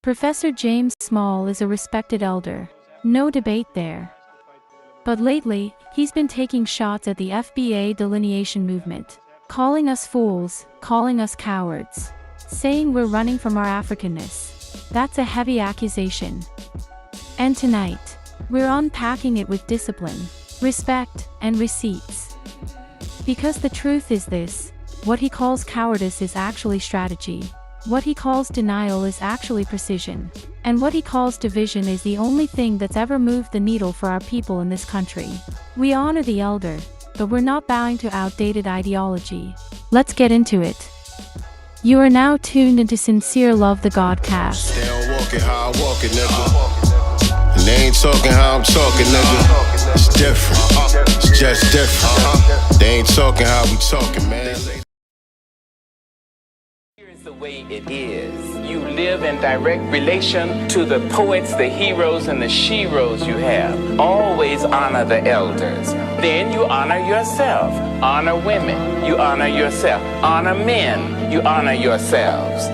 Professor James Small is a respected elder. No debate there. But lately, he's been taking shots at the FBA delineation movement, calling us fools, calling us cowards, saying we're running from our Africanness. That's a heavy accusation. And tonight, we're unpacking it with discipline, respect, and receipts. Because the truth is this: what he calls cowardice is actually strategy. What he calls denial is actually precision. And what he calls division is the only thing that's ever moved the needle for our people in this country. We honor the elder, but we're not bowing to outdated ideology. Let's get into it. You are now tuned into SincereluvdagodCast. They don't walk it how I walk it, nigga. And they ain't talking how I'm talking, nigga. It's different. It's just different. They ain't talking how we talking, man. Here's the way it is. You live in direct relation to the poets, the heroes, and the sheroes you have. Always honor the elders. Then you honor yourself. Honor women. You honor yourself. Honor men. You honor yourselves.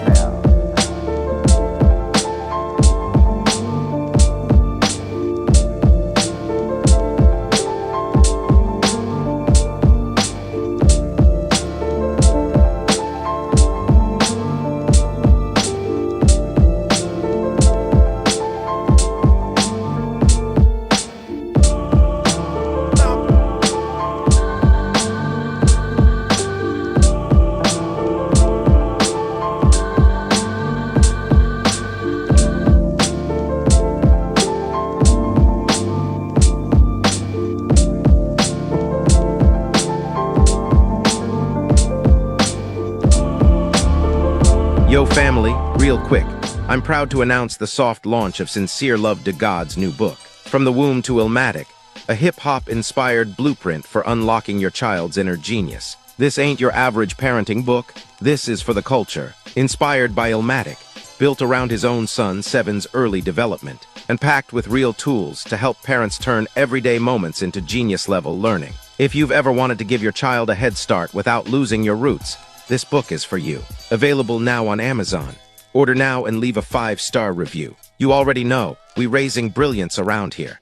Yo family, real quick, I'm proud to announce the soft launch of Sincereluvdagod's new book, From the Womb to Illmatic, a hip-hop inspired blueprint for unlocking your child's inner genius. This ain't your average parenting book, this is for the culture, inspired by Illmatic, built around his own son Seven's early development, and packed with real tools to help parents turn everyday moments into genius-level learning. If you've ever wanted to give your child a head start without losing your roots, this book is for you. Available now on Amazon. Order now and leave a 5-star review. You already know, we raising brilliance around here.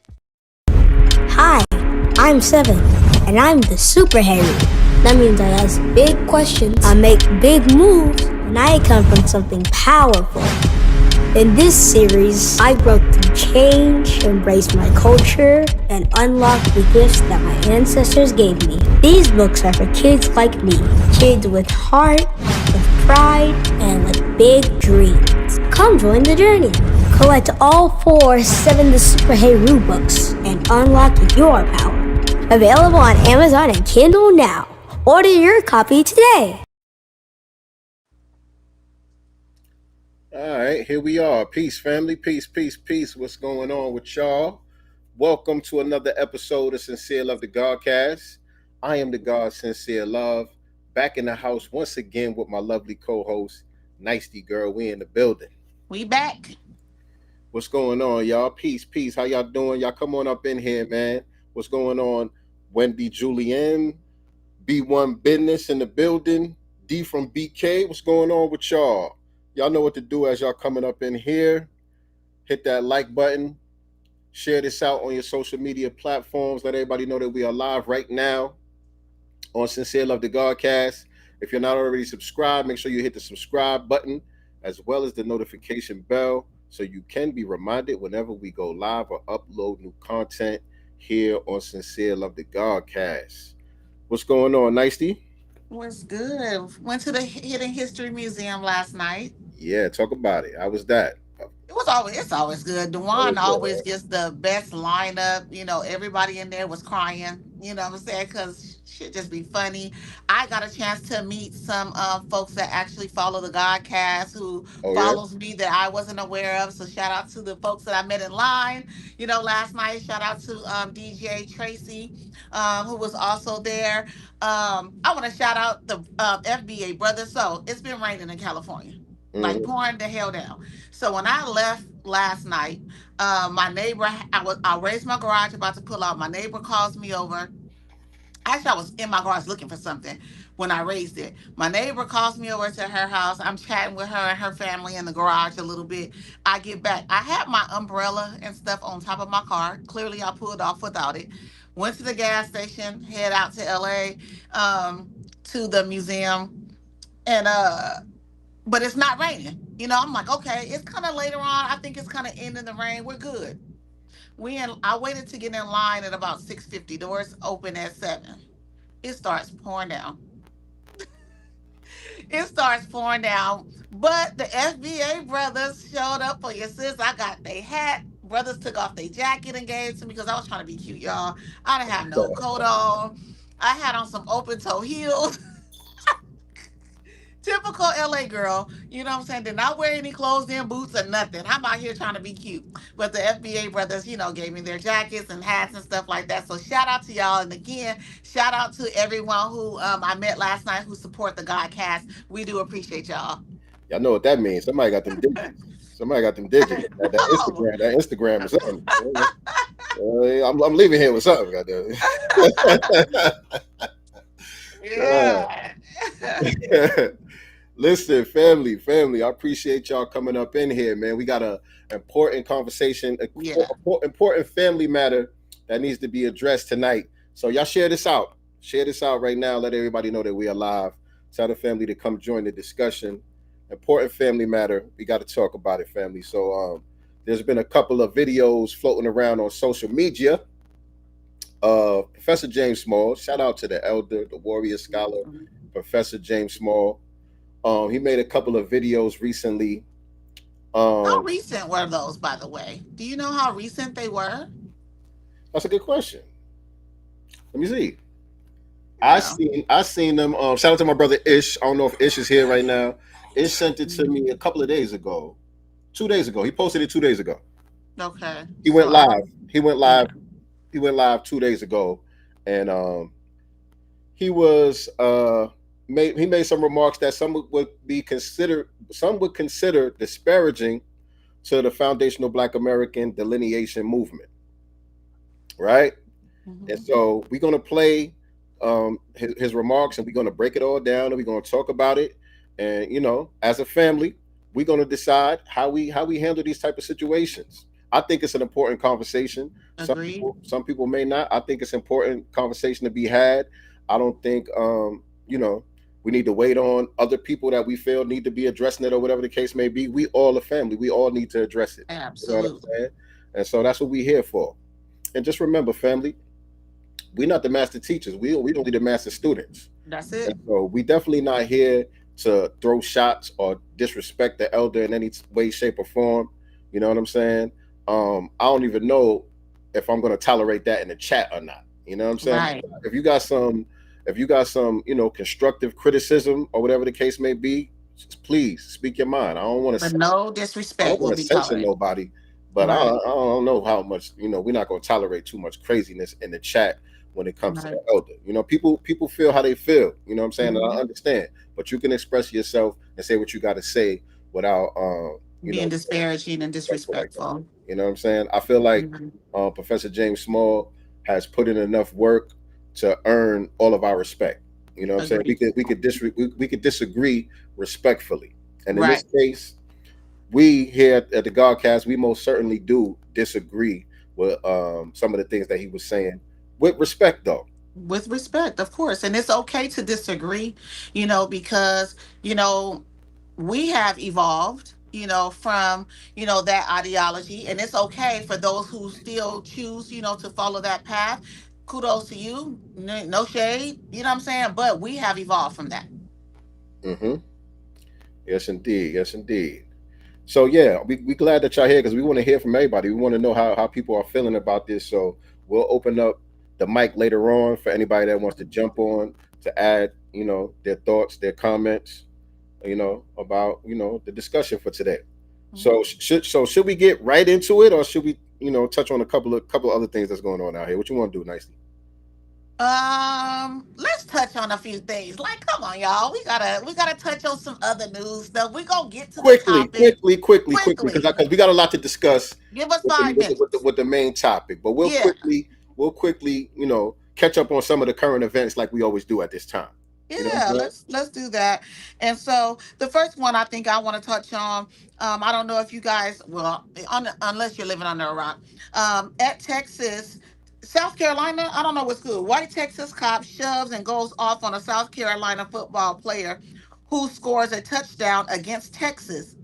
Hi, I'm Seven, and I'm the Super Harry. That means I ask big questions, I make big moves, and I come from something powerful. In this series, I broke through change, embraced my culture, and unlocked the gifts that my ancestors gave me. These books are for kids like me, kids with heart, with pride, and with big dreams. Come join the journey. Collect all 4 Seven the Super Hero books and unlock your power. Available on Amazon and Kindle now. Order your copy today. All right, here we are. Peace, family. Peace, peace, peace. What's going on with y'all? Welcome to another episode of SincereluvdagodCast. I am the God Sincere Love, back in the house once again with my lovely co-host, Nicety Girl. We in the building. We back. What's going on, y'all? Peace, peace. How y'all doing? Y'all come on up in here, man. What's going on? Wendy Julianne, B1 Business in the building. D from BK. What's going on with y'all? Y'all know what to do as y'all coming up in here. Hit that like button. Share this out on your social media platforms. Let everybody know that we are live right now on SincereluvdagodCast. If you're not already subscribed, make sure you hit the subscribe button as well as the notification bell so you can be reminded whenever we go live or upload new content here on SincereluvdagodCast. What's going on, Nicety? Was good. Went to the Hidden History Museum last night. Yeah, talk about it. How was that? It's always good. Dewan always gets the best lineup. You know, everybody in there was crying. You know what I'm saying? Because shit just be funny. I got a chance to meet some folks that actually follow the Godcast who follows me that I wasn't aware of. So shout out to the folks that I met in line. You know, last night. Shout out to DJ Tracy, who was also there. I want to shout out the FBA brother. So it's been raining in California. Like pouring the hell down. So when I left last night, my neighbor, I raised my garage about to pull out. My neighbor calls me over Actually, I was in my garage looking for something when I raised it. My neighbor calls me over to her house. I'm chatting with her and her family in the garage a little bit. I get back. I had my umbrella and stuff on top of my car. Clearly, I pulled off without it. Went to the gas station, head out to LA, to the museum, and but it's not raining. I'm like, okay, it's kind of later on. I think it's kind of ending the rain. We're good. I waited to get in line at about 6:50. Doors open at 7. It starts pouring down. It starts pouring down. But the FBA brothers showed up for your sis. I got their hat. Brothers took off their jacket and gave it to me because I was trying to be cute, y'all. I didn't have no coat on. I had on some open toe heels. Typical LA girl, you know what I'm saying? Did not wear any clothes in, boots, or nothing. I'm out here trying to be cute. But the FBA brothers, gave me their jackets and hats and stuff like that. So shout out to y'all. And again, shout out to everyone who I met last night who support the Godcast. We do appreciate y'all. Y'all know what that means. Somebody got them digits. Somebody got them digits. That Instagram or something. I'm leaving here with something. Goddamn. Yeah. Listen, family, I appreciate y'all coming up in here, man. We got an important conversation, important family matter that needs to be addressed tonight. So y'all share this out. Share this out right now. Let everybody know that we are live. Tell the family to come join the discussion. Important family matter. We got to talk about it, family. So there's been a couple of videos floating around on social media. Professor James Small, shout out to the elder, the warrior scholar, Professor James Small. He made a couple of videos recently. How recent were those, by the way? Do you know how recent they were? That's a good question. Let me see. I seen them. Shout out to my brother Ish. I don't know if Ish is here right now. Ish sent it to me a couple of days ago. 2 days ago. He posted it 2 days ago. Okay. He went live. He went live 2 days ago, and he was made some remarks that some would consider disparaging to the foundational Black American delineation movement, right? Mm-hmm. And so we're gonna play his remarks, and we're gonna break it all down, and we're gonna talk about it. And as a family, we're gonna decide how we handle these type of situations. I think it's an important conversation. Some people may not. I think it's an important conversation to be had. I don't think we need to wait on other people that we feel need to be addressing it or whatever the case may be. We all a family. We all need to address it. Absolutely. You know what I'm saying? And so that's what we're here for. And just remember, family, we're not the master teachers. We don't be the master students. That's it. And so we definitely not here to throw shots or disrespect the elder in any way, shape, or form. You know what I'm saying? I don't even know if I'm going to tolerate that in the chat or not. You know what I'm saying? Right. If you got some, constructive criticism or whatever the case may be, just please speak your mind. I don't want to. No disrespect. I don't want to censor nobody, but right. I don't know how much. We're not going to tolerate too much craziness in the chat when it comes to the elder. People feel how they feel. You know what I'm saying? Mm-hmm. And I understand, but you can express yourself and say what you got to say without being disparaging and disrespectful. You know what I'm saying? I feel like Professor James Small has put in enough work to earn all of our respect. You know what I'm saying? We could disagree respectfully. And in this case, we here at the Godcast, we most certainly do disagree with some of the things that he was saying with respect, though. With respect, of course. And it's okay to disagree, because, we have evolved, from, that ideology. And it's okay for those who still choose, to follow that path. Kudos to you. No shade. You know what I'm saying? But we have evolved from that. Mm-hmm. Yes, indeed. Yes, indeed. So, yeah, we glad that y'all here because we want to hear from everybody. We want to know how people are feeling about this. So we'll open up the mic later on for anybody that wants to jump on to add, their thoughts, their comments, about, the discussion for today. Mm-hmm. Should we get right into it, or should we, touch on a couple other things that's going on out here? What you want to do, Nicely? Let's touch on a few things. Like, come on, y'all. We gotta touch on some other news stuff. We're gonna get to the topic. Quickly, because we got a lot to discuss. Give us 5 minutes with the main topic, but we'll quickly, catch up on some of the current events like we always do at this time. You know what I'm Yeah, saying? let's do that. And so the first one I think I want to touch on, I don't know if you guys, well, unless you're living under a rock, at Texas, South Carolina, I don't know what school. White Texas cop shoves and goes off on a South Carolina football player who scores a touchdown against Texas.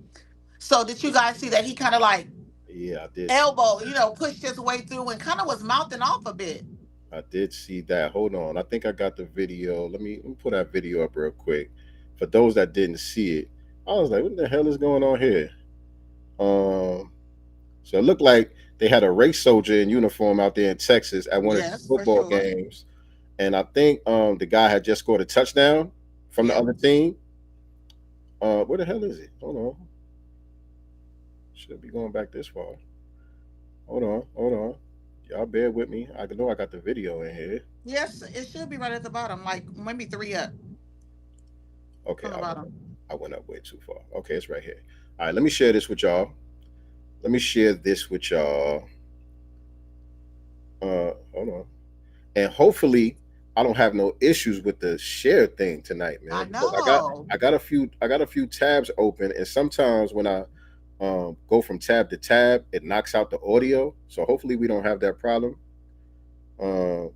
So did you guys see that he kind of like Yeah, I did. elbow, pushed his way through and kind of was mouthing off a bit? I did see that. Hold on. I think I got the video. Let me put that video up real quick. For those that didn't see it, I was like, what the hell is going on here? So it looked like they had a race soldier in uniform out there in Texas at one of these Yes, for football sure. games. And I think the guy had just scored a touchdown from the Yeah. other team. Where the hell is it? Hold on. Should be going back this far. Hold on. Y'all bear with me. I know I got the video in here. Yes, it should be right at the bottom, like maybe three up Okay, on the bottom. I went up way too far. Okay, it's right here. All right, let me share this with y'all. Let me share this with y'all. Hold on. And hopefully I don't have no issues with the share thing tonight, I man. Because know. I got a few tabs open, and sometimes when I go from tab to tab, it knocks out the audio. So hopefully we don't have that problem. Um,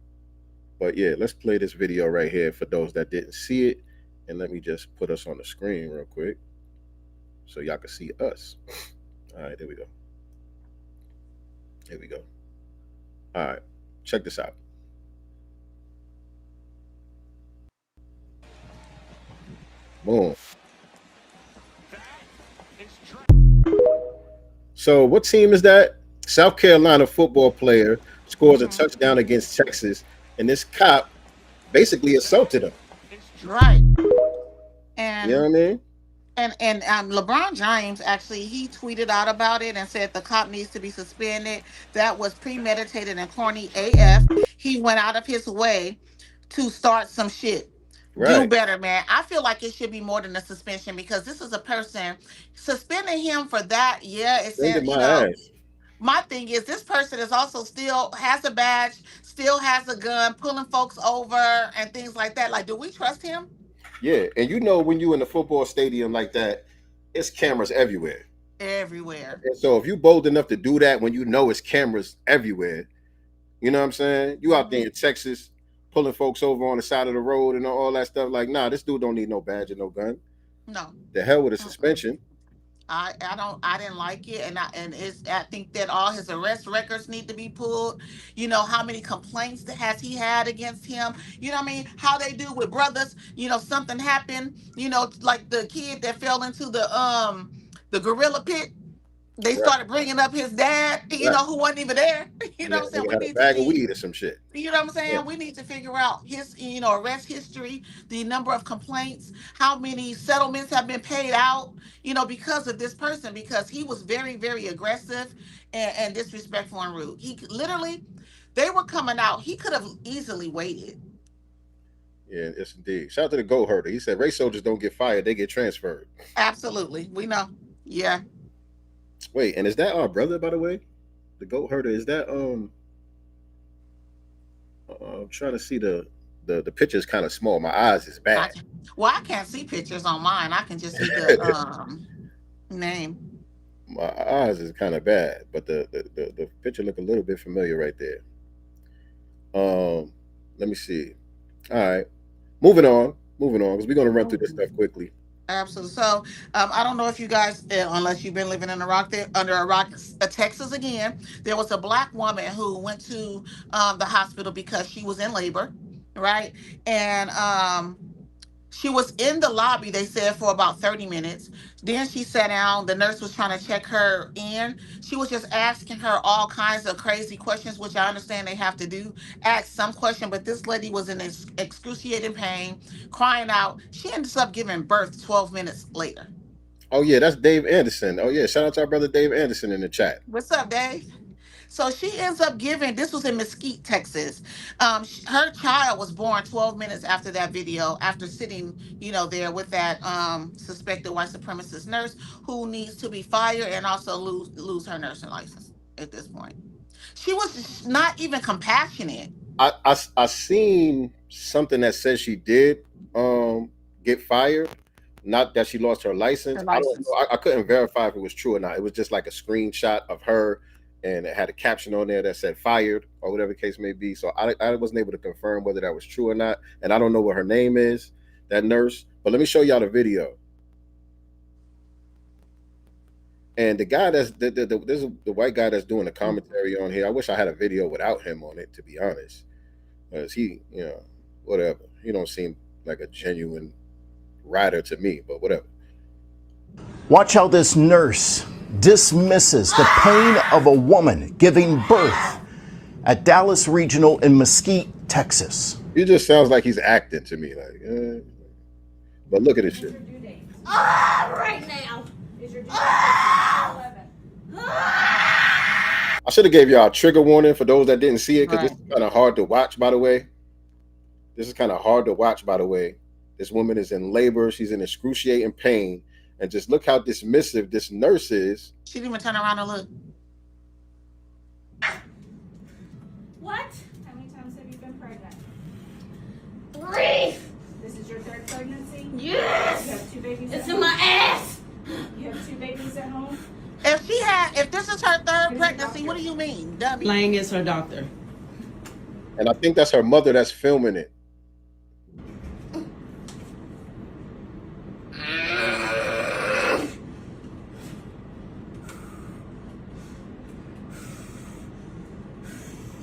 but yeah, let's play this video right here for those that didn't see it. And let me just put us on the screen real quick so y'all can see us. All right, there we go. Here we go. All right, check this out. Boom. So, what team is that? South Carolina football player scores a Hmm. touchdown against Texas, and this cop basically assaulted him. Right. You know what And I mean? LeBron James actually he tweeted out about it and said the cop needs to be suspended. That was premeditated and corny AF. He went out of his way to start some shit. Do Right. better, man. I feel like it should be more than a suspension because this is a person suspending him for that. Yeah, it Suspended said, my ass. my thing is this person is also still has a badge, still has a gun, pulling folks over and things like that. Like, do we trust him? Yeah, and you know when you in a football stadium like that, it's cameras everywhere. Everywhere. And so if you bold enough to do that when you know it's cameras everywhere, you know what I'm saying? You out there Hmm. in Texas pulling folks over on the side of the road and all that stuff. Like, nah, this dude don't need no badge or no gun. No. The hell with a Mm-mm. suspension. I didn't like it, and it's I think that all his arrest records need to be pulled. How many complaints has he had against him? What I mean, how they do with brothers. Something happened. Like the kid that fell into the gorilla pit. They Right. started bringing up his dad. Right. Who wasn't even there. Yeah, What I'm saying? nigga We had a need to bag of see. weed or some shit. What I'm Yeah. saying? We need to figure out his, arrest history, the number of complaints, how many settlements have been paid out, because of this person, because he was very, very aggressive and disrespectful and rude. Literally, they were coming out. He could have easily waited. Yeah, it's indeed. Shout out to the goat herder. He said race soldiers don't get fired, they get transferred. Absolutely. We know. Yeah. Wait, and is that our brother, by the way? The goat herder, is that I'm trying to see the picture is kind of small. My eyes is I bad. can, well, I can't see pictures on mine. I can just see the name. My eyes is kind of bad, but the picture look a little bit familiar right there. Let me see. All right, moving on, because we're gonna run through this stuff quickly. Absolutely. So, I don't know if you guys, unless you've been living in a rock there, under a rock, Texas again, there was a black woman who went to the hospital because she was in labor, right? And she was in the lobby, they said, for about 30 minutes. Then she sat down. The nurse was trying to check her in. She was just asking her all kinds of crazy questions, which I understand they have to do. Ask some question, but this lady was in excruciating pain, crying out. She ends up giving birth 12 minutes later. Oh yeah, that's Dave Anderson. Oh yeah, shout out to our brother Dave Anderson in the chat. What's up, Dave? So she ends up giving, this was in Mesquite, Texas. Her child was born 12 minutes after that video, after sitting, there with that suspected white supremacist nurse who needs to be fired and also lose her nursing license at this point. She was not even compassionate. I seen something that says she did get fired. Not that she lost her license. Her I don't know. license. I couldn't verify if it was true or not. It was just like a screenshot of her, and it had a caption on there that said "fired" or whatever the case may be. So I wasn't able to confirm whether that was true or not, and I don't know what her name is, that nurse. But let me show y'all the video. And the guy this is the white guy that's doing the commentary on here. I wish I had a video without him on it, to be honest, because he, whatever. He don't seem like a genuine writer to me, but whatever. Watch how this nurse dismisses the pain of a woman giving birth at Dallas Regional in Mesquite, Texas. He just sounds like he's acting to me, but look at this shit. Right now. Is your due date 11? I should have gave y'all a trigger warning for those that didn't see it, because Right. this is kind of hard to watch, by the way. This woman is in labor. She's in excruciating pain. And just look how dismissive this nurse is. She didn't even turn around and look. What? How many times have you been pregnant? 3. This is your third pregnancy? You Yes. have 2 babies It's at in my home? ass. You have 2 babies at home? If this is her third pregnancy, what do you mean, dummy? Lang is her doctor. And I think that's her mother that's filming it.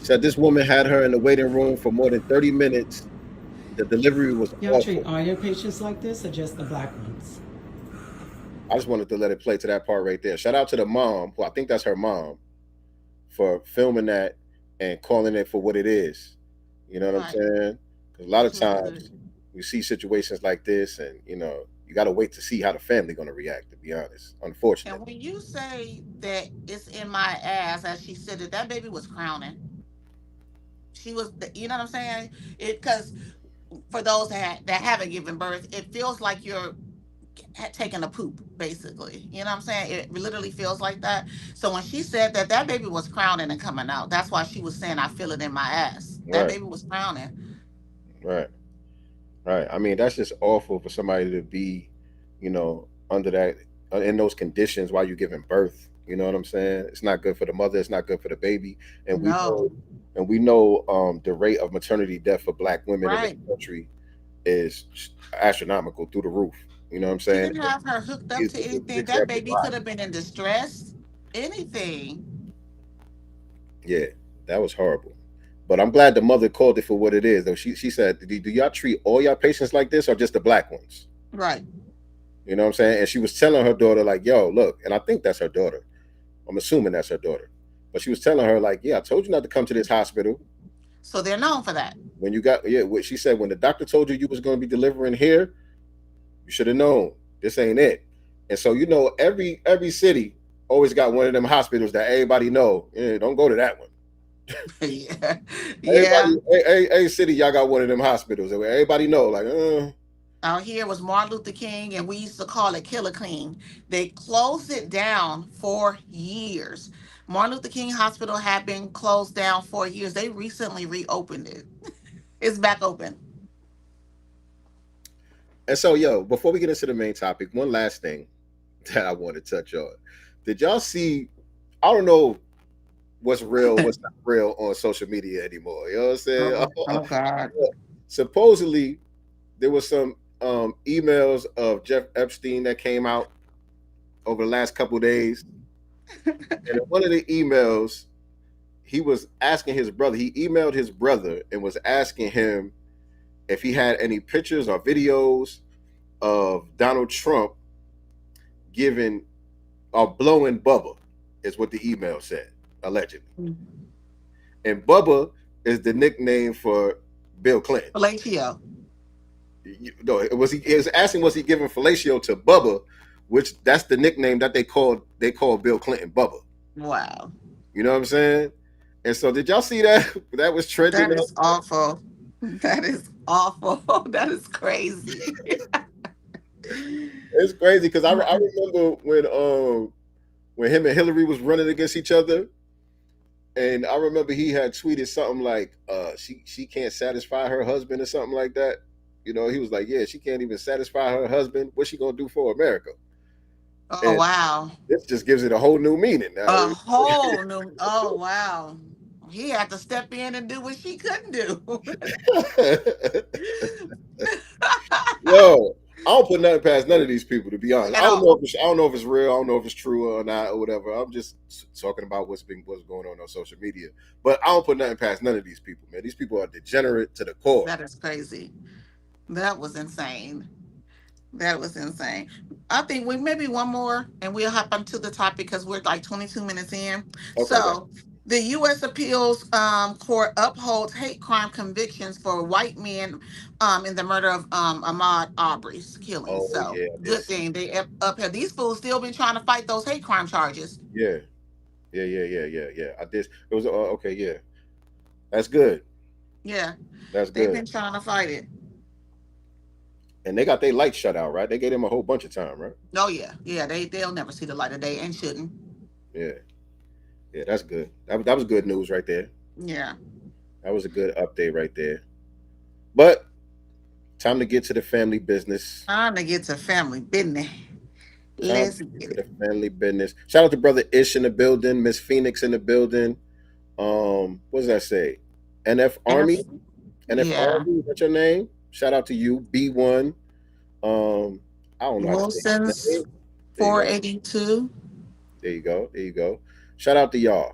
Said this woman had her in the waiting room for more than 30 minutes. The delivery was Y'all awful. treat all your patients like this or just the black ones? I just wanted to let it play to that part right there. Shout out to the mom, who I think that's her mom, for filming that and calling it for what it is. You know what I'm saying? Because a lot of times we see situations like this, and you got to wait to see how the family going to react, to be honest, unfortunately. And when you say that it's in my ass, as she said it, that baby was crowning. She was, you know what I'm saying? Because for those that haven't given birth, it feels like you're taking a poop, basically. You know what I'm saying? It literally feels like that. So when she said that baby was crowning and coming out, that's why she was saying, I feel it in my ass. That baby was crowning. Right. I mean, that's just awful for somebody to be, under that, in those conditions while you're giving birth. You know what I'm saying? It's not good for the mother. It's not good for the baby. And we know the rate of maternity death for Black women in this country is astronomical, through the roof. You know what I'm saying? She didn't have her hooked up to anything. That baby could have been in distress. Anything. Yeah, that was horrible. But I'm glad the mother called it for what it is. Though she said, do y'all treat all y'all patients like this, or just the Black ones? Right. You know what I'm saying? And she was telling her daughter, like, yo, look, and I think that's her daughter. I'm assuming that's her daughter. But she was telling her, like, yeah, I told you not to come to this hospital. So they're known for that. When you got, what she said, when the doctor told you was going to be delivering here, you should have known this ain't it. And so, every city always got one of them hospitals that everybody know. Don't go to that one. Yeah. Every city, y'all got one of them hospitals that everybody know, like, Out here was Martin Luther King, and we used to call it Killer King. They closed it down for years. Martin Luther King Hospital had been closed down for years. They recently reopened it. It's back open. And so, before we get into the main topic, one last thing that I want to touch on. Did y'all see, I don't know what's real, what's not real on social media anymore. You know what I'm saying? Oh God. Supposedly, there was some emails of Jeff Epstein that came out over the last couple of days. And in one of the emails, he was asking his brother, he emailed his brother and was asking him if he had any pictures or videos of Donald Trump giving or blowing Bubba, is what the email said, allegedly. Mm-hmm. And Bubba is the nickname for Bill Clinton. Fellatio. No, he was asking, was he giving fellatio to Bubba, which that's the nickname that they call Bill Clinton Bubba. Wow. You know what I'm saying? And so did y'all see that? That was trending. That is awful. That is awful. That is crazy. It's crazy because I remember when him and Hillary was running against each other, And I remember he had tweeted something like, she can't satisfy her husband or something like that. You know, he was like, yeah, she can't even satisfy her husband. What's she gonna do for America? Oh And wow. this just gives it a whole new meaning. A whole new. Oh wow. He had to step in and do what she couldn't do. Yo, I don't put nothing past none of these people, to be honest. At all. I don't know if it's real. I don't know if it's true or not or whatever. I'm just talking about what's going on social media. But I don't put nothing past none of these people, man. These people are degenerate to the core. That is crazy. That was insane. That was insane. I think we maybe one more and we'll hop onto the topic because we're like 22 minutes in. Okay, guys. So the U.S. Appeals Court upholds hate crime convictions for white men in the murder of Ahmaud Arbery's killing. Oh So yeah, good thing they upheld. These fools still been trying to fight those hate crime charges. yeah, yeah. I did. It was okay. Yeah, that's good. Yeah, That's they've good. been trying to fight it. And they got their lights shut out, right? They gave them a whole bunch of time, right? Oh yeah. They'll never see the light of day and shouldn't. Yeah, yeah. That's good. That was good news right there. Yeah. That was a good update right there. But time to get to the family business. Time to get to family business. Time Let's to get get to it. the family business. Shout out to brother Ish in the building, Miss Phoenix in the building. What does that say? NF Army. NF Yeah. Army. What's your name? Shout out to you, B1. I don't know how to say his Wilson's name. There you go. 482. There you go. There you go. Shout out to y'all.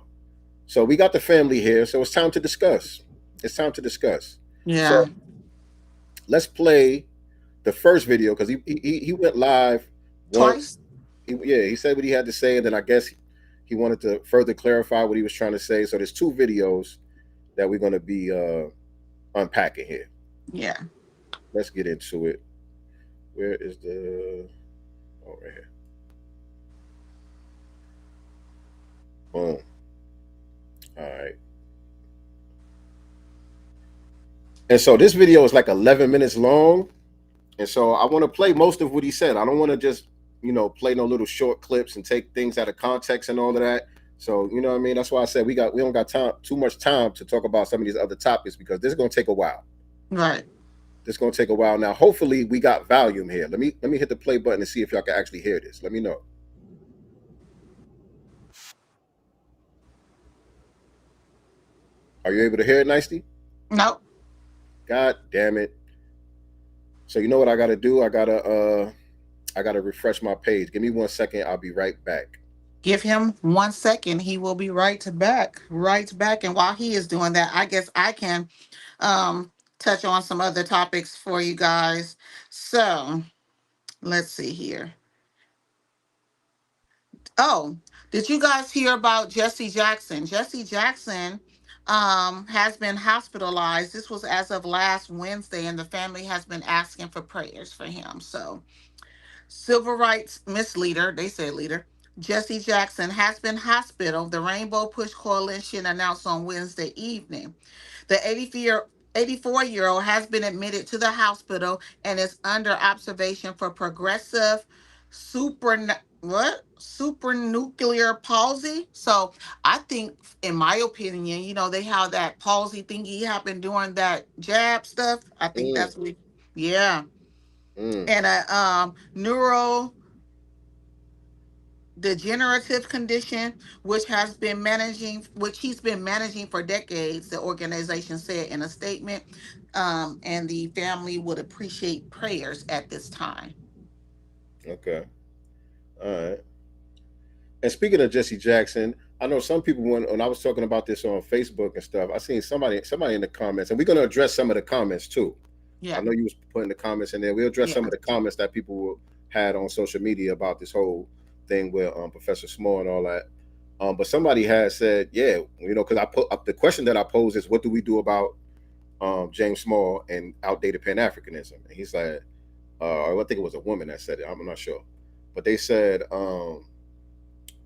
So we got the family here. So it's time to discuss. It's time to discuss. Yeah. So let's play the first video because he went live once. Twice. He said what he had to say, and then I guess he wanted to further clarify what he was trying to say. So there's two videos that we're going to be unpacking here. Yeah. Let's get into it. Where is the... Oh, right here. Boom. All right. And so this video is like 11 minutes long. And so I want to play most of what he said. I don't want to just, play no little short clips and take things out of context and all of that. So, you know what I mean? That's why I said we don't got too much time to talk about some of these other topics because this is going to take a while. Right. This is going to take a while. Now, hopefully we got volume here. Let me hit the play button and see if y'all can actually hear this. Let me know. Are you able to hear it nicely? Nope. God damn it. So you know what I got to do? I got to refresh my page. Give me 1 second. I'll be right back. Give him 1 second. He will be right back. Right back. And while he is doing that, I guess I can touch on some other topics for you guys. So let's see here. Oh, did you guys hear about Jesse Jackson? Jesse Jackson has been hospitalized. This was as of last Wednesday, and the family has been asking for prayers for him. So, civil rights misleader, they say leader, Jesse Jackson has been hospital. The Rainbow Push Coalition announced on Wednesday evening. The 84-year-old has been admitted to the hospital and is under observation for progressive supranuclear palsy. So I think, in my opinion, they have that palsy thingy happened during that jab stuff. I think that's what. Yeah, and a neurodegenerative condition which he's been managing for decades, the organization said in a statement. And the family would appreciate prayers at this time. Okay. All right. And speaking of Jesse Jackson, I know some people when I was talking about this on Facebook and stuff, I seen somebody in the comments, and we're going to address some of the comments too. Yeah. I know you was putting the comments in there. We'll address some of the comments that people had on social media about this whole thing with Professor Small and all that. But somebody has said, yeah, because I put up the question that I posed is, what do we do about James Small and outdated Pan-Africanism? And he said, or I think it was a woman that said it. I'm not sure, but they said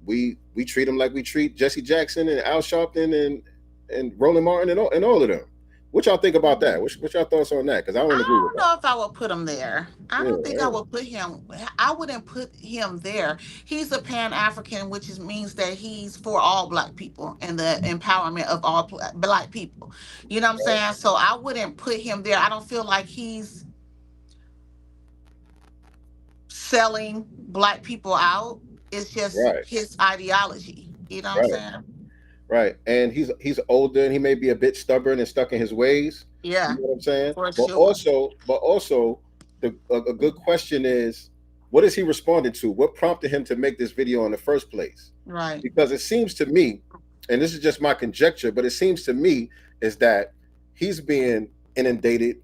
we treat him like we treat Jesse Jackson and Al Sharpton and Roland Martin and all of them. What y'all think about that? What y'all thoughts on that? Because I don't I agree with don't that. know if I would put him there. I Yeah, don't think I yeah. would put him. I wouldn't put him there. He's a Pan-African, which means that he's for all Black people and the empowerment of all Black people. You know what I'm saying? So I wouldn't put him there. I don't feel like he's selling Black people out. It's just Right, his ideology. You know what I'm right, saying? right. And he's older and he may be a bit stubborn and stuck in his ways. You Yeah, know what I'm saying? for But sure. also, a good question is, what is he responding to? What prompted him to make this video in the first place? Right. Because it seems to me, and this is just my conjecture, but it seems to me is that he's being inundated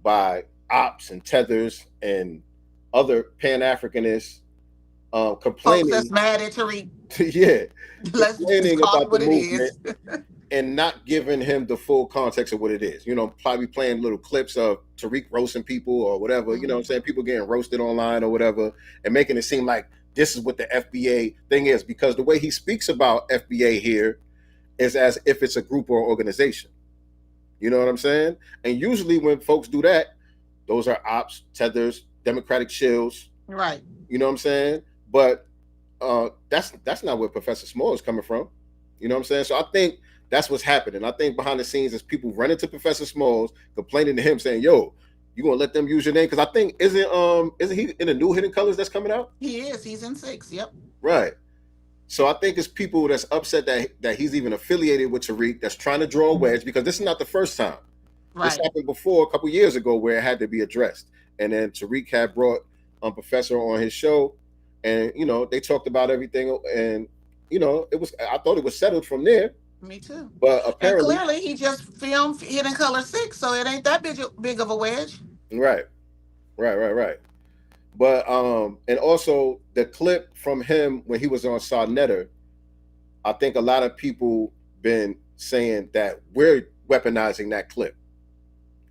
by ops and tethers and other Pan-Africanists Folks that's complaining, mad at Tariq. yeah, Let's just complaining call it about the what it movement is. and not giving him the full context of what it is. You know, probably playing little clips of Tariq roasting people or whatever, you know what I'm saying? People getting roasted online or whatever, and making it seem like this is what the FBA thing is, because the way he speaks about FBA here is as if it's a group or organization. You know what I'm saying? And usually when folks do that, those are ops, tethers, democratic shills. Right. You know what I'm saying? But that's not where Professor Small is coming from. You know what I'm saying? So I think that's what's happening. I think behind the scenes is people running to Professor Smalls, complaining to him, saying, "Yo, you gonna let them use your name?" Because I think isn't he in the new Hidden Colors that's coming out? He is. He's in 6. Yep. Right. So I think it's people that's upset that he's even affiliated with Tariq, that's trying to draw a wedge, because this is not the first time. This Right. happened before a couple years ago where it had to be addressed. And then Tariq had brought Professor on his show, and you know, they talked about everything, and you know, I thought it was settled from there. Me too. But And apparently, clearly he just filmed Hidden Color 6, so it ain't that big of a wedge. right. But and also the clip from him when he was on Sarnetter, I think a lot of people been saying that we're weaponizing that clip.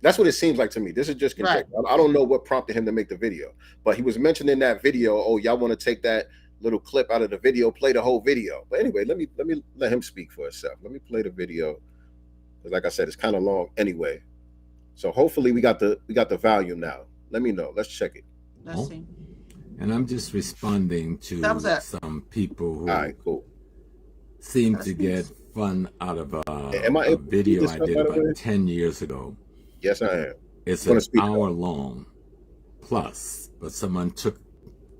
That's what it seems like to me. This is just conjecture. Right. I don't know what prompted him to make the video, but he was mentioned in that video, oh, y'all want to take that little clip out of the video, play the whole video. But anyway, let me let him speak for himself. Let me play the video. Because like I said, it's kind of long anyway. So hopefully we got the volume now. Let me know. Let's check it. Let's see. And I'm just responding to some people who cool. seem to get fun out of a video I did about 10 years ago. Yes, I am. It's an hour long plus, but someone took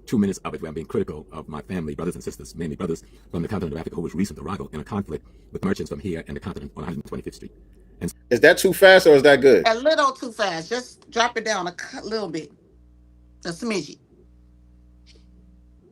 2 minutes of it where I'm being critical of my family, brothers and sisters, mainly brothers from the continent of Africa who was recent arrival in a conflict with merchants from here and the continent on 125th Street. And is that too fast or is that good? A little too fast. Just drop it down a little bit. A smidgy.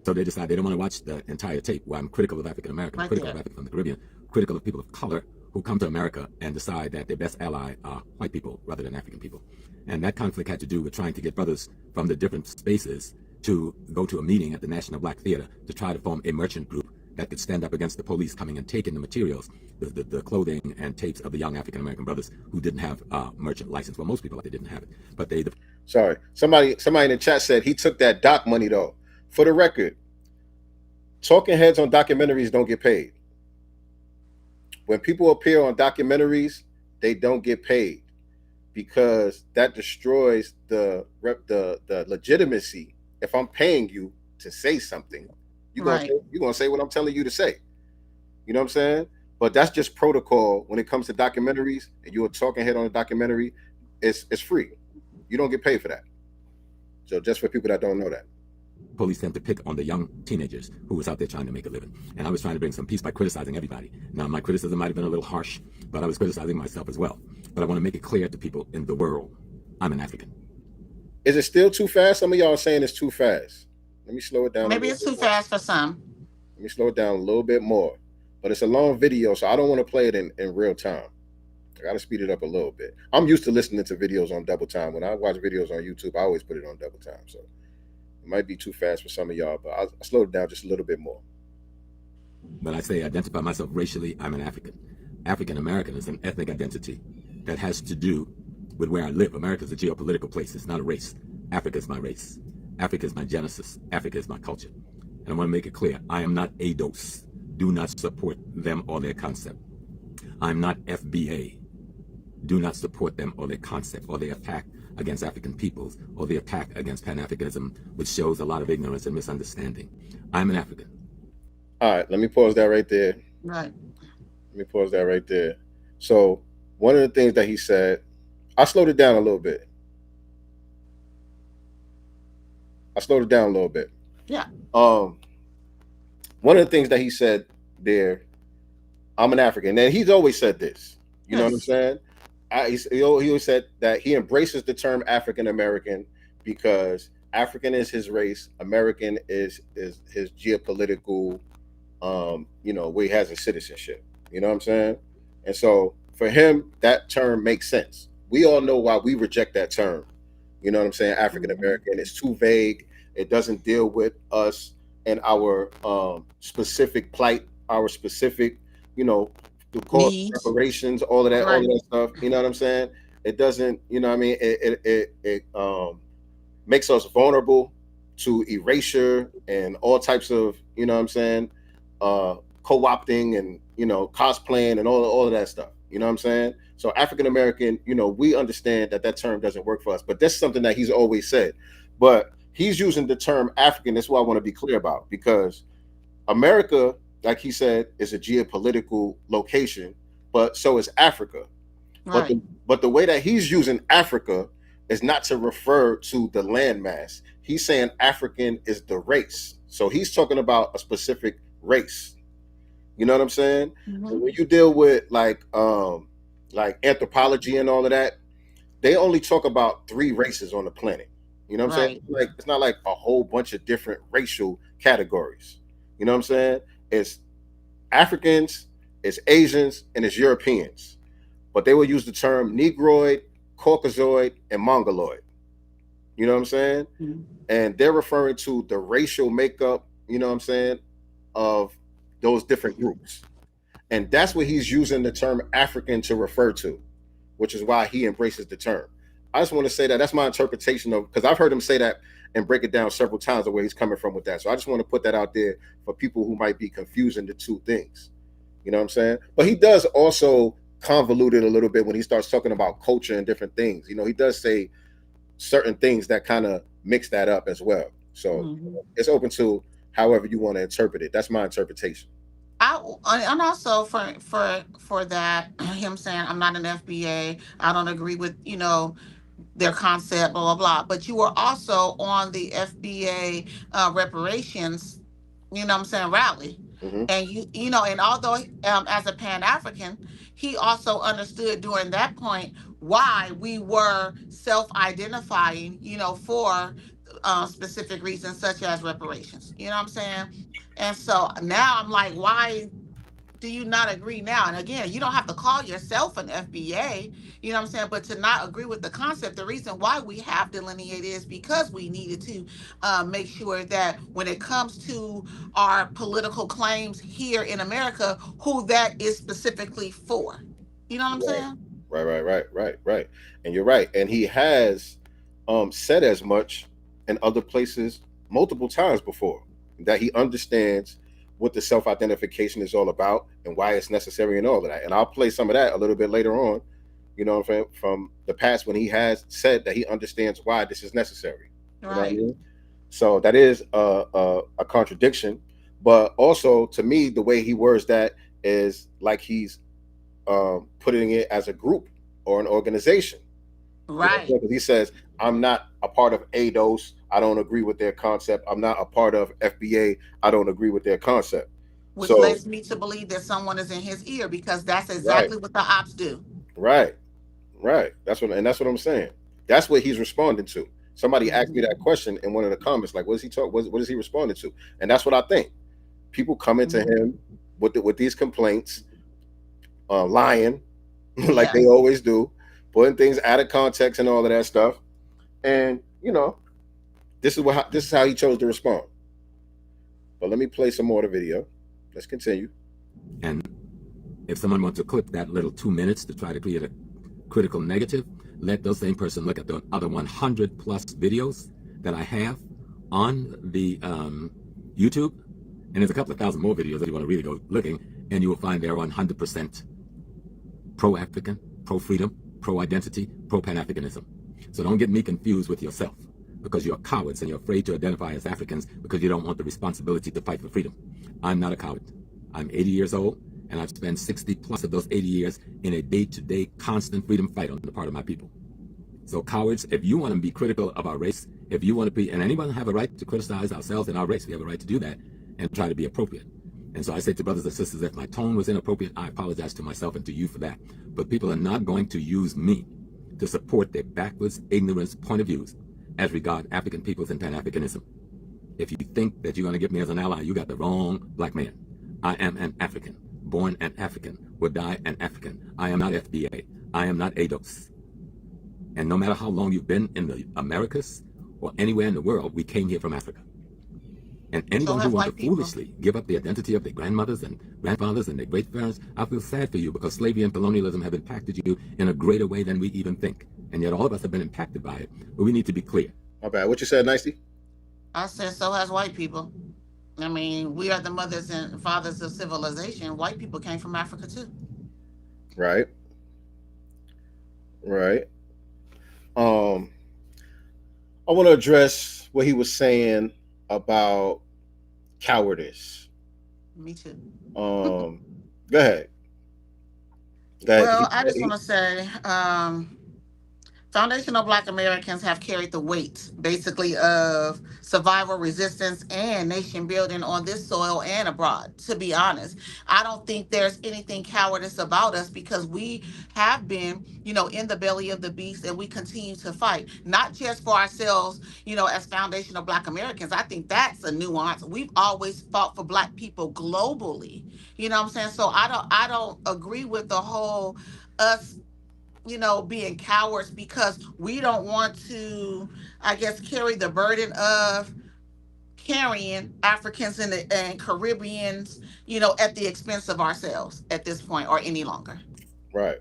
So they decide they don't want to watch the entire tape where I'm critical of African Americans, critical of Africa from the Caribbean, critical of people of color who come to America and decide that their best ally are white people rather than African people. And that conflict had to do with trying to get brothers from the different spaces to go to a meeting at the National Black Theater to try to form a merchant group that could stand up against the police coming and taking the materials, the clothing and tapes of the young African American brothers who didn't have a merchant license. Well, most people, they didn't have it, but they... Sorry, somebody in the chat said he took that doc money though. For the record, talking heads on documentaries don't get paid. When people appear on documentaries, they don't get paid because that destroys the legitimacy. If I'm paying you to say something, you're gonna say what I'm telling you to say. You know what I'm saying? But that's just protocol when it comes to documentaries, and you're a talking head on a documentary, it's free. You don't get paid for that. So just for people that don't know that. Police tend to pick on the young teenagers who was out there trying to make a living. And I was trying to bring some peace by criticizing everybody. Now, my criticism might have been a little harsh, but I was criticizing myself as well. But I want to make it clear to people in the world, I'm an African. Is it still too fast? Some of y'all are saying it's too fast. Let me slow it down. Maybe it's too fast for some. Let me slow it down a little bit more. But it's a long video, so I don't want to play it in real time. I got to speed it up a little bit. I'm used to listening to videos on double time. When I watch videos on YouTube, I always put it on double time. So it might be too fast for some of y'all, but I'll slow it down just a little bit more. When I say identify myself racially, I'm an African. African American is an ethnic identity that has to do with where I live. America is a geopolitical place. It's not a race. Africa is my race. Africa is my genesis. Africa is my culture. And I want to make it clear, I am not ADOS. Do not support them or their concept. I'm not FBA. do not support them or their concept or their attack against African peoples or the attack against Pan-Africanism, which shows a lot of ignorance and misunderstanding. I'm an African. All right, let me pause that right there. Right. Let me pause that right there. So one of the things that he said, I slowed it down a little bit. Yeah. One of the things that he said there, I'm an African, and he's always said this. You know what I'm saying? He always said that he embraces the term African American because African is his race, American is his geopolitical, where he has his citizenship. You know what I'm saying? And so for him, that term makes sense. We all know why we reject that term. You know what I'm saying? African American. It's too vague. It doesn't deal with us and our specific plight, our specific, the cause reparations, all of that stuff. You know what I'm saying? It doesn't, you know what I mean? It makes us vulnerable to erasure and all types of, you know what I'm saying, co-opting and, cosplaying and all of that stuff. You know what I'm saying? So African American, we understand that term doesn't work for us, but that's something that he's always said. But he's using the term African. That's what I want to be clear about, because America, like he said, is a geopolitical location, but so is Africa. Right. But the way that he's using Africa is not to refer to the landmass. He's saying African is the race. So he's talking about a specific race. You know what I'm saying? Mm-hmm. When you deal with like anthropology and all of that, they only talk about 3 races on the planet. You know what I'm saying? Like, it's not like a whole bunch of different racial categories. You know what I'm saying? It's Africans, it's Asians, and it's Europeans. But they will use the term Negroid, Caucasoid, and Mongoloid. You know what I'm saying? Mm-hmm. And they're referring to the racial makeup, you know what I'm saying, of those different groups. And that's what he's using the term African to refer to, which is why he embraces the term. I just want to say that that's my interpretation of, because I've heard him say that and break it down several times of where he's coming from with that. So I just want to put that out there for people who might be confusing the two things. You know what I'm saying? But he does also convolute it a little bit when he starts talking about culture and different things. You know, he does say certain things that kind of mix that up as well. So it's open to however you want to interpret it. That's my interpretation. And also for that, him saying I'm not an FBA, I don't agree with, their concept, blah, blah, blah. But you were also on the FBA reparations, rally. Mm-hmm. And, and although as a Pan-African, he also understood during that point why we were self-identifying, for specific reasons such as reparations. You know what I'm saying? And so now I'm like, why do you not agree now? And again, you don't have to call yourself an FBA, you know what I'm saying? But to not agree with the concept, the reason why we have delineated is because we needed to make sure that when it comes to our political claims here in America, who that is specifically for. You know what I'm saying? Right. And you're right. And he has said as much in other places multiple times before, that he understands what the self-identification is all about and why it's necessary and all of that. And I'll play some of that a little bit later on, you know what I'm saying, from the past when he has said that he understands why this is necessary. Right. You know what I mean? So that is a contradiction, but also to me, the way he words that is like he's putting it as a group or an organization. Right. You know, he says, I'm not a part of ADOS. I don't agree with their concept. I'm not a part of FBA. I don't agree with their concept. Which leads me to believe that someone is in his ear, because that's exactly what the ops do. Right. That's what I'm saying. That's what he's responding to. Somebody asked me that question in one of the comments, like, what is he talking? What is he responding to? And that's what I think. People come into him with these complaints, lying, like they always do, putting things out of context and all of that stuff. And this is how he chose to respond. But let me play some more of the video. Let's continue. And if someone wants to clip that little 2 minutes to try to create a critical negative, let those same person look at the other 100 plus videos that I have on the YouTube. And there's a couple of thousand more videos that you want to really go looking, and you will find they're 100% pro-African, pro-freedom, pro-identity, pro-Pan-Africanism. So don't get me confused with yourself, because you're cowards and you're afraid to identify as Africans because you don't want the responsibility to fight for freedom. I'm not a coward. I'm 80 years old, and I've spent 60 plus of those 80 years in a day-to-day constant freedom fight on the part of my people. So cowards, if you want to be critical of our race, if you want to be, and anyone have a right to criticize ourselves and our race, we have a right to do that and try to be appropriate. And so I say to brothers and sisters, if my tone was inappropriate, I apologize to myself and to you for that. But people are not going to use me to support their backwards, ignorance point of views as regard African peoples and Pan-Africanism. If you think that you're going to get me as an ally, you got the wrong black man. I am an African, born an African, will die an African. I am not FBA. I am not ADOS. And no matter how long you've been in the Americas or anywhere in the world, we came here from Africa. And anyone who wants to foolishly give up the identity of their grandmothers and grandfathers and their great-parents, I feel sad for you, because slavery and colonialism have impacted you in a greater way than we even think. And yet all of us have been impacted by it. But we need to be clear. My bad. What you said, Nicey? I said so has white people. I mean, we are the mothers and fathers of civilization. White people came from Africa too. Right. Right. I want to address what he was saying about cowardice. Me too. Go ahead. Well, I just want to say, foundational Black Americans have carried the weight, basically, of survival, resistance, and nation building on this soil and abroad, to be honest. I don't think there's anything cowardice about us, because we have been, in the belly of the beast, and we continue to fight, not just for ourselves, as foundational Black Americans. I think that's a nuance. We've always fought for Black people globally. You know what I'm saying? So I don't agree with the whole us being cowards because we don't want to, I guess, carry the burden of carrying Africans and Caribbeans, at the expense of ourselves at this point or any longer. Right.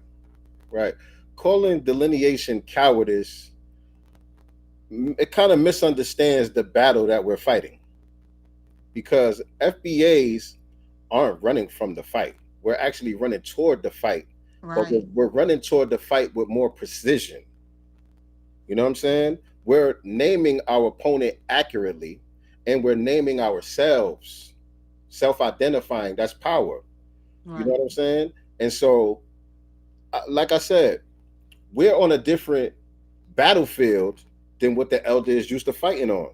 Calling delineation cowardice, it kind of misunderstands the battle that we're fighting, because FBAs aren't running from the fight. We're actually running toward the fight. Right. But we're running toward the fight with more precision. You know what I'm saying? We're naming our opponent accurately, and we're naming ourselves, self-identifying. That's power. Right. You know what I'm saying? And so, like I said, we're on a different battlefield than what the elders used to fighting on.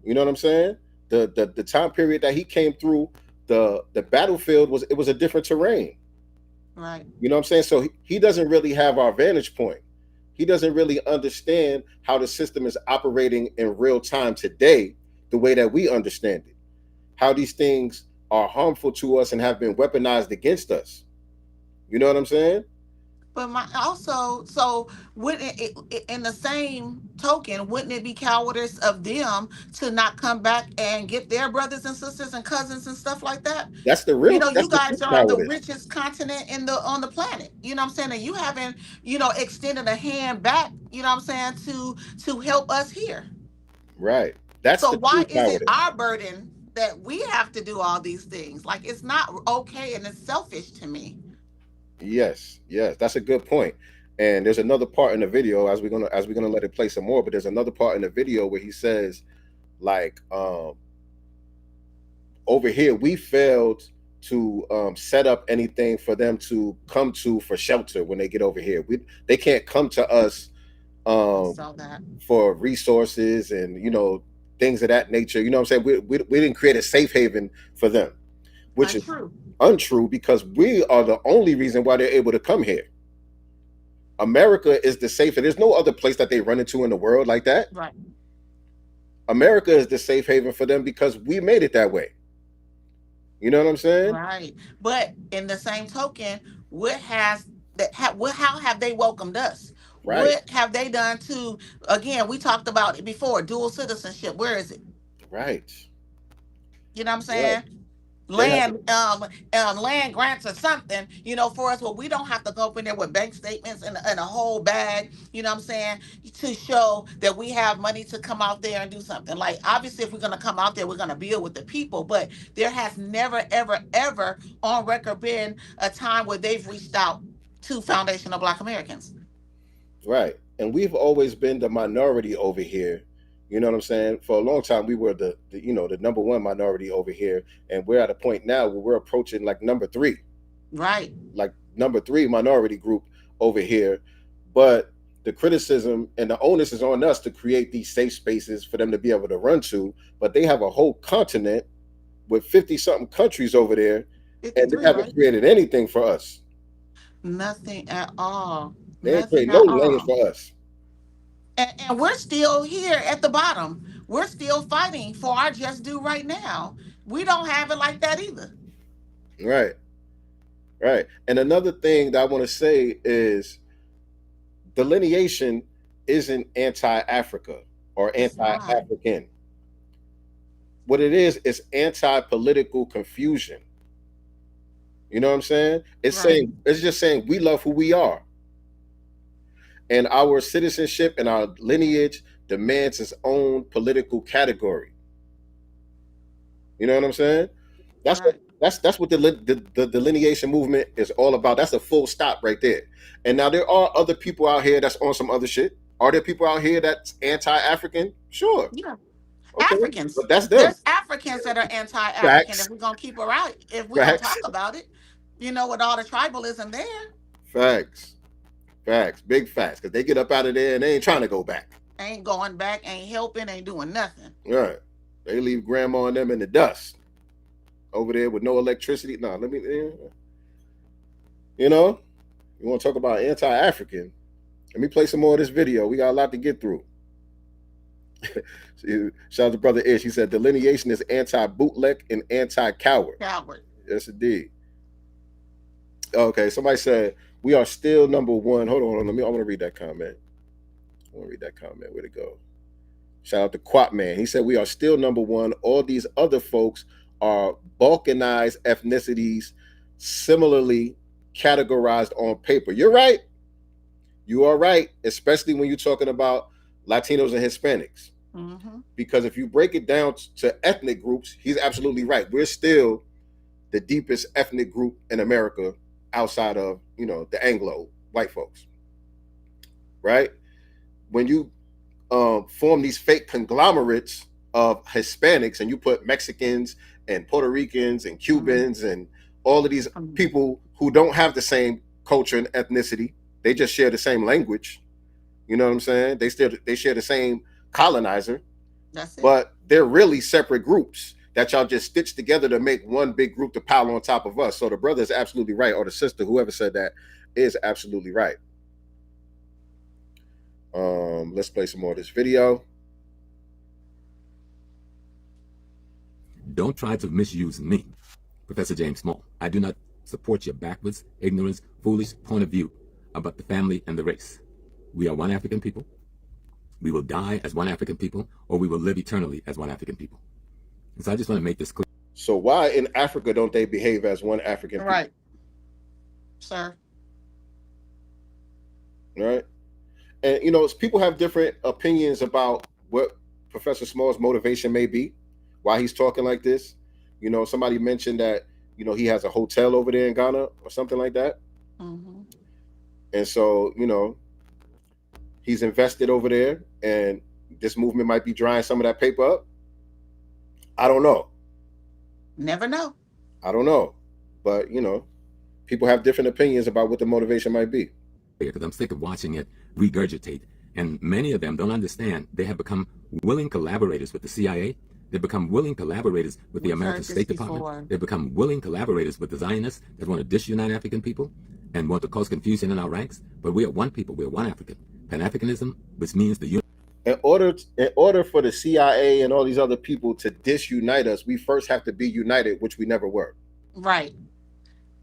You know what I'm saying? The time period that he came through, the battlefield was a different terrain. Right. You know what I'm saying? So he doesn't really have our vantage point. He doesn't really understand how the system is operating in real time today, the way that we understand it. How these things are harmful to us and have been weaponized against us. You know what I'm saying? But so wouldn't it, in the same token, wouldn't it be cowardice of them to not come back and get their brothers and sisters and cousins and stuff like that? That's the real. You guys are the richest continent on the planet. You know what I'm saying? And you haven't, extended a hand back. You know what I'm saying, to help us here. Right. That's so why is it our burden that we have to do all these things? Like, it's not okay, and it's selfish to me. Yes, that's a good point. And there's another part in the video, as we're gonna let it play some more, but there's another part in the video where he says, like, over here we failed to set up anything for them to come to for shelter when they get over here. They can't come to us for resources and things of that nature. You know what I'm saying? We didn't create a safe haven for them, which is untrue, because we are the only reason why they're able to come here. America is the safe. There's no other place that they run into in the world like that. Right. America is the safe haven for them because we made it that way. You know what I'm saying? Right. But in the same token, how have they welcomed us? Right. What have they done to, again, we talked about it before, dual citizenship. Where is it? Right. You know what I'm saying? Right. Land grants or something, for us, we don't have to go up in there with bank statements and a whole bag, you know what I'm saying, to show that we have money to come out there and do something. Like, obviously, if we're going to come out there, we're going to build with the people, but there has never, ever, ever on record been a time where they've reached out to foundational Black Americans. Right. And we've always been the minority over here. You know what I'm saying? For a long time, we were the the number one minority over here, and we're at a point now where we're approaching like number three, Right. like number three minority group over here. But the criticism and the onus is on us to create these safe spaces for them to be able to run to. But they have a whole continent with 50 something countries over there, and they 53, haven't right? created anything for us. Nothing at all. They ain't Nothing created no at lanes all. for us. And we're still here at the bottom. We're still fighting for our just due right now. We don't have it like that either. Right. Right. And another thing that I want to say is delineation isn't anti-Africa or It's not. anti-African. What it is anti-political confusion. You know what I'm saying? Right. It's just saying we love who we are. And our citizenship and our lineage demands its own political category. You know what I'm saying? That's Right. that's what the delineation movement is all about. That's a full stop right there. And now there are other people out here that's on some other shit. Are there people out here that's anti-African? Sure. Yeah. Okay. Africans. But that's them. There's Africans that are anti-African. Facts. If we're gonna keep it right, if we're gonna Facts. talk about it, with all the tribalism there, Facts. Facts. Big facts. Because they get up out of there and they ain't trying to go back. ain't going back, ain't helping, ain't doing nothing. Right. They leave grandma and them in the dust. Over there with no electricity. No, you know, you want to talk about anti-African? Let me play some more of this video. We got a lot to get through. Shout out to Brother Ish. He said delineation is anti-bootleg and anti-coward. Coward. Yes, indeed. Okay, somebody said we are still number one. Hold on, I want to read that comment. Where'd it go? Shout out to Quap Man. He said we are still number one. All these other folks are balkanized ethnicities, similarly categorized on paper. You're right. You are right, especially when you're talking about Latinos and Hispanics. Mm-hmm. Because if you break it down to ethnic groups, he's absolutely right. We're still the deepest ethnic group in America outside of, the Anglo white folks. Right? When you form these fake conglomerates of Hispanics and you put Mexicans and Puerto Ricans and Cubans and all of these people who don't have the same culture and ethnicity, they just share the same language. You know what I'm saying? They share the same colonizer. That's it. But they're really separate groups that y'all just stitched together to make one big group to pile on top of us. So the brother is absolutely right, or the sister, whoever said that, is absolutely right. Let's play some more of this video. Don't try to misuse me, Professor James Small. I do not support your backwards, ignorance, foolish point of view about the family and the race. We are one African people. We will die as one African people, or we will live eternally as one African people. And so I just want to make this clear. So why in Africa don't they behave as one African people? Right. Sir. Right. And, people have different opinions about what Professor Small's motivation may be, why he's talking like this. Somebody mentioned that, he has a hotel over there in Ghana or something like that. Mm-hmm. And so, he's invested over there and this movement might be drying some of that paper up. I don't know. Never know. I don't know. But, people have different opinions about what the motivation might be. Because I'm sick of watching it regurgitate. And many of them don't understand. They have become willing collaborators with the CIA. They've become willing collaborators with the American State Department. They've become willing collaborators with the Zionists that want to disunite African people and want to cause confusion in our ranks. But we are one people. We are one African. Pan-Africanism, which means the In order for the CIA and all these other people to disunite us, we first have to be united, which we never were. Right.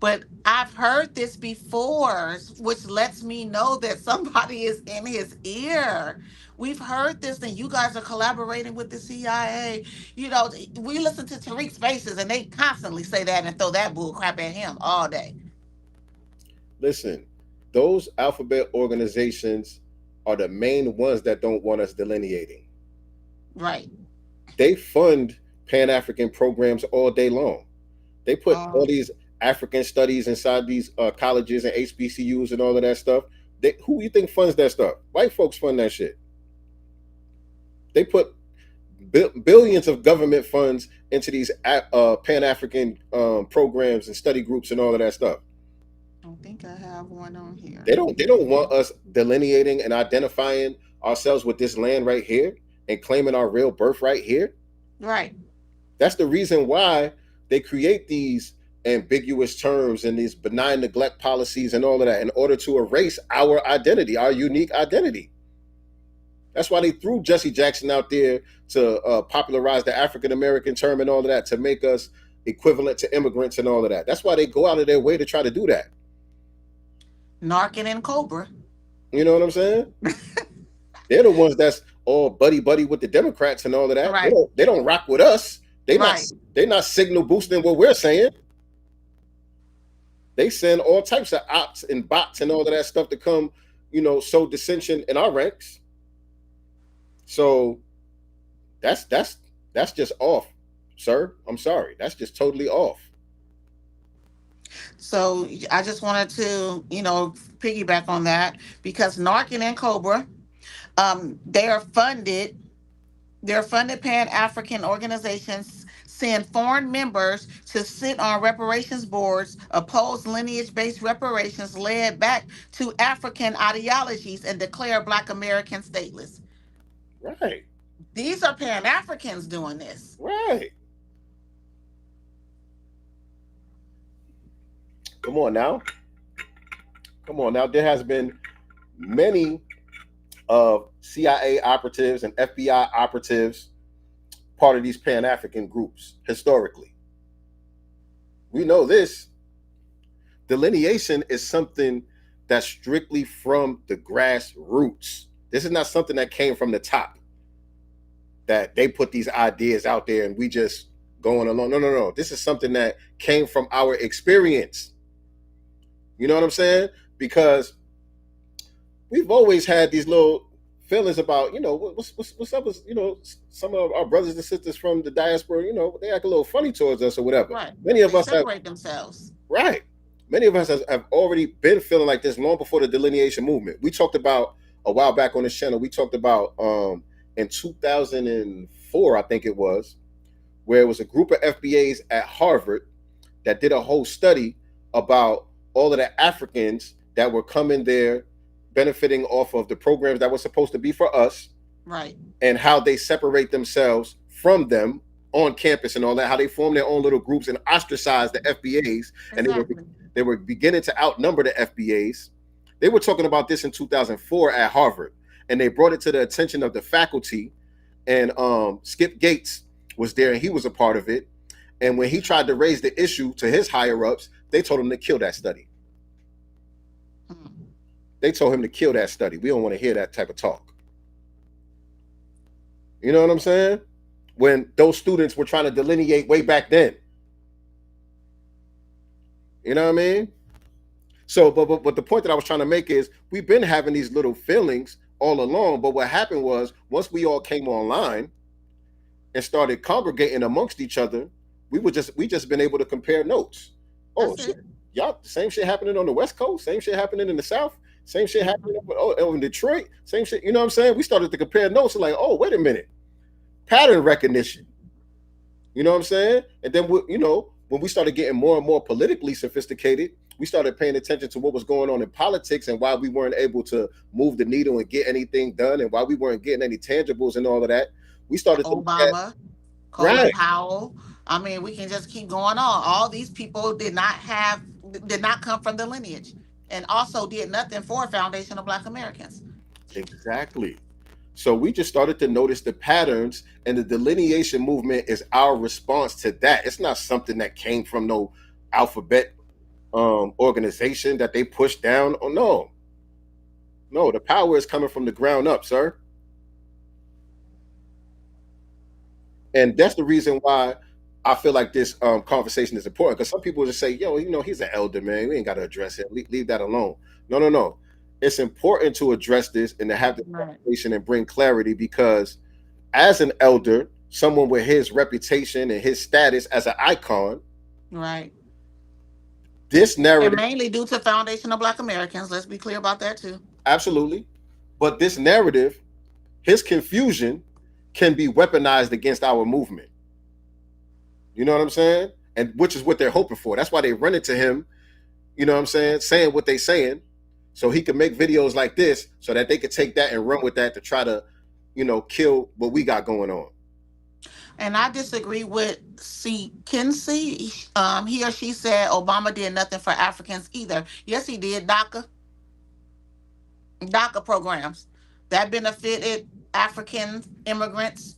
But I've heard this before, which lets me know that somebody is in his ear. We've heard this, and you guys are collaborating with the CIA. We listen to Tariq Spaces, and they constantly say that and throw that bull crap at him all day. Listen, those alphabet organizations are the main ones that don't want us delineating. Right. They fund Pan-African programs all day long. They put all these African studies inside these colleges and HBCUs and all of that stuff. Who you think funds that stuff? White folks fund that shit. They put billions of government funds into these Pan-African programs and study groups and all of that stuff. I don't think I have one on here. They don't want us delineating and identifying ourselves with this land right here and claiming our real birthright here. Right. That's the reason why they create these ambiguous terms and these benign neglect policies and all of that in order to erase our identity, our unique identity. That's why they threw Jesse Jackson out there to popularize the African American term and all of that, to make us equivalent to immigrants and all of that. That's why they go out of their way to try to do that. Narcan and Cobra. You know what I'm saying? They're the ones that's all buddy with the Democrats and all of that. Right. They don't rock with us. They're not signal boosting what we're saying. They send all types of ops and bots and all of that stuff to come, sow dissension in our ranks. So that's just off, sir. I'm sorry. That's just totally off. So I just wanted to, piggyback on that, because Narcan and Cobra, they're funded Pan-African organizations send foreign members to sit on reparations boards, oppose lineage-based reparations led back to African ideologies, and declare Black Americans stateless. Right. These are Pan-Africans doing this. Right. Come on now. There has been many CIA operatives and FBI operatives part of these Pan-African groups historically. We know this. Delineation is something that's strictly from the grassroots. This is not something that came from the top, that they put these ideas out there and we just going along. No. This is something that came from our experience. You know what I'm saying? Because we've always had these little feelings about, what's up with, some of our brothers and sisters from the diaspora, they act a little funny towards us or whatever. Right. Many of us separate themselves. Right. Many of us have already been feeling like this long before the delineation movement. We talked about a while back on this channel, we talked about in 2004, I think it was, where it was a group of FBAs at Harvard that did a whole study about all of the Africans that were coming there benefiting off of the programs that were supposed to be for us. Right. And how they separate themselves from them on campus and all that, how they form their own little groups and ostracize the FBAs. Exactly. And they were beginning to outnumber the FBAs. They were talking about this in 2004 at Harvard, and they brought it to the attention of the faculty, and Skip Gates was there and he was a part of it. And when he tried to raise the issue to his higher ups, they told him to kill that study. They told him to kill that study. We don't want to hear that type of talk. You know what I'm saying? When those students were trying to delineate way back then. You know what I mean? So, but the point that I was trying to make is we've been having these little feelings all along. But what happened was once we all came online and started congregating amongst each other, we just been able to compare notes. Oh, shit, y'all, same shit happening on the West Coast, same shit happening in the South, same shit happening in Detroit, same shit. You know what I'm saying? We started to compare notes, like, oh, wait a minute, pattern recognition. You know what I'm saying? And then when we started getting more and more politically sophisticated, we started paying attention to what was going on in politics and why we weren't able to move the needle and get anything done, and why we weren't getting any tangibles and all of that. We started Obama, Colin Powell. I mean, we can just keep going on. All these people did not come from the lineage, and also did nothing for foundational Black Americans. Exactly. So we just started to notice the patterns, and the delineation movement is our response to that. It's not something that came from no alphabet organization that they pushed down. Oh, no, the power is coming from the ground up, sir. And that's the reason why I feel like this conversation is important, because some people just say, yo, he's an elder, man. We ain't got to address it. Leave that alone. No. It's important to address this and to have the conversation and bring clarity, because as an elder, someone with his reputation and his status as an icon, right? This narrative, and mainly due to foundational Black Americans. Let's be clear about that too. Absolutely. But this narrative, his confusion, can be weaponized against our movement. You know what I'm saying? And which is what they're hoping for. That's why they run into him, you know what I'm saying what they saying, so he can make videos like this so that they could take that and run with that to try to, kill what we got going on. And I disagree with Kinsey. He or she said Obama did nothing for Africans either. Yes, he did. DACA programs that benefited African immigrants.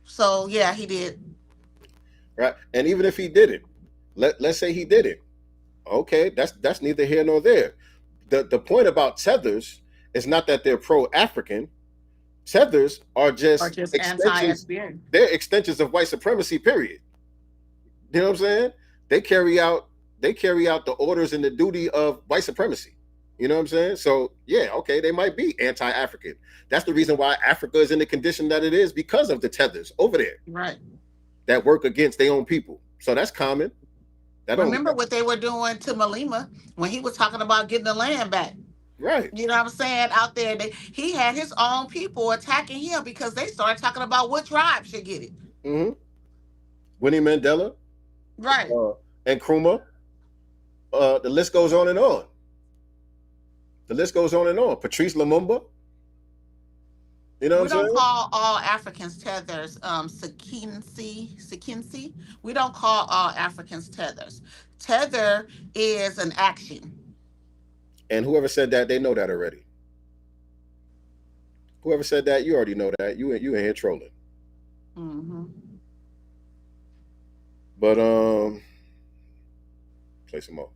So yeah, he did. Right. And even if he did it, let's say he did it. Okay, that's neither here nor there. The point about tethers is not that they're pro-African. Tethers are just extensions. They're extensions of white supremacy, period. You know what I'm saying? They carry out the orders and the duty of white supremacy. You know what I'm saying? So yeah, okay, they might be anti-African. That's the reason why Africa is in the condition that it is, because of the tethers over there. Right. That work against their own people. So that's common. Remember what they were doing to Malema when he was talking about getting the land back. Right. You know what I'm saying? Out there, he had his own people attacking him because they started talking about what tribe should get it. Mm-hmm. Winnie Mandela. Right. And Nkrumah. The list goes on and on. Patrice Lumumba. You know what I'm saying? We don't call all Africans tethers. Sekinsi. We don't call all Africans tethers. Tether is an action. And whoever said that, they know that already. Whoever said that, you already know that. You in here trolling. Mm-hmm. But play some more.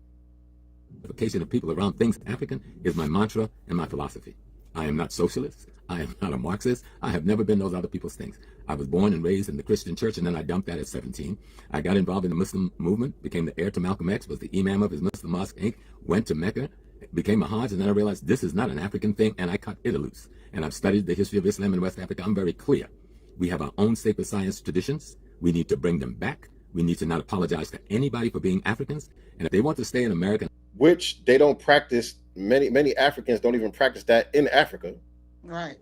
Identification of people around things African is my mantra and my philosophy. I am not socialist. I am not a Marxist. I have never been those other people's things. I was born and raised in the Christian church, and then I dumped that at 17. I got involved in the Muslim movement, became the heir to Malcolm X, was the imam of his Muslim Mosque, Inc., went to Mecca, became a Hajj, and then I realized this is not an African thing, and I cut it loose. And I've studied the history of Islam in West Africa. I'm very clear. We have our own sacred science traditions. We need to bring them back. We need to not apologize to anybody for being Africans. And if they want to stay in America, which they don't practice, many Africans don't even practice that in Africa. Right.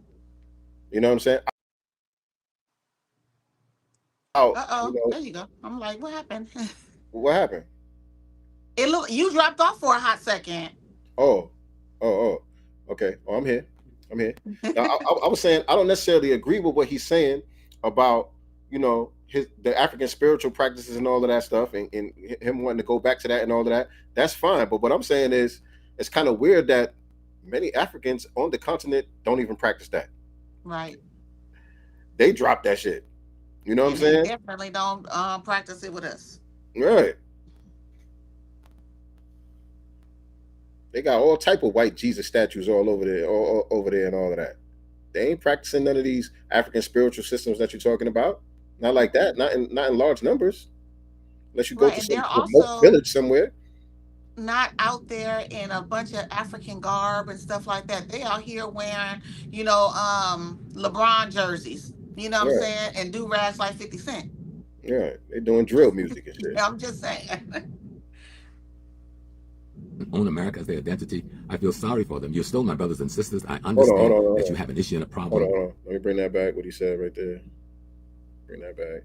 You know what I'm saying? There you go. I'm like, what happened? What happened? You dropped off for a hot second. Oh. Okay. Oh, I'm here. Now, I was saying I don't necessarily agree with what he's saying about, the African spiritual practices and all of that stuff, and him wanting to go back to that and all of that. That's fine. But what I'm saying is, it's kind of weird that many Africans on the continent don't even practice that. Right. They drop that shit. You know what I'm saying? They definitely don't practice it with us. Right. They got all type of white Jesus statues all over there, all over there, and all of that. They ain't practicing none of these African spiritual systems that you're talking about. Not like that. Not in large numbers. Unless you go to some remote village somewhere. Not out there in a bunch of African garb and stuff like that. They out here wearing, LeBron jerseys. You know what I'm saying? And do rags like 50 Cent. Yeah, they doing drill music and shit. I'm just saying. Own America as their identity. I feel sorry for them. You're still my brothers and sisters. I understand that you have an issue and a problem. Hold on. Let me bring that back, what he said right there. Bring that back.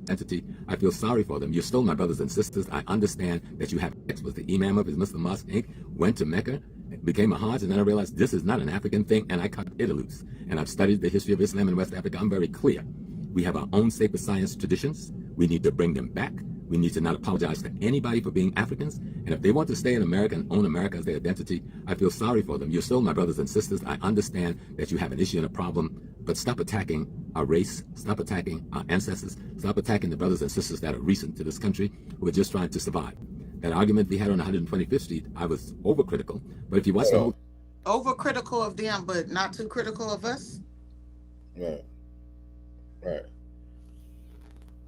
Entity. I feel sorry for them. You're still my brothers and sisters. I understand that you have X was the imam of his Muslim Mosque, Inc., went to Mecca, became a Hajj, and then I realized this is not an African thing, and I cut it loose. And I've studied the history of Islam in West Africa. I'm very clear. We have our own sacred science traditions. We need to bring them back. We need to not apologize to anybody for being Africans. And if they want to stay in America and own America as their identity, I feel sorry for them. You're still my brothers and sisters. I understand that you have an issue and a problem, but stop attacking our race. Stop attacking our ancestors. Stop attacking the brothers and sisters that are recent to this country who are just trying to survive. That argument we had on 125th Street, I was overcritical. But if you watch the whole... Overcritical of them, but not too critical of us? Right.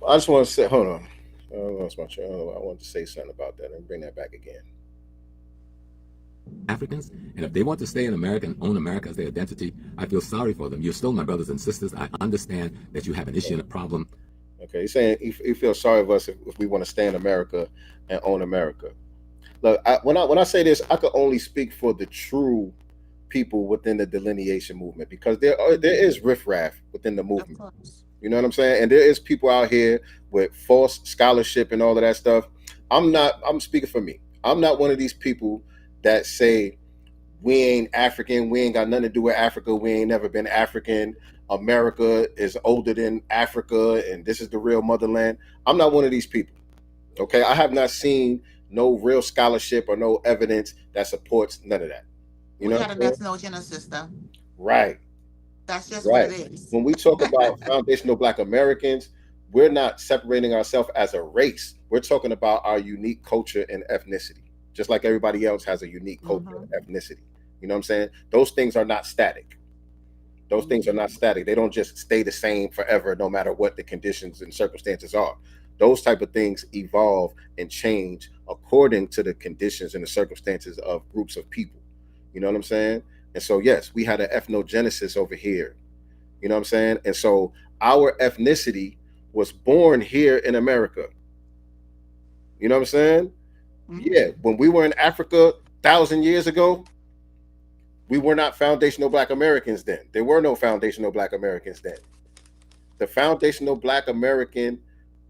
I just want to say, hold on. I lost my train. I wanted to say something about that and bring that back again. Africans, and if they want to stay in America and own America as their identity, I feel sorry for them. You're still my brothers and sisters. I understand that you have an issue and a problem. Okay, he's saying he feels sorry for us if we want to stay in America and own America. Look, when I say this, I could only speak for the true people within the delineation movement, because there is riffraff within the Of movement. course. You know what I'm saying? And there is people out here with false scholarship and all of that stuff. I'm speaking for me. I'm not one of these people that say we ain't African, we ain't got nothing to do with Africa, we ain't never been African. America is older than Africa, and this is the real motherland. I'm not one of these people. Okay, I have not seen no real scholarship or no evidence that supports none of that. You We know got what an I'm saying? ethnogenesis, though. Right, That's just what right. it is. When we talk about foundational Black Americans, we're not separating ourselves as a race. We're talking about our unique culture and ethnicity, just like everybody else has a unique culture and ethnicity. You know what I'm saying? Those things are not static. Those things are not static. They don't just stay the same forever, no matter what the conditions and circumstances are. Those type of things evolve and change according to the conditions and the circumstances of groups of people. You know what I'm saying? And so, yes, we had an ethnogenesis over here. You know what I'm saying? And so our ethnicity was born here in America. You know what I'm saying? Yeah. When we were in Africa 1,000 years ago, we were not foundational Black Americans then. There were no foundational Black Americans then. The foundational Black American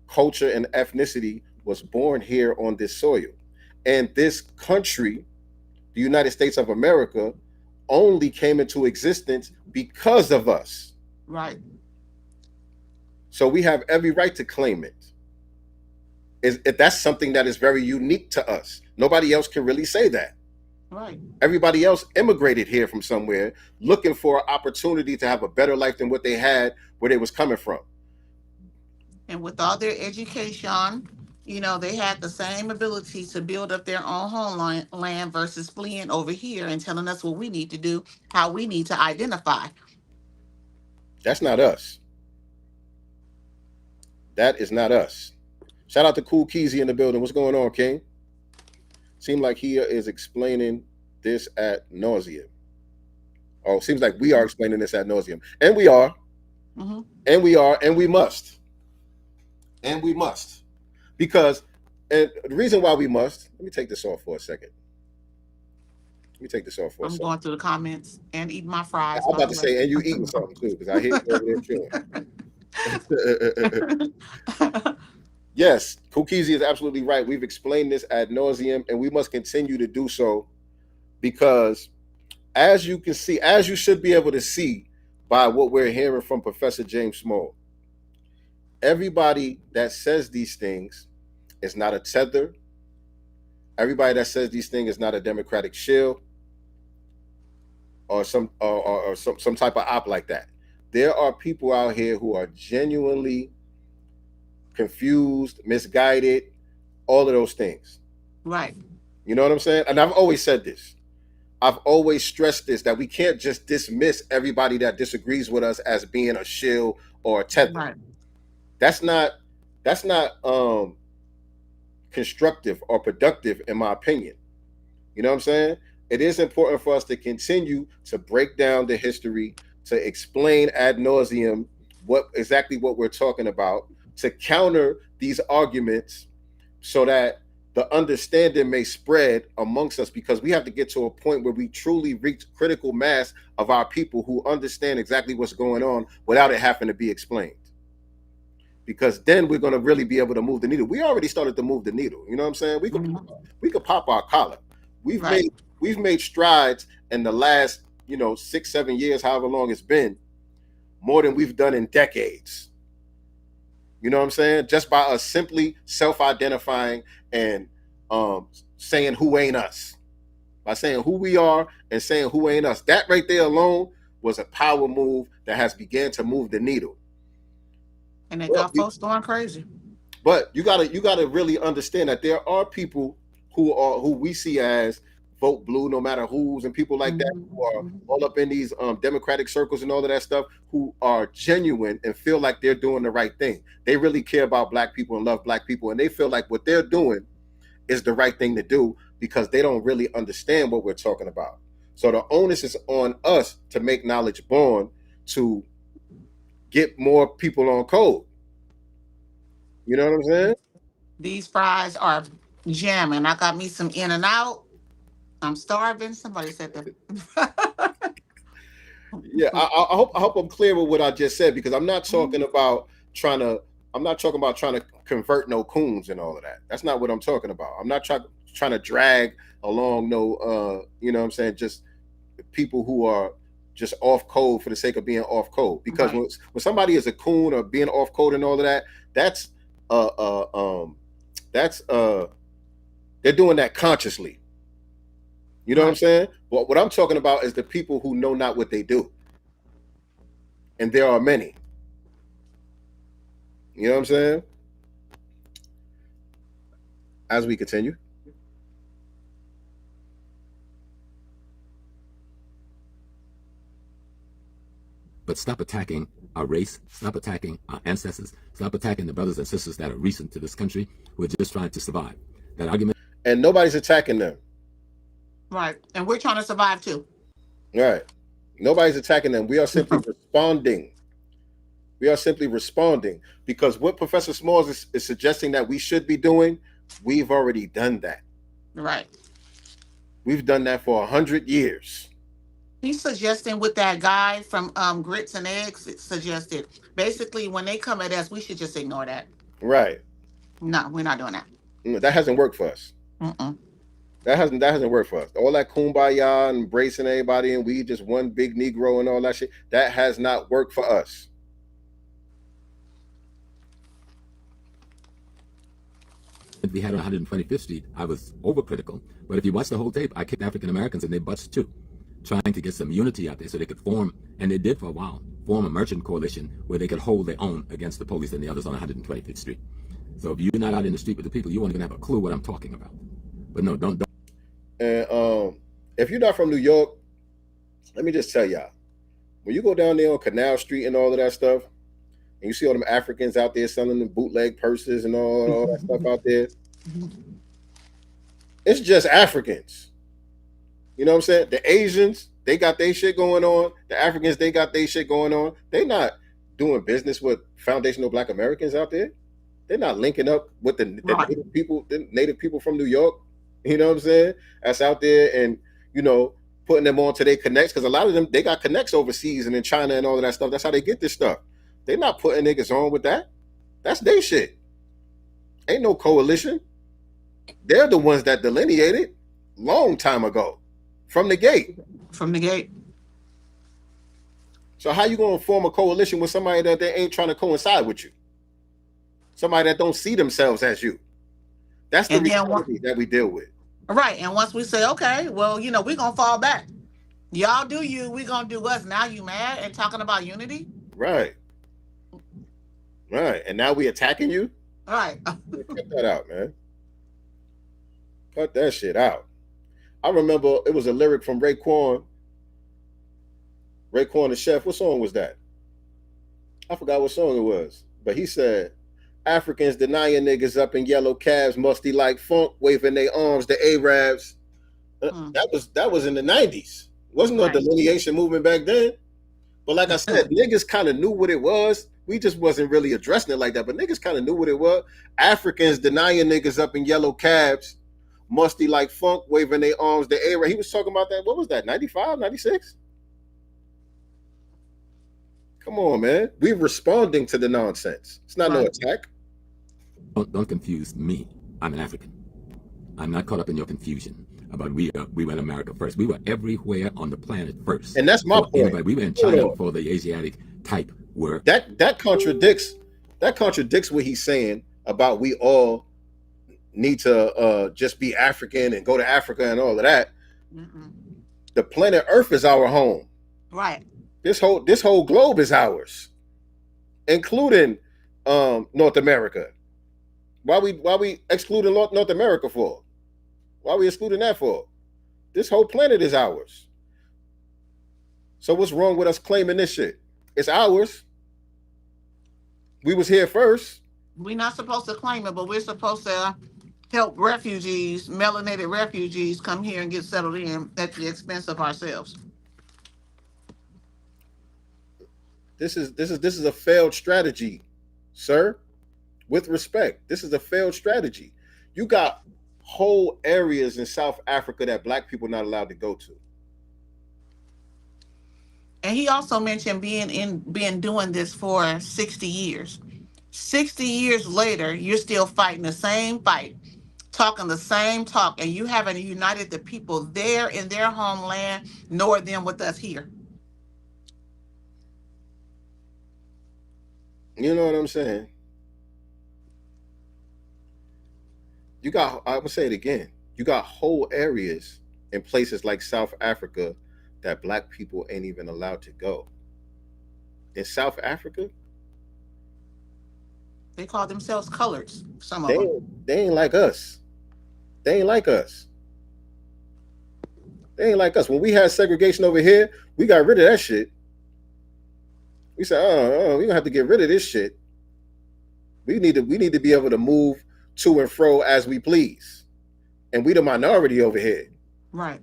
culture and ethnicity was born here on this soil. And this country, the United States of America, only came into existence because of us. Right. So we have every right to claim it. That's something that is very unique to us. Nobody else can really say that. Right. Everybody else immigrated here from somewhere looking for an opportunity to have a better life than what they had where they was coming from. And with all their education, you know, they had the same ability to build up their own homeland versus fleeing over here and telling us what we need to do, how we need to identify. That's not us. That is not us. Shout out to Cool Keezy in the building. What's going on, King? Seems like he is explaining this at nauseum. Oh, seems like we are explaining this at nauseum. And we are. And we are. And we must. And we must. Because, and the reason why we must, let me take this off for a second. I'm going through the comments and eating my fries. I'm about to say, and you eating something too, because I hear you over there chewing. Yes, Kukizi is absolutely right. We've explained this ad nauseum, and we must continue to do so, because as you can see, as you should be able to see by what we're hearing from Professor James Small, everybody that says these things is not a tether. Everybody that says these things is not a Democratic shield or some type of op like that. There are people out here who are genuinely confused, misguided, all of those things. Right. You know what I'm saying? And I've always said this. I've always stressed this, that we can't just dismiss everybody that disagrees with us as being a shill or a tether. Right. That's not constructive or productive, in my opinion. You know what I'm saying? It is important for us to continue to break down the history, to explain ad nauseum what we're talking about, to counter these arguments so that the understanding may spread amongst us, because we have to get to a point where we truly reach critical mass of our people who understand exactly what's going on without it having to be explained. Because then we're going to really be able to move the needle. We already started to move the needle. You know what I'm saying? We could pop our collar. We've made strides in the last 6-7 years, however long it's been, more than we've done in decades. You know what I'm saying? Just by us simply self-identifying and saying who ain't us. By saying who we are and saying who ain't us. That right there alone was a power move that has began to move the needle. And it got folks going crazy. But you gotta really understand that there are people who we see as vote blue no matter who's, and people like that who are all up in these Democratic circles and all of that stuff, who are genuine and feel like they're doing the right thing. They really care about Black people and love Black people, and they feel like what they're doing is the right thing to do because they don't really understand what we're talking about. So the onus is on us to make knowledge born, to get more people on code. You know what I'm saying? These fries are jamming. I got me some In and Out. I'm starving. Somebody said that. Yeah, I hope I'm clear with what I just said, because I'm not talking about trying to. I'm not talking about trying to convert no coons and all of that. That's not what I'm talking about. I'm not trying to drag along no you know what I'm saying, just people who are just off code for the sake of being off code. Because Right. when somebody is a coon or being off code and all of that, that's that's they're doing that consciously. You know what I'm Right. saying? But what I'm talking about is the people who know not what they do. And there are many. You know what I'm saying? As we continue. But stop attacking our race, stop attacking our ancestors, stop attacking the brothers and sisters that are recent to this country who are just trying to survive. That argument. And nobody's attacking them. Right. And we're trying to survive too. Right. Nobody's attacking them. We are simply responding. We are simply responding, because what Professor Smalls is suggesting that we should be doing, we've already done that. Right. We've done that for 100 years. He's suggesting with that guy from Grits and Eggs, it suggested basically when they come at us, we should just ignore that. Right. No, we're not doing that. That hasn't worked for us. Mm-mm. That hasn't worked for us. All that kumbaya and embracing everybody and we just one big Negro and all that shit, that has not worked for us. We had on 125th Street, I was overcritical. But if you watch the whole tape, I kicked African Americans in their butts too, trying to get some unity out there so they could form, and they did for a while, form a merchant coalition where they could hold their own against the police and the others on 125th Street. So if you're not out in the street with the people, you won't even have a clue what I'm talking about. But no, don't. And if you're not from New York, let me just tell y'all, when you go down there on Canal Street and all of that stuff, and you see all them Africans out there selling the bootleg purses and all that stuff out there, it's just Africans. You know what I'm saying? The Asians, they got their shit going on. The Africans, they got their shit going on. They not doing business with foundational Black Americans out there. They're not linking up with the native people from New York. You know what I'm saying? That's out there and, you know, putting them on to their connects, because a lot of them, they got connects overseas and in China and all of that stuff. That's how they get this stuff. They're not putting niggas on with that. That's their shit. Ain't no coalition. They're the ones that delineated long time ago from the gate. From the gate. So how you going to form a coalition with somebody that they ain't trying to coincide with you? Somebody that don't see themselves as you. That's the reality that we deal with. Right. And once we say, okay, well, you know, we're going to fall back. Y'all do you, we're going to do us. Now you mad and talking about unity? Right. Right. And now we attacking you? Right. Cut that out, man. Cut that shit out. I remember it was a lyric from Raekwon. Raekwon the Chef. What song was that? I forgot what song it was. But he said, Africans denying niggas up in yellow cabs, musty like funk, waving their arms, the Arabs. That was in the 90s. Wasn't no delineation movement back then. But like I said, niggas kind of knew what it was. We just wasn't really addressing it like that. But niggas kind of knew what it was. Africans denying niggas up in yellow cabs, musty like funk, waving their arms, the Arab. He was talking about that. What was that? 95, 96? Come on, man. We're responding to the nonsense. It's not no attack. Don't confuse me. I'm an African. I'm not caught up in your confusion about we were in America first. We were everywhere on the planet first. And that's my point. We were in China for the Asiatic type work. That contradicts what he's saying about we all need to just be African and go to Africa and all of that. The planet Earth is our home. Right. This whole globe is ours, including North America. Why we excluding North America for? Why are we excluding that for? This whole planet is ours. So what's wrong with us claiming this shit? It's ours. We was here first. We're not supposed to claim it, but we're supposed to help refugees, melanated refugees, come here and get settled in at the expense of ourselves. This is a failed strategy, sir. With respect, this is a failed strategy. You got whole areas in South Africa that black people are not allowed to go to. And he also mentioned being doing this for 60 years. 60 years later, you're still fighting the same fight, talking the same talk, and you haven't united the people there in their homeland, nor them with us here. You know what I'm saying? You got, I would say it again, you got whole areas in places like South Africa that black people ain't even allowed to go. In South Africa, They call themselves coloreds, some of them. they ain't like us. They ain't like us. They ain't like us. When we had segregation over here, we got rid of that shit. We said, oh, we gonna have to get rid of this shit. We need to be able to move to and fro as we please. And we the minority over here. Right.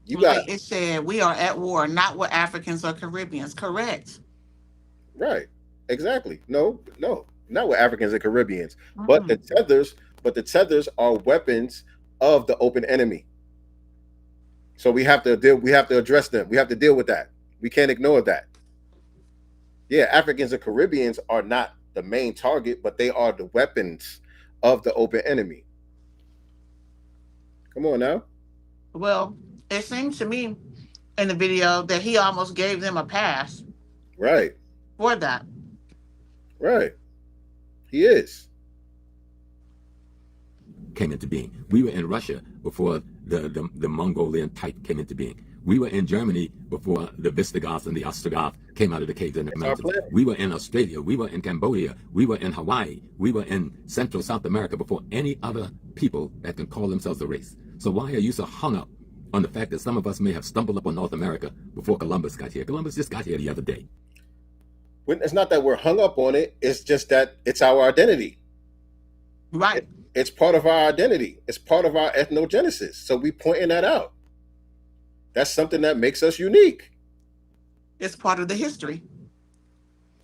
You got like it said, we are at war, not with Africans or Caribbeans. Correct. Right. Exactly. No, not with Africans and Caribbeans. But the tethers are weapons of the open enemy. So we have to address them. We have to deal with that. We can't ignore that. Yeah, Africans and Caribbeans are not the main target, but they are the weapons of the open enemy. Come on now. Well, it seems to me in the video that he almost gave them a pass. Right. For that. Right. He is. Came into being. We were in Russia before the Mongolian type came into being. We were in Germany before the Visigoths and the Ostrogoths came out of the caves in the mountains. We were in Australia. We were in Cambodia. We were in Hawaii. We were in Central South America before any other people that can call themselves a race. So why are you so hung up on the fact that some of us may have stumbled up on North America before Columbus got here? Columbus just got here the other day. It's not that we're hung up on it. It's just that it's our identity. Right. It's part of our identity. It's part of our ethnogenesis. So we pointing that out. That's something that makes us unique. It's part of the history.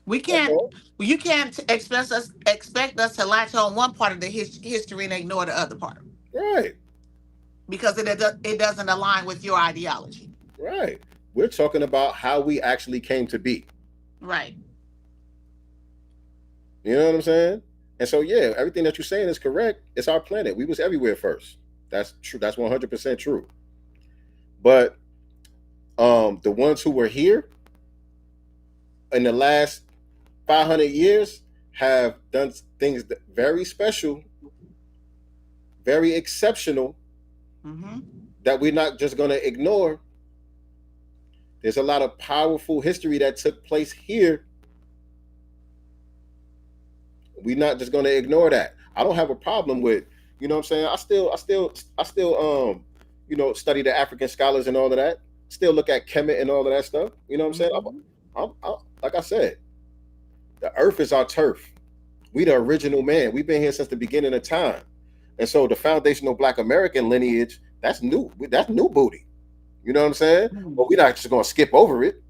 You can't expect us to latch on one part of the history and ignore the other part. Right. Because it doesn't align with your ideology. Right. We're talking about how we actually came to be. Right. You know what I'm saying? And so, yeah, everything that you're saying is correct. It's our planet. We was everywhere first. That's true. That's 100% true. But the ones who were here in the last 500 years have done things very special, very exceptional, that we're not just going to ignore. There's a lot of powerful history that took place here. We're not just going to ignore that. I don't have a problem with, you know what I'm saying? I still study the African scholars and all of that. Still look at Kemet and all of that stuff. You know what I'm saying? I'm like I said, the earth is our turf. We the original man. We've been here since the beginning of time. And so the foundational Black American lineage, that's new. That's new booty. You know what I'm saying? But we're not just going to skip over it.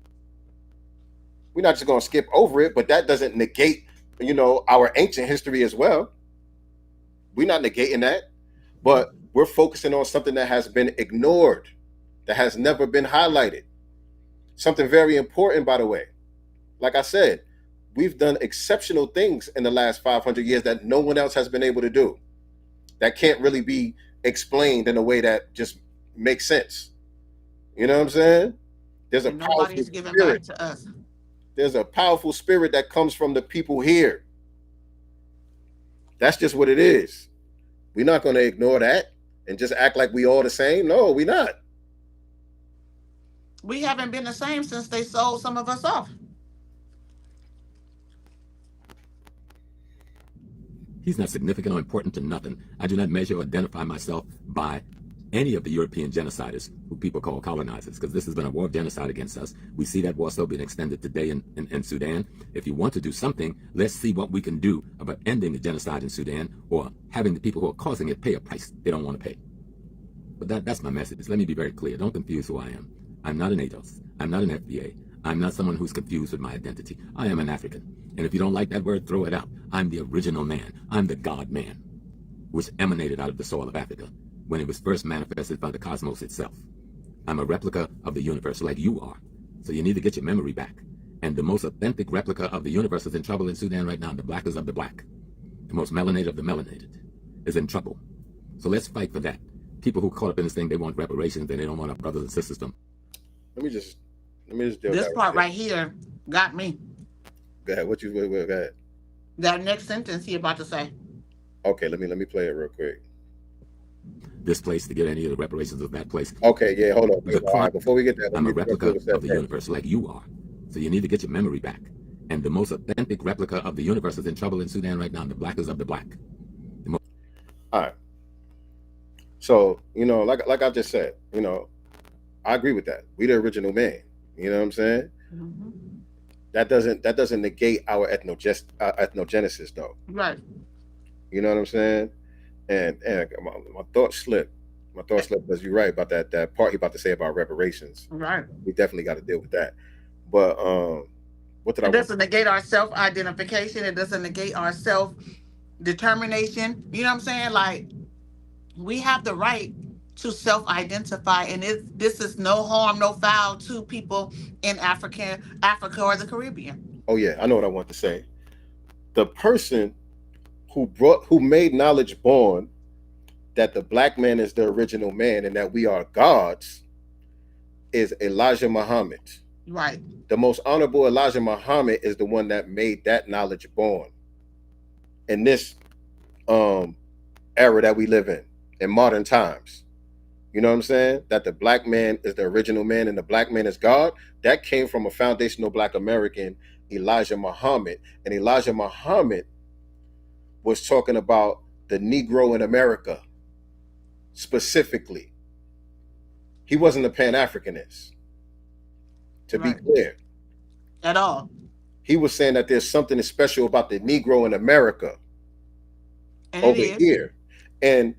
We're not just going to skip over it, but that doesn't negate, our ancient history as well. We're not negating that, but we're focusing on something that has been ignored, that has never been highlighted. Something very important, by the way. Like I said, we've done exceptional things in the last 500 years that no one else has been able to do. That can't really be explained in a way that just makes sense. You know what I'm saying? There's a powerful spirit to us. There's a powerful spirit that comes from the people here. That's just what it is. We're not going to ignore that and just act like we all the same. No, we're not. We haven't been the same since they sold some of us off. He's not significant or important to nothing. I do not measure or identify myself by any of the European genociders who people call colonizers, because this has been a war of genocide against us. We see that war still being extended today in Sudan. If you want to do something, let's see what we can do about ending the genocide in Sudan, or having the people who are causing it pay a price they don't want to pay. But that's my message. Let me be very clear. Don't confuse who I am. I'm not an ADOS. I'm not an FBA. I'm not someone who's confused with my identity. I am an African. And if you don't like that word, throw it out. I'm the original man. I'm the God man. which emanated out of the soil of Africa when it was first manifested by the cosmos itself. I'm a replica of the universe like you are. So you need to get your memory back. And the most authentic replica of the universe is in trouble in Sudan right now. The blackest of the black. The most melanated of the melanated is in trouble. So let's fight for that. People who caught up in this thing, they want reparations and they don't want our brothers and sisters to. Let me just deal This with part right here got me. Go ahead. Go ahead. That next sentence he about to say. Okay, let me play it real quick. This place to get any of the reparations of that place. Okay, yeah, hold on. All right, before we get there, I'm a replica of the universe like you are. So you need to get your memory back. And the most authentic replica of the universe is in trouble in Sudan right now. The blackest of the black. All right. So, like I just said, I agree with that. We the original man. You know what I'm saying? Mm-hmm. That doesn't negate our ethnogenesis, though. Right. You know what I'm saying? And my thought slipped. Because you're right about that part he about to say about reparations. Right. We definitely got to deal with that. But what did I? It doesn't negate our self-identification. It doesn't negate our self-determination. You know what I'm saying? Like, we have the right to self-identify, and this is no harm, no foul to people in Africa or the Caribbean. Oh yeah, I know what I want to say. The person who made knowledge born that the black man is the original man and that we are gods is Elijah Muhammad. Right. The most honorable Elijah Muhammad is the one that made that knowledge born in this era that we live in modern times. You know what I'm saying? That the black man is the original man and the black man is God. That came from a foundational black American, Elijah Muhammad. And Elijah Muhammad was talking about the Negro in America specifically. He wasn't a Pan-Africanist, to be clear. At all. He was saying that there's something special about the Negro in America and over here. And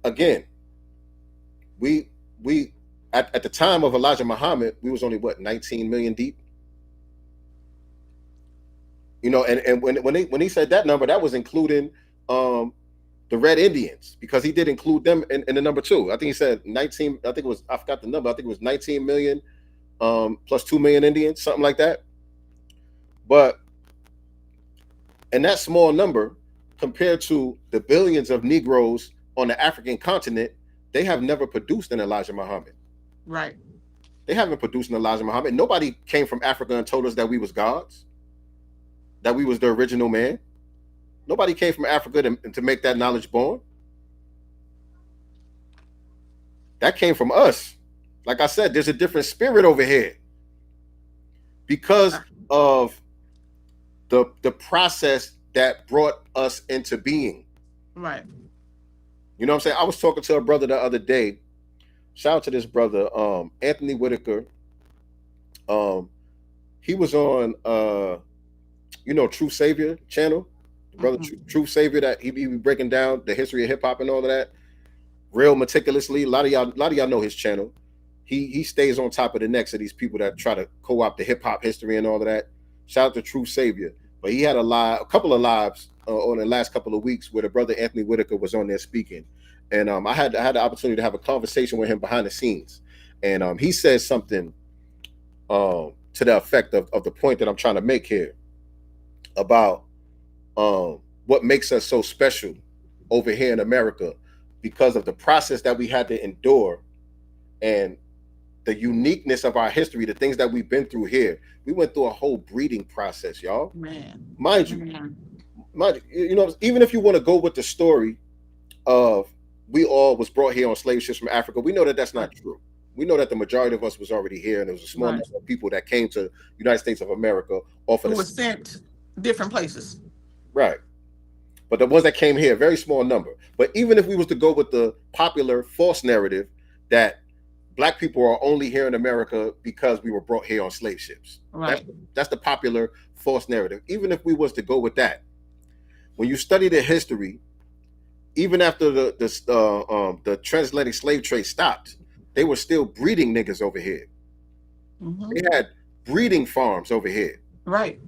again, we at the time of Elijah Muhammad, we was only 19 million deep. And when he said that number, that was including the Red Indians, because he did include them in the number too. I think he said 19. I forgot the number. I think it was 19 million plus 2 million Indians, something like that. But and that small number compared to the billions of Negroes on the African continent, they have never produced an Elijah Muhammad. Right. They haven't produced an Elijah Muhammad. Nobody came from Africa and told us that we was gods, that we was the original man. Nobody came from Africa to make that knowledge born. That came from us. Like I said, there's a different spirit over here because of the process that brought us into being. Right. You know what I'm saying? I was talking to a brother the other day. Shout out to this brother, Anthony Whitaker. He was on True Savior channel. Brother True Savior, that he be breaking down the history of hip hop and all of that real meticulously. A lot of y'all know his channel. He stays on top of the necks of these people that try to co-opt the hip hop history and all of that. Shout out to True Savior. But he had a couple of lives on the last couple of weeks where the brother Anthony Whitaker was on there speaking, and I had the opportunity to have a conversation with him behind the scenes, and he said something to the effect of the point that I'm trying to make here about what makes us so special over here in America, because of the process that we had to endure and the uniqueness of our history, the things that we've been through here. We went through a whole breeding process, y'all. Mind you, even if you want to go with the story of we all was brought here on slave ships from Africa, we know that that's not true. We know that the majority of us was already here, and there was a small number of people that came to the United States of America off of who was sent different places. Right. But the ones that came here, very small number. But even if we was to go with the popular false narrative that Black people are only here in America because we were brought here on slave ships. Right. That's the popular false narrative. Even if we was to go with that, when you study the history, even after the transatlantic slave trade stopped, they were still breeding niggas over here. They had breeding farms over here. Right.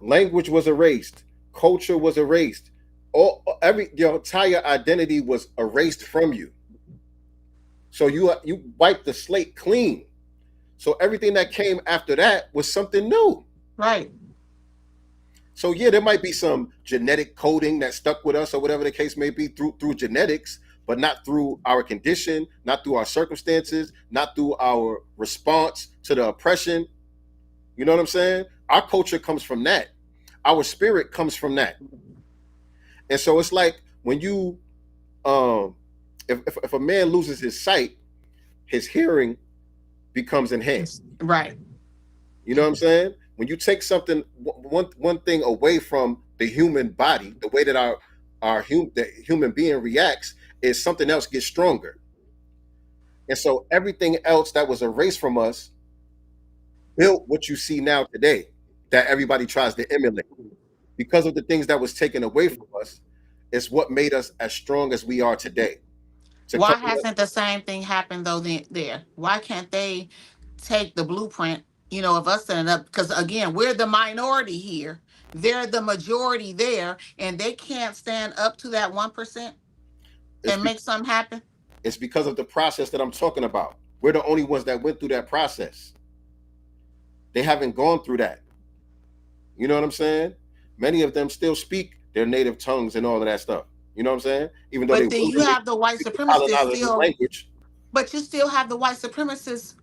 Language was erased. Culture was erased. your entire identity was erased from you. So you wiped the slate clean. So everything that came after that was something new. Right. So yeah, there might be some genetic coding that stuck with us or whatever the case may be through genetics, but not through our condition, not through our circumstances, not through our response to the oppression. You know what I'm saying? Our culture comes from that. Our spirit comes from that. And so it's like when you if a man loses his sight, his hearing becomes enhanced. Right. You know what I'm saying? When you take something, one thing away from the human body, the way that the human being reacts, is something else gets stronger. And so everything else that was erased from us built what you see now today, that everybody tries to emulate. Because of the things that was taken away from us, it's what made us as strong as we are today. Why hasn't the same thing happened though there? Why can't they take the blueprint, of us setting up? Because again, we're the minority here. They're the majority there, and they can't stand up to that 1% and make something happen. It's because of the process that I'm talking about. We're the only ones that went through that process. They haven't gone through that. You know what I'm saying? Many of them still speak their native tongues and all of that stuff. You know what I'm saying? Even though you have the white supremacists still, language. But you still have the white supremacists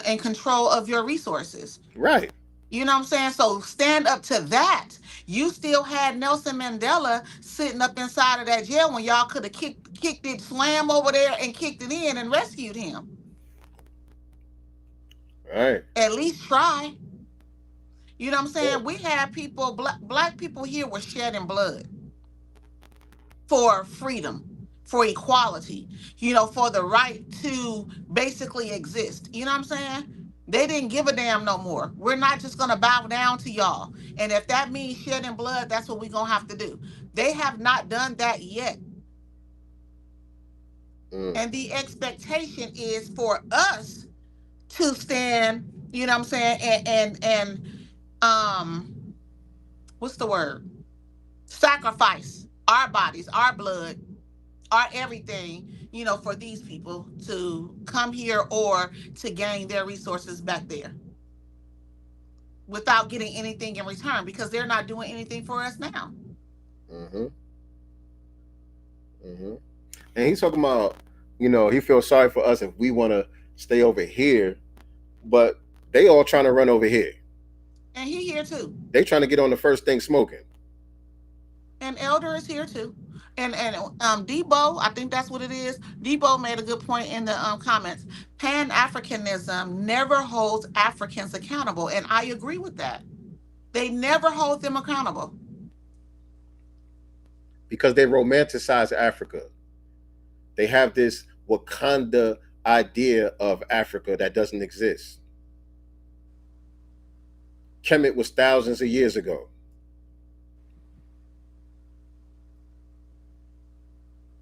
in control of your resources. Right. You know what I'm saying? So stand up to that. You still had Nelson Mandela sitting up inside of that jail when y'all could have kicked it, swam over there and kicked it in and rescued him. Right. At least try. You know what I'm saying? We had people, black people here were shedding blood for freedom, for equality, for the right to basically exist. You know what I'm saying? They didn't give a damn no more. We're not just going to bow down to y'all. And if that means shedding blood, that's what we're going to have to do. They have not done that yet. And the expectation is for us to stand, you know what I'm saying, and what's the word? Sacrifice our bodies, our blood, our everything, for these people to come here or to gain their resources back there without getting anything in return, because they're not doing anything for us now. And he's talking about, he feels sorry for us if we want to stay over here, but they all trying to run over here. And he here too. They trying to get on the first thing smoking. And Elder is here too. And Debo, I think that's what it is. Debo made a good point in the comments. Pan-Africanism never holds Africans accountable. And I agree with that. They never hold them accountable. Because they romanticize Africa. They have this Wakanda idea of Africa that doesn't exist. Kemet was thousands of years ago.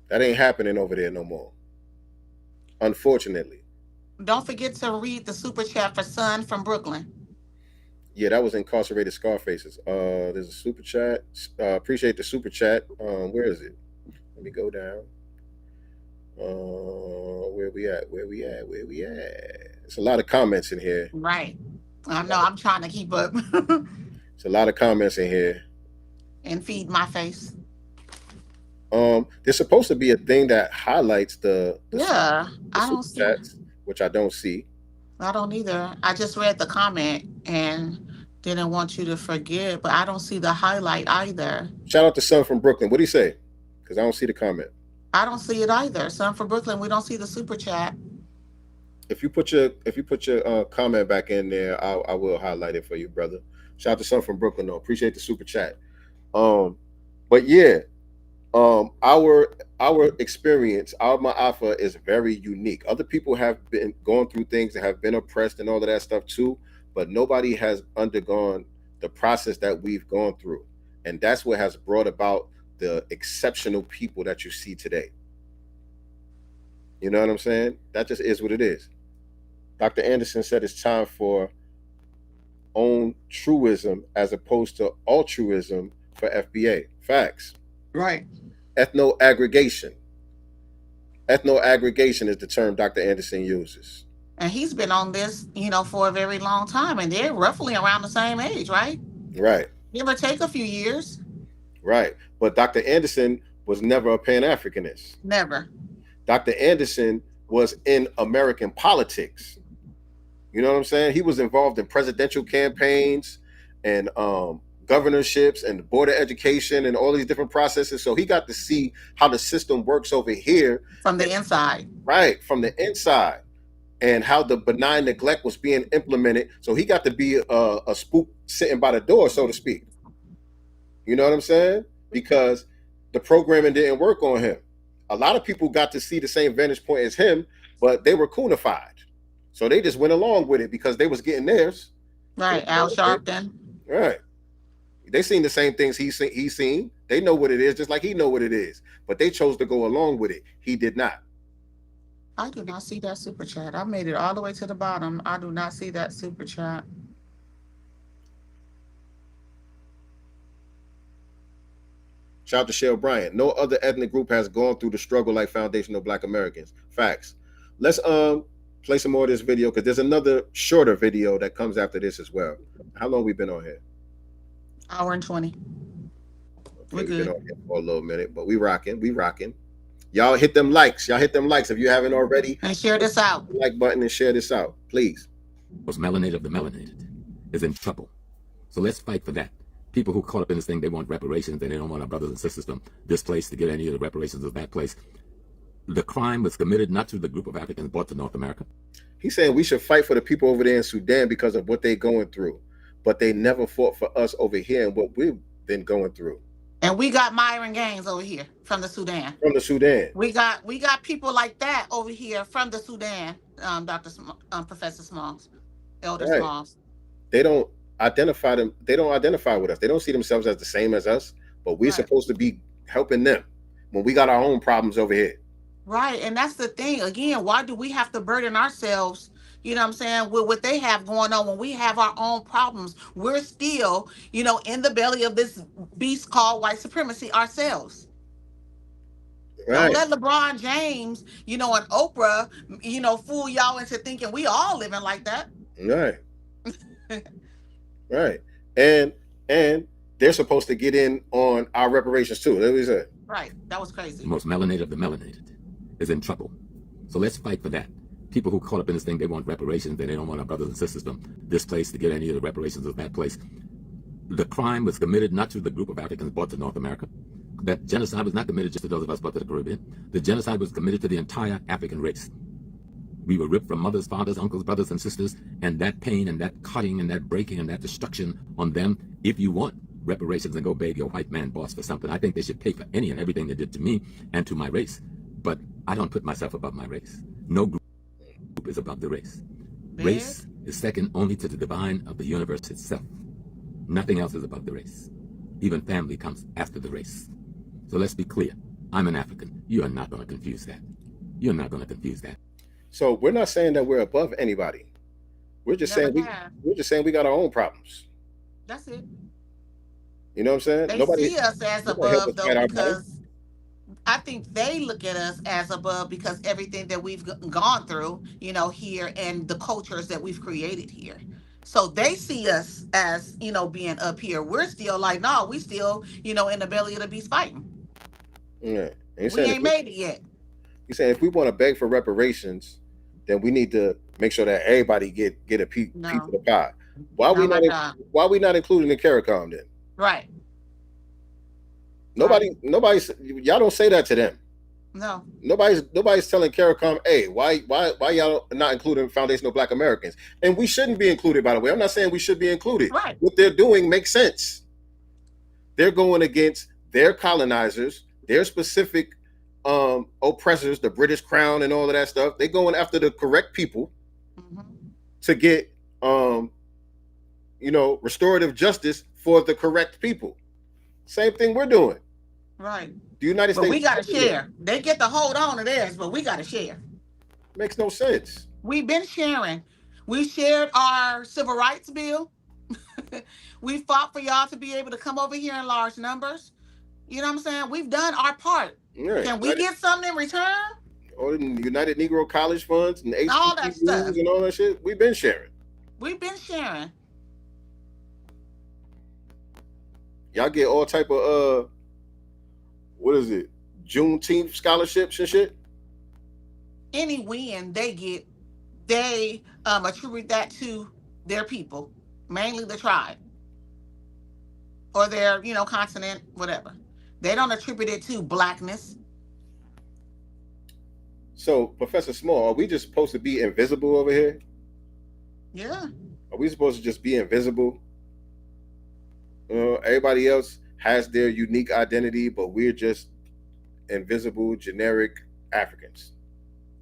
That ain't happening over there no more. Unfortunately. Don't forget to read the super chat for Son from Brooklyn. Yeah, that was Incarcerated Scarfaces. There's a super chat. Appreciate the super chat. Where is it? Let me go down. Where we at? It's a lot of comments in here. Right. I know. I'm trying to keep up. It's a lot of comments in here. And feed my face. There's supposed to be a thing that highlights the I don't see chats, which I don't see. I don't either. I just read the comment and didn't want you to forget, but I don't see the highlight either. Shout out to Son from Brooklyn. What do you say? Because I don't see the comment. I don't see it either. Son from Brooklyn, we don't see the super chat. If you put your comment back in there, I will highlight it for you, brother. Shout out to Son from Brooklyn, though. Appreciate the super chat. But yeah, our experience, our Ma'afa is very unique. Other people have been going through things that have been oppressed and all of that stuff too, but nobody has undergone the process that we've gone through. And that's what has brought about the exceptional people that you see today. You know what I'm saying? That just is what it is. Dr. Anderson said it's time for own truism as opposed to altruism for FBA. Facts. Right. Ethno-aggregation. Ethno-aggregation is the term Dr. Anderson uses. And he's been on this, for a very long time, and they're roughly around the same age, right? Right. Give or take a few years. Right. But Dr. Anderson was never a Pan-Africanist. Never. Dr. Anderson was in American politics. You know what I'm saying? He was involved in presidential campaigns and governorships and the board of education and all these different processes. So he got to see how the system works over here. From the inside. Right, from the inside. And how the benign neglect was being implemented. So he got to be a spook sitting by the door, so to speak. You know what I'm saying? Because the programming didn't work on him. A lot of people got to see the same vantage point as him, but they were coonified. So they just went along with it because they was getting theirs. Right, Al Sharpton. Right. They seen the same things he's seen. They know what it is, just like he know what it is. But they chose to go along with it. He did not. I do not see that super chat. I made it all the way to the bottom. I do not see that super chat. Shout out to Shell Bryant. No other ethnic group has gone through the struggle like foundational Black Americans. Facts. Let's play some more of this video because there's another shorter video that comes after this as well. How long we been on here? Hour and 20. We've been on here for a little minute, but we rocking. Y'all hit them likes. If you haven't already. And share this out. Like button and share this out, please. Most melanated of the melanated is in trouble. So let's fight for that. People who caught up in this thing, they want reparations and they don't want our brothers and sisters from this place to get any of the reparations of that place. The crime was committed not to the group of Africans brought to North America. He's saying we should fight for the people over there in Sudan because of what they're going through. But they never fought for us over here and what we've been going through. And we got Myron Gaines over here from the Sudan. From the Sudan. We got people like that over here from the Sudan, Professor Smalls, Elder Smalls. They don't identify them. They don't identify with us. They don't see themselves as the same as us, but we're supposed to be helping them when we got our own problems over here. Right. And that's the thing. Again, why do we have to burden ourselves, with what they have going on when we have our own problems? We're still, in the belly of this beast called white supremacy ourselves. Right. Don't let LeBron James, and Oprah, fool y'all into thinking we all living like that. Right. Right. And they're supposed to get in on our reparations too. That was it. Right. That was crazy. The most melanated of the melanated is in trouble. So let's fight for that. People who caught up in this thing, they want reparations and they don't want our brothers and sisters from this place to get any of the reparations of that place. The crime was committed not to the group of Africans brought to North America. That genocide was not committed just to those of us brought to the Caribbean. The genocide was committed to the entire African race. We were ripped from mothers, fathers, uncles, brothers, and sisters, and that pain and that cutting and that breaking and that destruction on them. If you want reparations and go beg your white man boss for something, I think they should pay for any and everything they did to me and to my race. But I don't put myself above my race. No group is above the race. Race is second only to the divine of the universe itself. Nothing else is above the race. Even family comes after the race. So let's be clear. I'm an African. You are not going to confuse that. You're not going to confuse that. So we're not saying that we're above anybody. We're just saying we got our own problems. That's it. You know what I'm saying? They see us as above though, because I think they look at us as above because everything that we've gone through, here and the cultures that we've created here. So they see us as, being up here. We're still like, no, we still, in the belly of the beast fighting. Yeah. We ain't made it yet. You're saying if we want to beg for reparations, then we need to make sure that everybody get a piece of the pie. Why are we not including the CARICOM then? Right. Nobody's y'all don't say that to them. No. Nobody's telling CARICOM, hey, why y'all not including foundational Black Americans? And we shouldn't be included, by the way. I'm not saying we should be included. Right. What they're doing makes sense. They're going against their colonizers, their specific oppressors, the British Crown and all of that stuff. They're going after the correct people to get restorative justice for the correct people. Same thing we're doing. Right. The United States. But we got to share. They get to hold on to theirs, but we got to share. Makes no sense. We've been sharing. We shared our civil rights bill. We fought for y'all to be able to come over here in large numbers. You know what I'm saying? We've done our part. Right. Can we get something in return? All the United Negro College Funds and All that stuff. HBCUs and all that shit, we've been sharing. We've been sharing. Y'all get all type of what is it? Juneteenth scholarships and shit. Any win they get, they attribute that to their people, mainly the tribe or their, continent, whatever. They don't attribute it to blackness. So, Professor Small, are we just supposed to be invisible over here? Yeah. Are we supposed to just be invisible? Everybody else has their unique identity, but we're just invisible, generic Africans.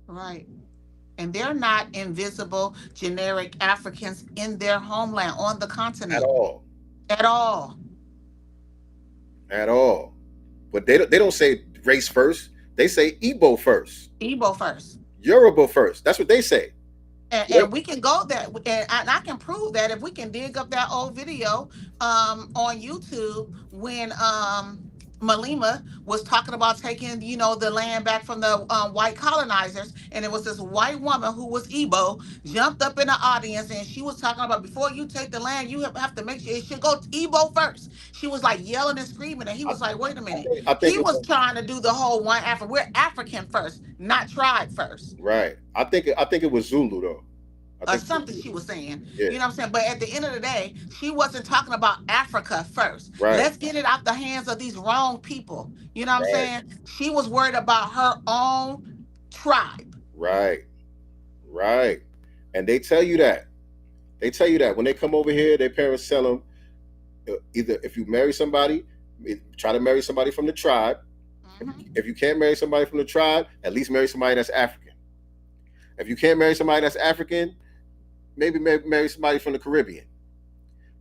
Right. And they're not invisible, generic Africans in their homeland, on the continent. At all. At all. At all. But they don't say race first. They say Igbo first. Igbo first. Yoruba first. That's what they say. And we can go there, and I can prove that if we can dig up that old video on YouTube when Malema was talking about taking, the land back from the white colonizers, and it was this white woman who was Igbo jumped up in the audience, and she was talking about, before you take the land, you have to make sure it should go to Igbo first. She was like yelling and screaming, and he was like, wait a minute. He was trying to do the whole one Africa. We're African first, not tribe first. Right. I think it was Zulu though. Or something she was saying. Yeah. You know what I'm saying? But at the end of the day, she wasn't talking about Africa first. Right. Let's get it out the hands of these wrong people. You know what I'm saying? She was worried about her own tribe. Right. Right. And they tell you that. They tell you that when they come over here, their parents tell them, either if you marry somebody, try to marry somebody from the tribe. Mm-hmm. If you can't marry somebody from the tribe, at least marry somebody that's African. If you can't marry somebody that's African, maybe marry somebody from the Caribbean.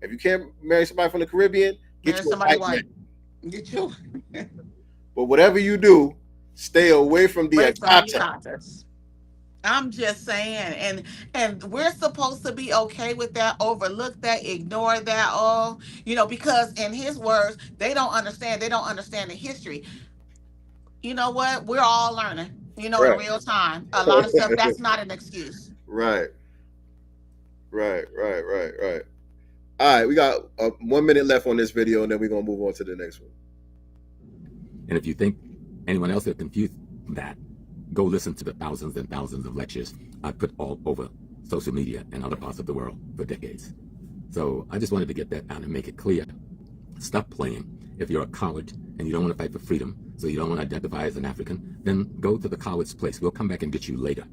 If you can't marry somebody from the Caribbean, get you somebody white. Get you. But whatever you do, stay away from the Akata. I'm just saying, and we're supposed to be okay with that, overlook that, ignore that all, because in his words, they don't understand the history. You know what? We're all learning, in real time. A lot of stuff, that's not an excuse. Right. All right, we got 1 minute left on this video, and then we're going to move on to the next one. And if you think anyone else is confused that, go listen to the thousands and thousands of lectures I put all over social media and other parts of the world for decades. So I just wanted to get that out and make it clear. Stop playing. If you're a coward and you don't want to fight for freedom, so you don't want to identify as an African, then go to the coward's place. We'll come back and get you later.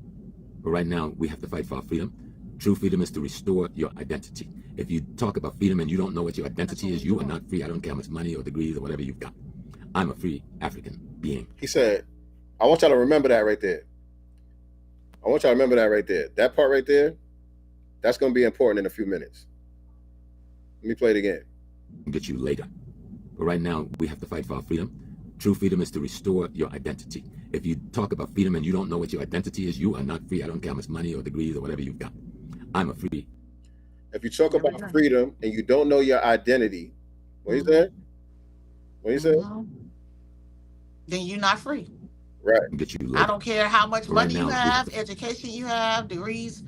But right now, we have to fight for our freedom. True freedom is to restore your identity. If you talk about freedom and you don't know what your identity is, you are not free. I don't care how much money or degrees or whatever you've got. I'm a free African being. He said, I want y'all to remember that right there. That part right there, that's going to be important in a few minutes. Let me play it again. Get you later. But right now, we have to fight for our freedom. True freedom is to restore your identity. If you talk about freedom and you don't know what your identity is, you are not free. I don't care how much money or degrees or whatever you've got. I'm a free. If you talk about freedom and you don't know your identity, what he said? Then you're not free. Right. Get you I don't care how much money you have, education you have, degrees.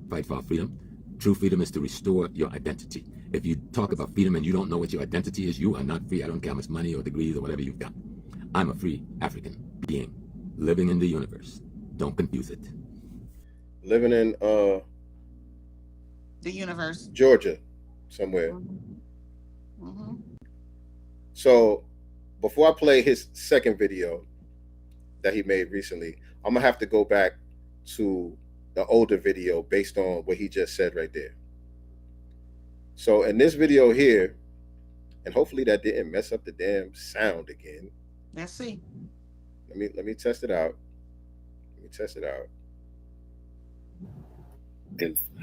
Fight for our freedom. True freedom is to restore your identity. If you talk about freedom and you don't know what your identity is, you are not free. I don't care how much money or degrees or whatever you've got. I'm a free African being living in the universe. Don't confuse it. Living in the universe, Georgia, somewhere. Mm-hmm. So before I play his second video that he made recently, I'm gonna have to go back to the older video based on what he just said right there. So in this video here, and hopefully that didn't mess up the damn sound again. Let's see. Let me test it out.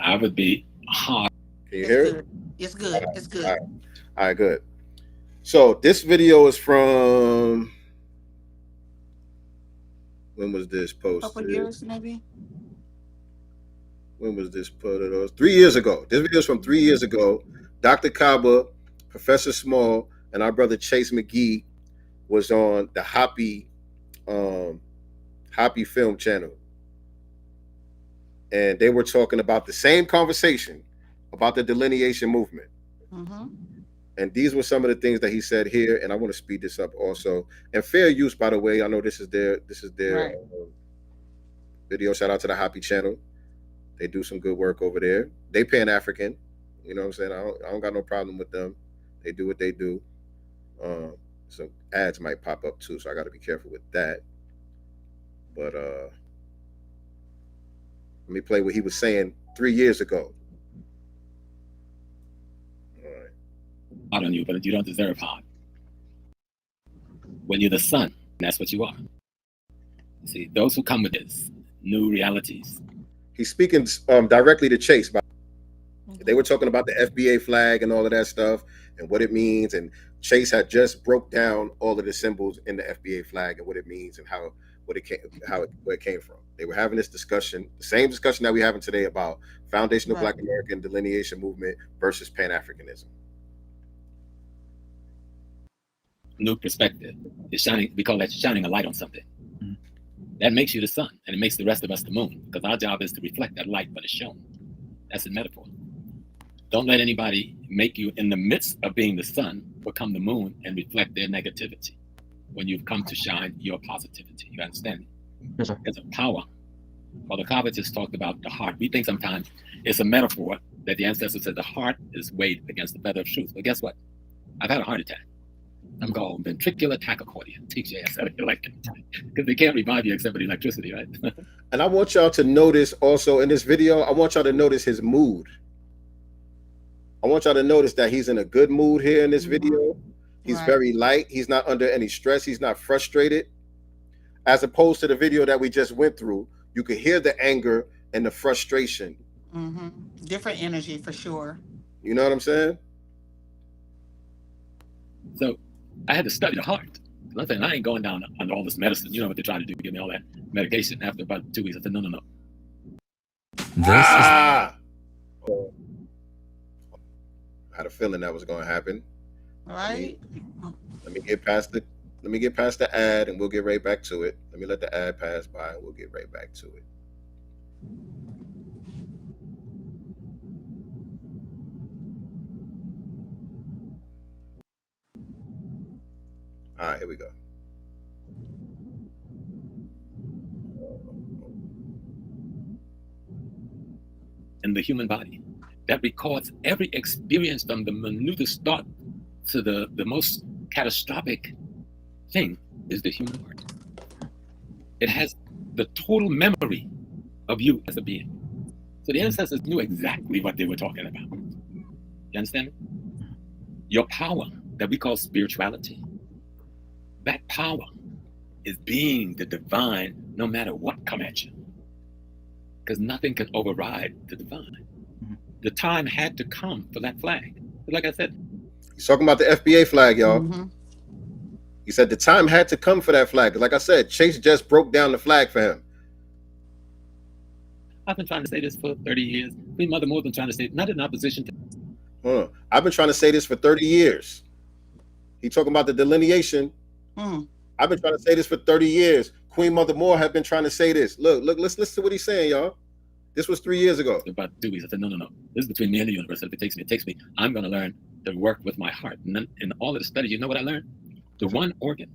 I would be hot. Can you hear it? It's good. It's good. All right, good. So this video is from, when was this posted? A couple years maybe. When was this put? It was 3 years ago. This video is from 3 years ago. Dr. Kaba, Professor Small, and our brother Chase McGee was on the Hoppy Film Channel, and they were talking about the same conversation about the delineation movement. Mm-hmm. And these were some of the things that he said here, and I want to speed this up also. And fair use, by the way, I know this is their Right. Video. Shout out to the Hoppy channel. They do some good work over there. They Pan-African, you know what I'm saying? I don't got no problem with them. They do what they do. Some ads might pop up too, so I got to be careful with that. But let me play what he was saying 3 years ago. All right. Hard on you, but you don't deserve hard. When you're the sun, that's what you are. See, those who come with this new realities. He's speaking directly to Chase. They were talking about the FBA flag and all of that stuff and what it means. And Chase had just broke down all of the symbols in the FBA flag and what it means and where it came from. They were having this discussion, the same discussion that we're having today about foundational Black American delineation movement versus Pan-Africanism. New perspective is shining. We call that shining a light on something. That makes you the sun, and it makes the rest of us the moon, because our job is to reflect that light when it's shown. That's a metaphor. Don't let anybody make you, in the midst of being the sun, become the moon and reflect their negativity when you've come to shine your positivity. You understand? Yes, sir. There's a power. Well, the Kabbalists just talked about the heart. We think sometimes it's a metaphor that the ancestors said the heart is weighed against the feather of truth. But guess what? I've had a heart attack. I'm called ventricular tachycardia, TJS, because they can't revive you except with electricity, right? And I want y'all to notice also in this video, I want y'all to notice his mood. I want y'all to notice that he's in a good mood here in this video. He's very light. He's not under any stress. He's not frustrated. As opposed to the video that we just went through, you could hear the anger and the frustration. Mm-hmm. Different energy for sure. You know what I'm saying? So I had to study the heart. I'm saying I ain't going down on all this medicine. You know what they try to do, give me all that medication. After about 2 weeks, I said, no. I had a feeling that was going to happen. Right. Let me get past the ad, and we'll get right back to it. Let me let the ad pass by, and we'll get right back to it. All right, here we go. In the human body that records every experience from the minutest thought to the most catastrophic thing is the human heart. It has the total memory of you as a being. So the ancestors knew exactly what they were talking about. You understand me? Your power that we call spirituality, that power is being the divine no matter what come at you. Because nothing can override the divine. The time had to come for that flag. But like I said, he's talking about the FBA flag, y'all. Mm-hmm. He said the time had to come for that flag. Like I said, Chase just broke down the flag for him. I've been trying to say this for 30 years. Me, Mother Moore's been trying to say, not in opposition to. I've been trying to say this for 30 years. He talking about the delineation. I've been trying to say this for 30 years. Queen Mother Moore have been trying to say this. Look, let's listen to what he's saying, y'all. This was 3 years ago. About 2 weeks. I said, no. This is between me and the universe. If it takes me. I'm going to learn to work with my heart. And then in all of the studies, you know what I learned? The one organ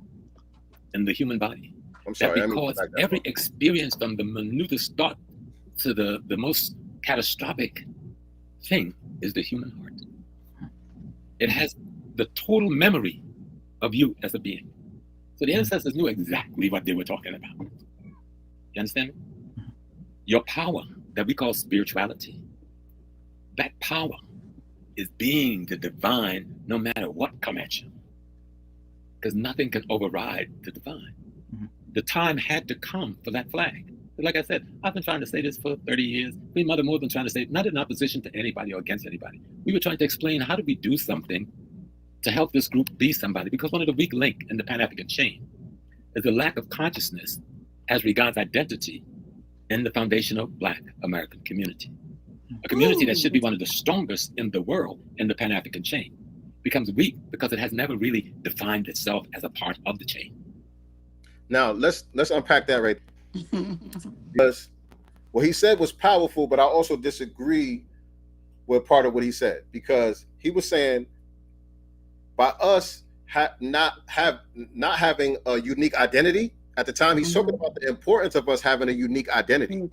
in the human body that records every experience from the minutest thought to the most catastrophic thing is the human heart. It has the total memory of you as a being. So the ancestors knew exactly what they were talking about. You understand? Your power that we call spirituality, that power is being the divine no matter what come at you. Because nothing can override the divine. The time had to come for that flag. But like I said, I've been trying to say this for 30 years. Me, Mother Moore's been trying to say, not in opposition to anybody or against anybody. We were trying to explain how do we do something to help this group be somebody, because one of the weak links in the Pan-African chain is the lack of consciousness as regards identity in the foundational Black American community. A community that should be one of the strongest in the world in the Pan-African chain. becomes weak because it has never really defined itself as a part of the chain. Now let's unpack that right. Because what he said was powerful, but I also disagree with part of what he said, because he was saying by us not having a unique identity at the time, he's talking about the importance of us having a unique identity.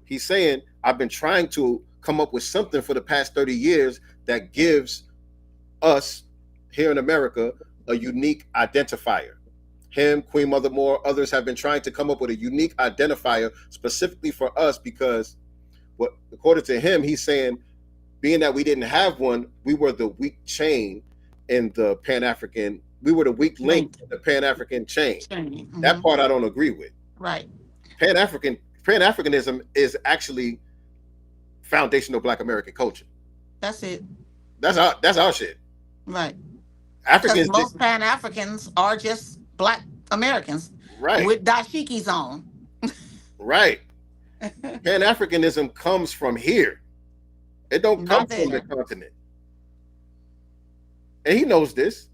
He's saying, I've been trying to come up with something for the past 30 years that gives us here in America a unique identifier. Him, Queen Mother Moore, others have been trying to come up with a unique identifier specifically for us, because what, according to him, he's saying, being that we didn't have one, we were the weak chain in the Pan-African, we were the weak link in the Pan-African chain. That part I don't agree with. Right. Pan-Africanism is actually foundational Black American culture. That's it. That's our shit. Right. Africans, because most Pan-Africans are just Black Americans, right, with dashikis on. Right. Pan-Africanism comes from here. It don't come from the continent. And he knows this.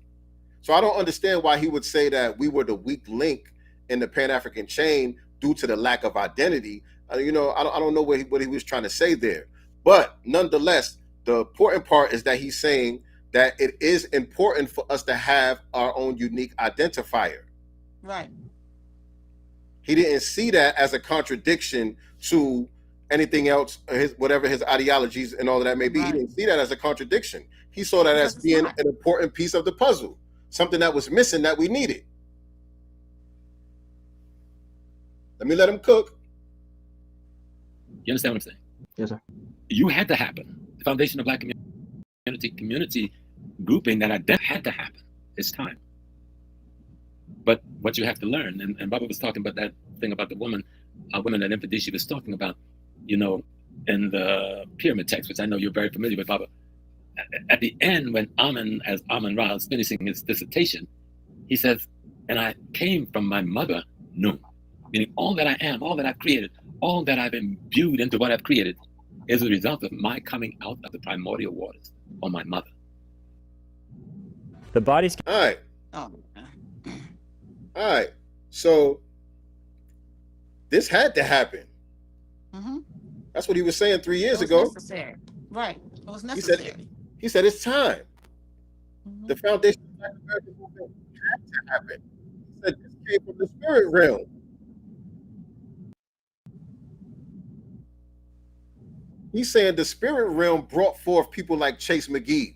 So I don't understand why he would say that we were the weak link in the Pan-African chain due to the lack of identity. You know, I don't know what he was trying to say there. But nonetheless, the important part is that he's saying that it is important for us to have our own unique identifier. Right. He didn't see that as a contradiction to anything else, whatever his ideologies and all of that may be. Right. He didn't see that as a contradiction. He saw that as being an important piece of the puzzle, something that was missing that we needed. Let me let him cook. You understand what I'm saying? Yes, sir. You had to happen. The foundation of Black community grouping that had to happen. It's time. But what you have to learn, and Baba was talking about that thing about the woman that Infidel, she was talking about, you know, in the pyramid text, which I know you're very familiar with, Baba. At the end, when as Amun Ra is finishing his dissertation, he says, and I came from my mother, Nun, meaning all that I am, all that I've created, all that I've imbued into what I've created is a result of my coming out of the primordial waters on my mother. The body's... All right. All right. So this had to happen. Mm-hmm. That's what he was saying 3 years ago. Necessary. Right. It was necessary. He said it's time. Mm-hmm. The foundation of Black American movement had to happen. He said this came from the spirit realm. He's saying the spirit realm brought forth people like Chase McGee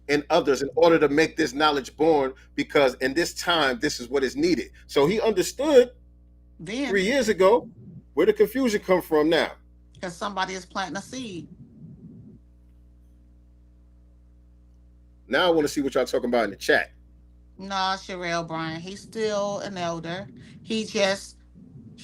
and others in order to make this knowledge born, because in this time, this is what is needed. So he understood then, 3 years ago. Where the confusion come from now? Because somebody is planting a seed. Now I want to see what y'all talking about in the chat. No, Sherelle Bryan, he's still an elder. He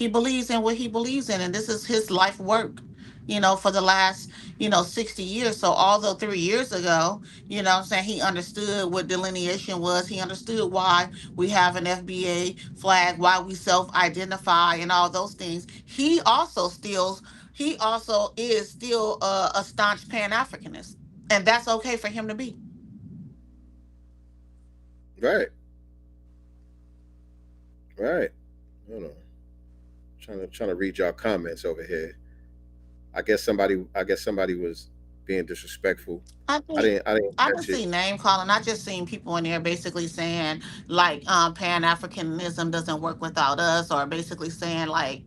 believes in what he believes in, and this is his life work, you know, for the last, 60 years. So although 3 years ago, what I'm saying, he understood what delineation was, he understood why we have an FBA flag, why we self-identify and all those things. He also is still a staunch Pan-Africanist, and that's okay for him to be. Right. Hold on. Trying to read y'all comments over here. I guess somebody was being disrespectful. I didn't see name calling. I just seen people in there basically saying like Pan-Africanism doesn't work without us, or basically saying like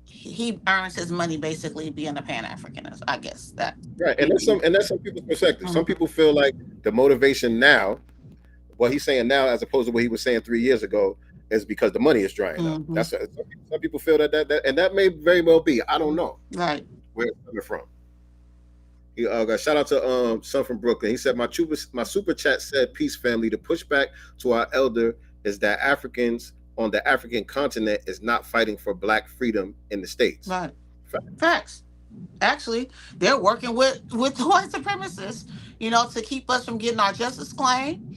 he earns his money basically being a Pan-Africanist. I guess that. Right, and that's some people's perspective. Some people feel like the motivation now, what he's saying now, as opposed to what he was saying 3 years ago, is because the money is drying up. That's some people feel that, and that may very well be. I don't know. Right. Where it's coming from. Shout out to son from Brooklyn. He said, my super chat said, peace family. The pushback to our elder is that Africans on the African continent is not fighting for Black freedom in the States. Right. Facts. Actually, they're working with white supremacists, to keep us from getting our justice claim.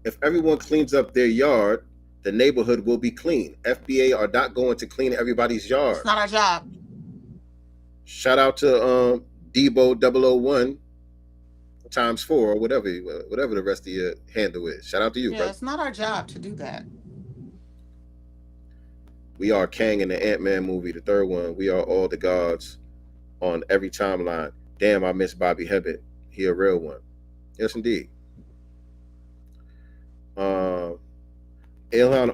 If everyone cleans up their yard, the neighborhood will be clean. FBA are not going to clean everybody's yard. It's not our job. Shout out to Debo 001 ×4 or whatever the rest of your handle is. Shout out to you, Yeah, brother. it's not our job to do that. We are Kang in the Ant-Man movie, the third one. We are all the gods on every timeline. Damn, I miss Bobby Hebbett. He a real one. Yes, indeed. Ilhan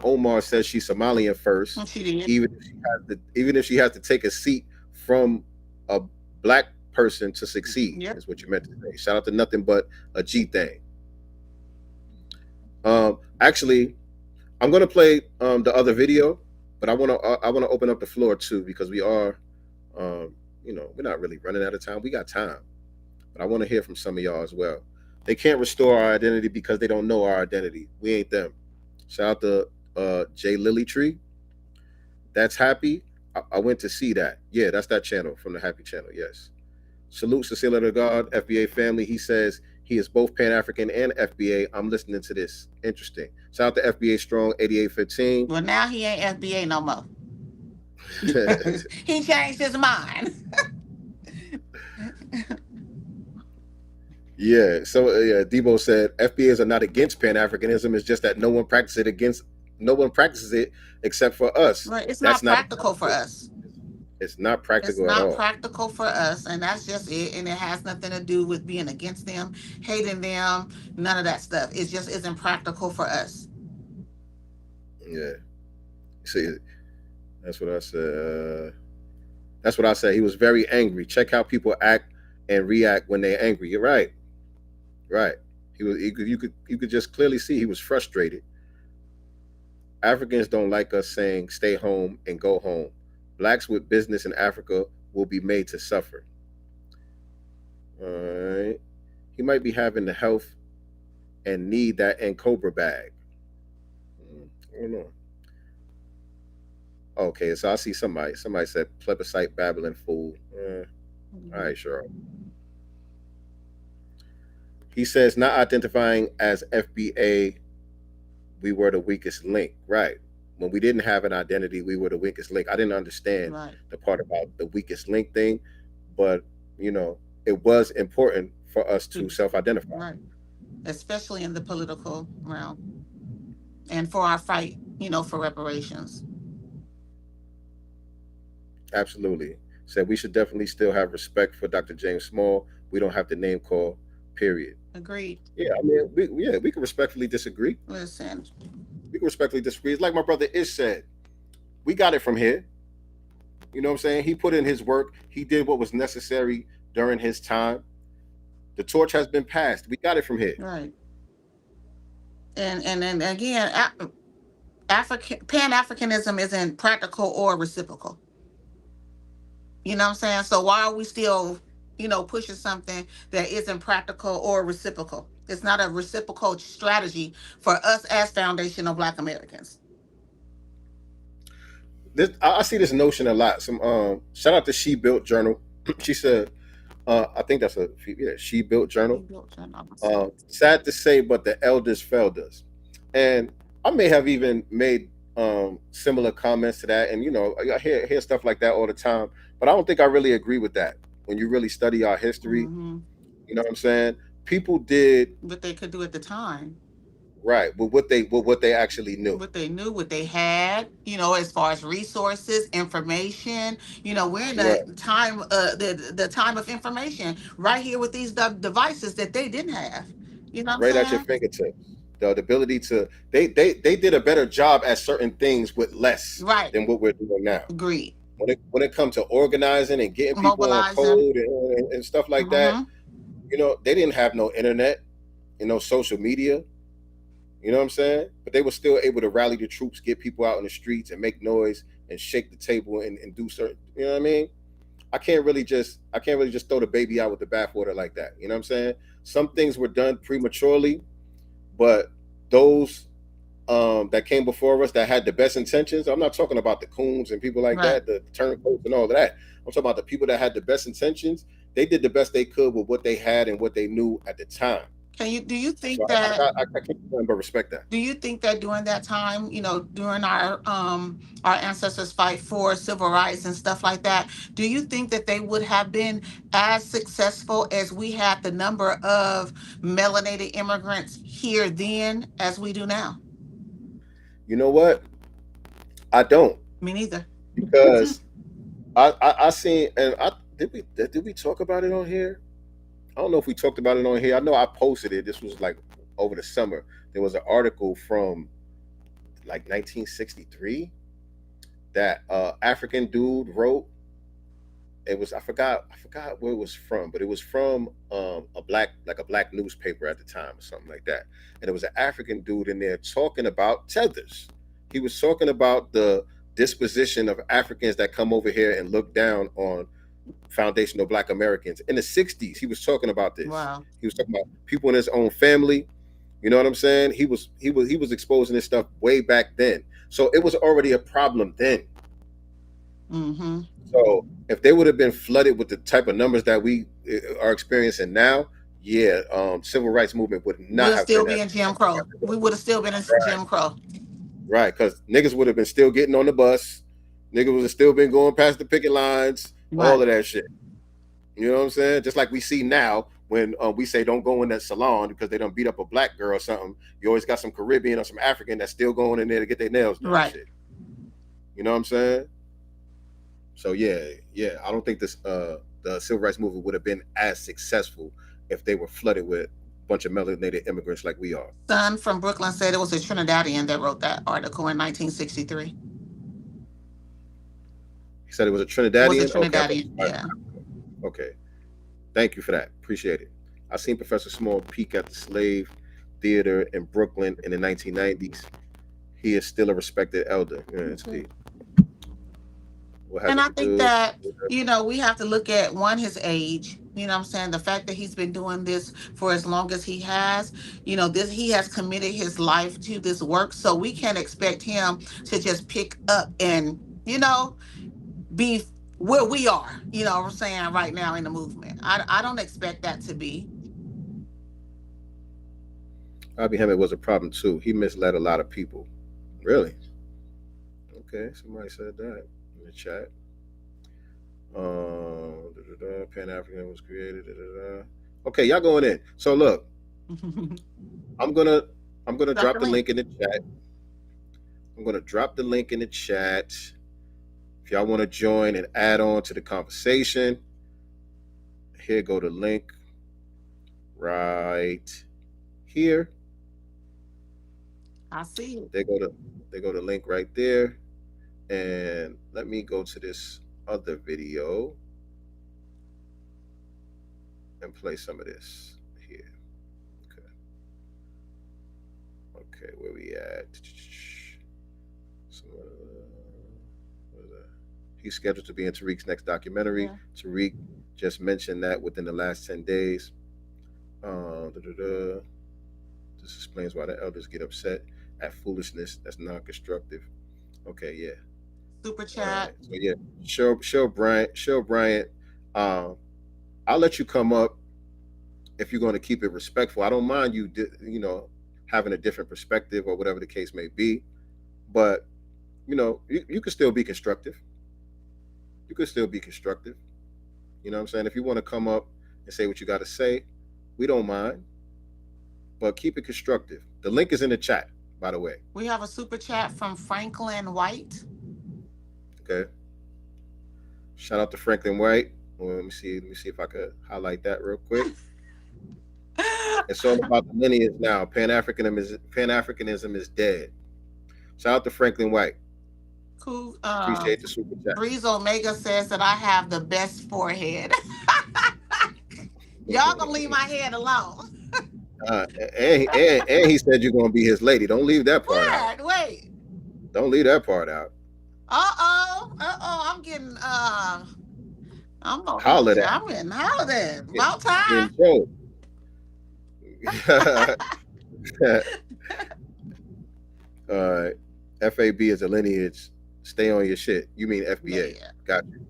Omar says she's Somalian first. She did. Even if she has to take a seat from a black person to succeed, is what you meant to say. Shout out to Nothing But a G Thing. Actually, I'm gonna play the other video, but I wanna open up the floor too, because we are we're not really running out of time. We got time. But I want to hear from some of y'all as well. They can't restore our identity because they don't know our identity. We ain't them. Shout out to Jay Lilytree. That's Happy. I went to see that. Yeah, that's that channel from the Happy channel. Yes. Salute Sincereluvdagod, FBA family. He says he is both Pan-African and FBA. I'm listening to this. Interesting. Shout out to FBA Strong 8815. Well, now he ain't FBA no more. He changed his mind. Yeah. So Debo said FBAs are not against Pan-Africanism. It's just that no one practices it except for us. Right. It's not practical for us. It's not practical at all. It's not practical for us, and that's just it. And it has nothing to do with being against them, hating them, none of that stuff. It just isn't practical for us. Yeah. See, that's what I said. That's what I said. He was very angry. Check how people act and react when they're angry. You're right. Right. You could just clearly see he was frustrated. Africans don't like us saying stay home and go home. Blacks with business in Africa will be made to suffer. All right. He might be having the health and need that and Cobra bag. I don't know. Okay, so I see somebody said plebiscite babbling fool. All right, sure. He says not identifying as FBA, we were the weakest link. Right. When we didn't have an identity, we were the weakest link. I didn't understand the part about the weakest link thing, but it was important for us to self-identify. Right. Especially in the political realm. And for our fight, for reparations. Absolutely. Said we should definitely still have respect for Dr. James Small. We don't have to name call, period. Agreed. Yeah, I mean, we can respectfully disagree. Listen. We can respectfully disagree. It's like my brother Ish said. We got it from here. You know what I'm saying? He put in his work. He did what was necessary during his time. The torch has been passed. We got it from here. Right. And then again, Pan-Africanism isn't practical or reciprocal. You know what I'm saying? So why are we still, pushing something that isn't practical or reciprocal? It's not a reciprocal strategy for us as foundational Black Americans. I see this notion a lot. Some shout out to She Built Journal. She said, I think that's She Built Journal. Sad to say, but the elders failed us. And I may have even made similar comments to that. And I hear stuff like that all the time. But I don't think I really agree with that. When you really study our history, you know what I'm saying? People did what they could do at the time. Right, with what they actually knew. What they knew, what they had, as far as resources, information. We're in the time, the time of information right here with these devices that they didn't have. Right at your fingertips. The ability to they did a better job at certain things with less than what we're doing now. Agreed. When it comes to organizing and getting people on code and stuff like that, they didn't have no internet, social media. You know what I'm saying? But they were still able to rally the troops, get people out in the streets and make noise and shake the table and do certain, you know what I mean? I can't really just throw the baby out with the bathwater like that. You know what I'm saying? Some things were done prematurely, but those that came before us that had the best intentions. I'm not talking about the coons and people like that, the turncoats and all of that. I'm talking about the people that had the best intentions. They did the best they could with what they had and what they knew at the time. Do you think So that I can't but respect that. do you think that during that time, during our ancestors' fight for civil rights and stuff like that, do you think that they would have been as successful as we had the number of melanated immigrants here then as we do now? You know what? I don't, Me neither. because I seen, and did we talk about it on here? I don't know if we talked about it on here. I know I posted it. This was like over the summer. There was an article from like 1963 that African dude wrote. It was I forgot where it was from, but it was from a black newspaper at the time or something like that. And there was an African dude in there talking about tethers. He was talking about the disposition of Africans that come over here and look down on foundational Black Americans. In the 60s, he was talking about this. Wow. He was talking about people in his own family. You know what I'm saying? He was exposing this stuff way back then. So it was already a problem then. Mm-hmm. So if they would have been flooded with the type of numbers that we are experiencing now, yeah, civil rights movement would not have still been be in Jim Crow. We would have still been in Jim Crow. Right, because niggas would have been still getting on the bus. Niggas would have still been going past the picket lines, all of that shit. You know what I'm saying? Just like we see now when we say don't go in that salon because they done beat up a black girl or something. You always got some Caribbean or some African that's still going in there to get their nails done. Right. Shit. You know what I'm saying? So yeah, I don't think this the civil rights movement would have been as successful if they were flooded with a bunch of melanated immigrants like we are. Son from Brooklyn said it was a Trinidadian that wrote that article in 1963. He said it was a Trinidadian? It was a Trinidadian, yeah. Okay. Thank you for that. Appreciate it. I seen Professor Small peek at the Slave Theater in Brooklyn in the 1990s. He is still a respected elder. Yeah, it's deep. And I think that, we have to look at, one, his age. You know what I'm saying? The fact that he's been doing this for as long as he has, he has committed his life to this work. So we can't expect him to just pick up and, be where we are, what I'm saying, right now in the movement. I don't expect that to be. Abiy Hamed was a problem too. He misled a lot of people. Really? Okay, somebody said that in the chat. Pan-African was created. Okay, y'all going in. So look, I'm gonna drop the link in the chat. I'm gonna drop the link in the chat. If y'all want to join and add on to the conversation, here go the link right here. I see it. They go to link right there. And let me go to this other video and play some of this here. Okay, where we at? He's scheduled to be in Tariq's next documentary. Yeah. Tariq just mentioned that within the last 10 days. This explains why the elders get upset at foolishness that's non-constructive. Okay, yeah. Super chat. So yeah, Cheryl Bryant. I'll let you come up if you're going to keep it respectful. I don't mind you, having a different perspective or whatever the case may be, but you can still be constructive. You could still be constructive. You know what I'm saying? If you want to come up and say what you got to say, we don't mind, but keep it constructive. The link is in the chat, by the way. We have a super chat from Franklin White. Okay. Shout out to Franklin White. Well, let me see if I could highlight that real quick. It's all about the lineage now. Pan-Africanism is dead. Shout out to Franklin White. Cool. Appreciate the super chat. Breeze Omega says that I have the best forehead. Y'all gonna leave my head alone. And he said you're gonna be his lady. Don't leave that part out. Wait. Don't leave that part out. I'm getting I'm hollered at. I'm getting hollered at. About time. All right. FAB is a lineage. Stay on your shit. You mean FBA. Yeah. Got you.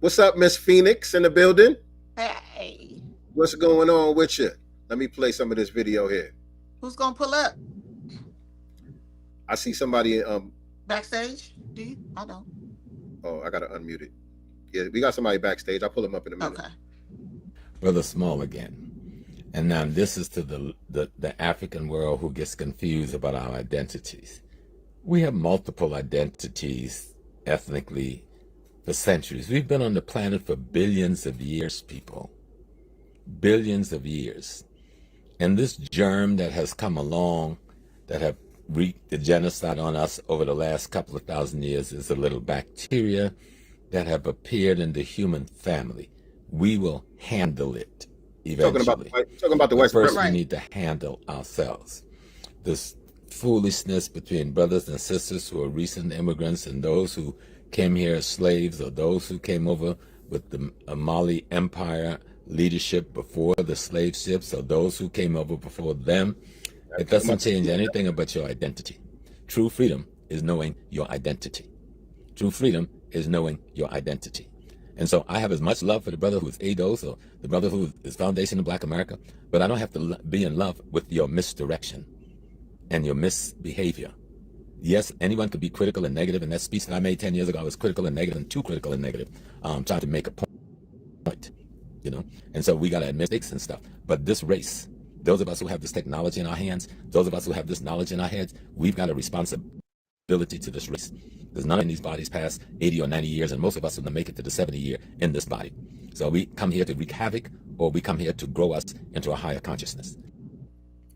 What's up, Miss Phoenix in the building? Hey. What's going on with you? Let me play some of this video here. Who's gonna pull up? I see somebody backstage. Do you? I don't. Oh, I gotta unmute it. Yeah, we got somebody backstage. I'll pull him up in a minute. Okay. Brother Small again. And now this is to the African world who gets confused about our identities. We have multiple identities ethnically for centuries. We've been on the planet for billions of years, people. Billions of years. And this germ that has come along, that have wreaked the genocide on us over the last couple of thousand years, is a little bacteria that have appeared in the human family. We will handle it eventually. Talking about the West. First, we need to handle ourselves. This foolishness between brothers and sisters who are recent immigrants and those who came here as slaves, or those who came over with the Mali Empire leadership before the slave ships, or those who came over before them. It doesn't change anything about your identity. True freedom is knowing your identity. True freedom is knowing your identity. And so I have as much love for the brother who is ADOS, or the brother who is Foundation of Black America, but I don't have to be in love with your misdirection and your misbehavior. Yes, anyone could be critical and negative, and that speech that I made 10 years ago, I was critical and negative, and too critical and negative, trying to make a point, you know? And so we got to admit mistakes and stuff. But this race, those of us who have this technology in our hands, those of us who have this knowledge in our heads, we've got a responsibility to this race. Because none of these bodies past 80 or 90 years, and most of us will make it to the 70 year in this body. So we come here to wreak havoc, or we come here to grow us into a higher consciousness.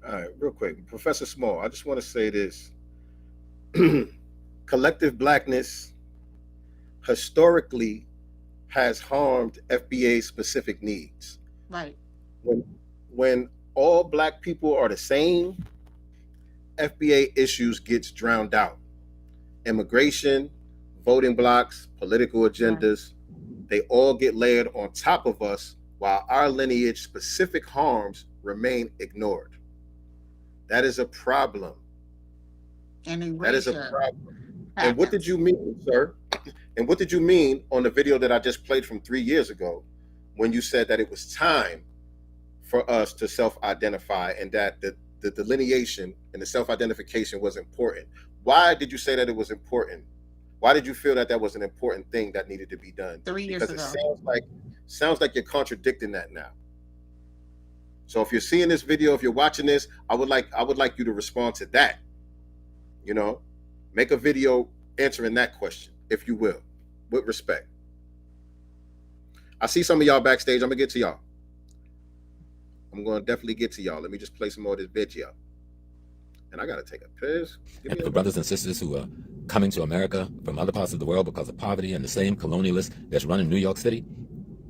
All right, real quick. Professor Small, I just want to say this. Collective blackness historically has harmed FBA specific needs. Right. When all black people are the same, FBA issues gets drowned out. Immigration, voting blocks, political agendas, they all get layered on top of us while our lineage specific harms remain ignored. That is a problem. That is a problem. And what did you mean, sir? And what did you mean on the video that I just played from 3 years ago when you said that it was time for us to self-identify, and that the delineation and the self-identification was important? Why did you say that it was important? Why did you feel that that was an important thing that needed to be done? 3 years ago. Because it sounds like you're contradicting that now. So if you're seeing this video, if you're watching this, I would like you to respond to that. You know, make a video answering that question, if you will, with respect. I see some of y'all backstage. I'm gonna get to y'all. I'm gonna definitely get to y'all. Let me just play some more of this video. And I gotta take a piss. And for brothers and sisters who are coming to America from other parts of the world because of poverty, and the same colonialist that's running New York City,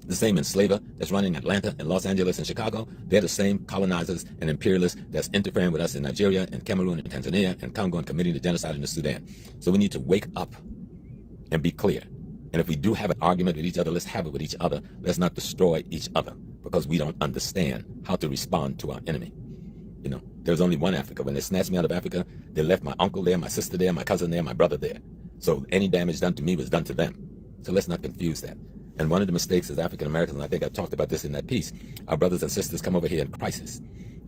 the same enslaver that's running Atlanta and Los Angeles and Chicago, they're the same colonizers and imperialists that's interfering with us in Nigeria and Cameroon and Tanzania and Congo and committing the genocide in the Sudan. So we need to wake up and be clear. And if we do have an argument with each other, let's have it with each other. Let's not destroy each other because we don't understand how to respond to our enemy. You know, there's only one Africa. When they snatched me out of Africa, they left my uncle there, my sister there, my cousin there, my brother there. So any damage done to me was done to them. So let's not confuse that. And one of the mistakes as African Americans, and I think I talked about this in that piece, our brothers and sisters come over here in crisis.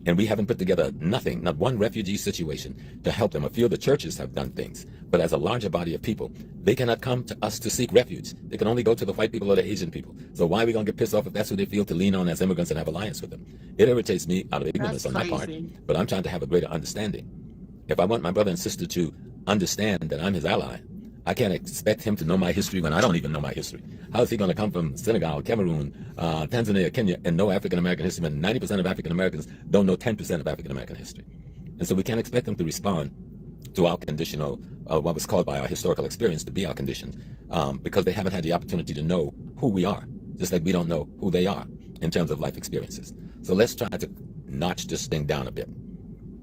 And we haven't put together nothing, not one refugee situation to help them. A few of the churches have done things, but as a larger body of people, they cannot come to us to seek refuge. They can only go to the white people or the Asian people. So why are we going to get pissed off if that's who they feel to lean on as immigrants and have alliance with them? It irritates me out of ignorance on my part, but I'm trying to have a greater understanding. If I want my brother and sister to understand that I'm his ally, I can't expect him to know my history when I don't even know my history. How is he going to come from Senegal, Cameroon, Tanzania, Kenya, and know African-American history when 90% of African-Americans don't know 10% of African-American history? And so we can't expect them to respond to our conditional, what was called by our historical experience to be our condition, because they haven't had the opportunity to know who we are, just like we don't know who they are in terms of life experiences. So let's try to notch this thing down a bit,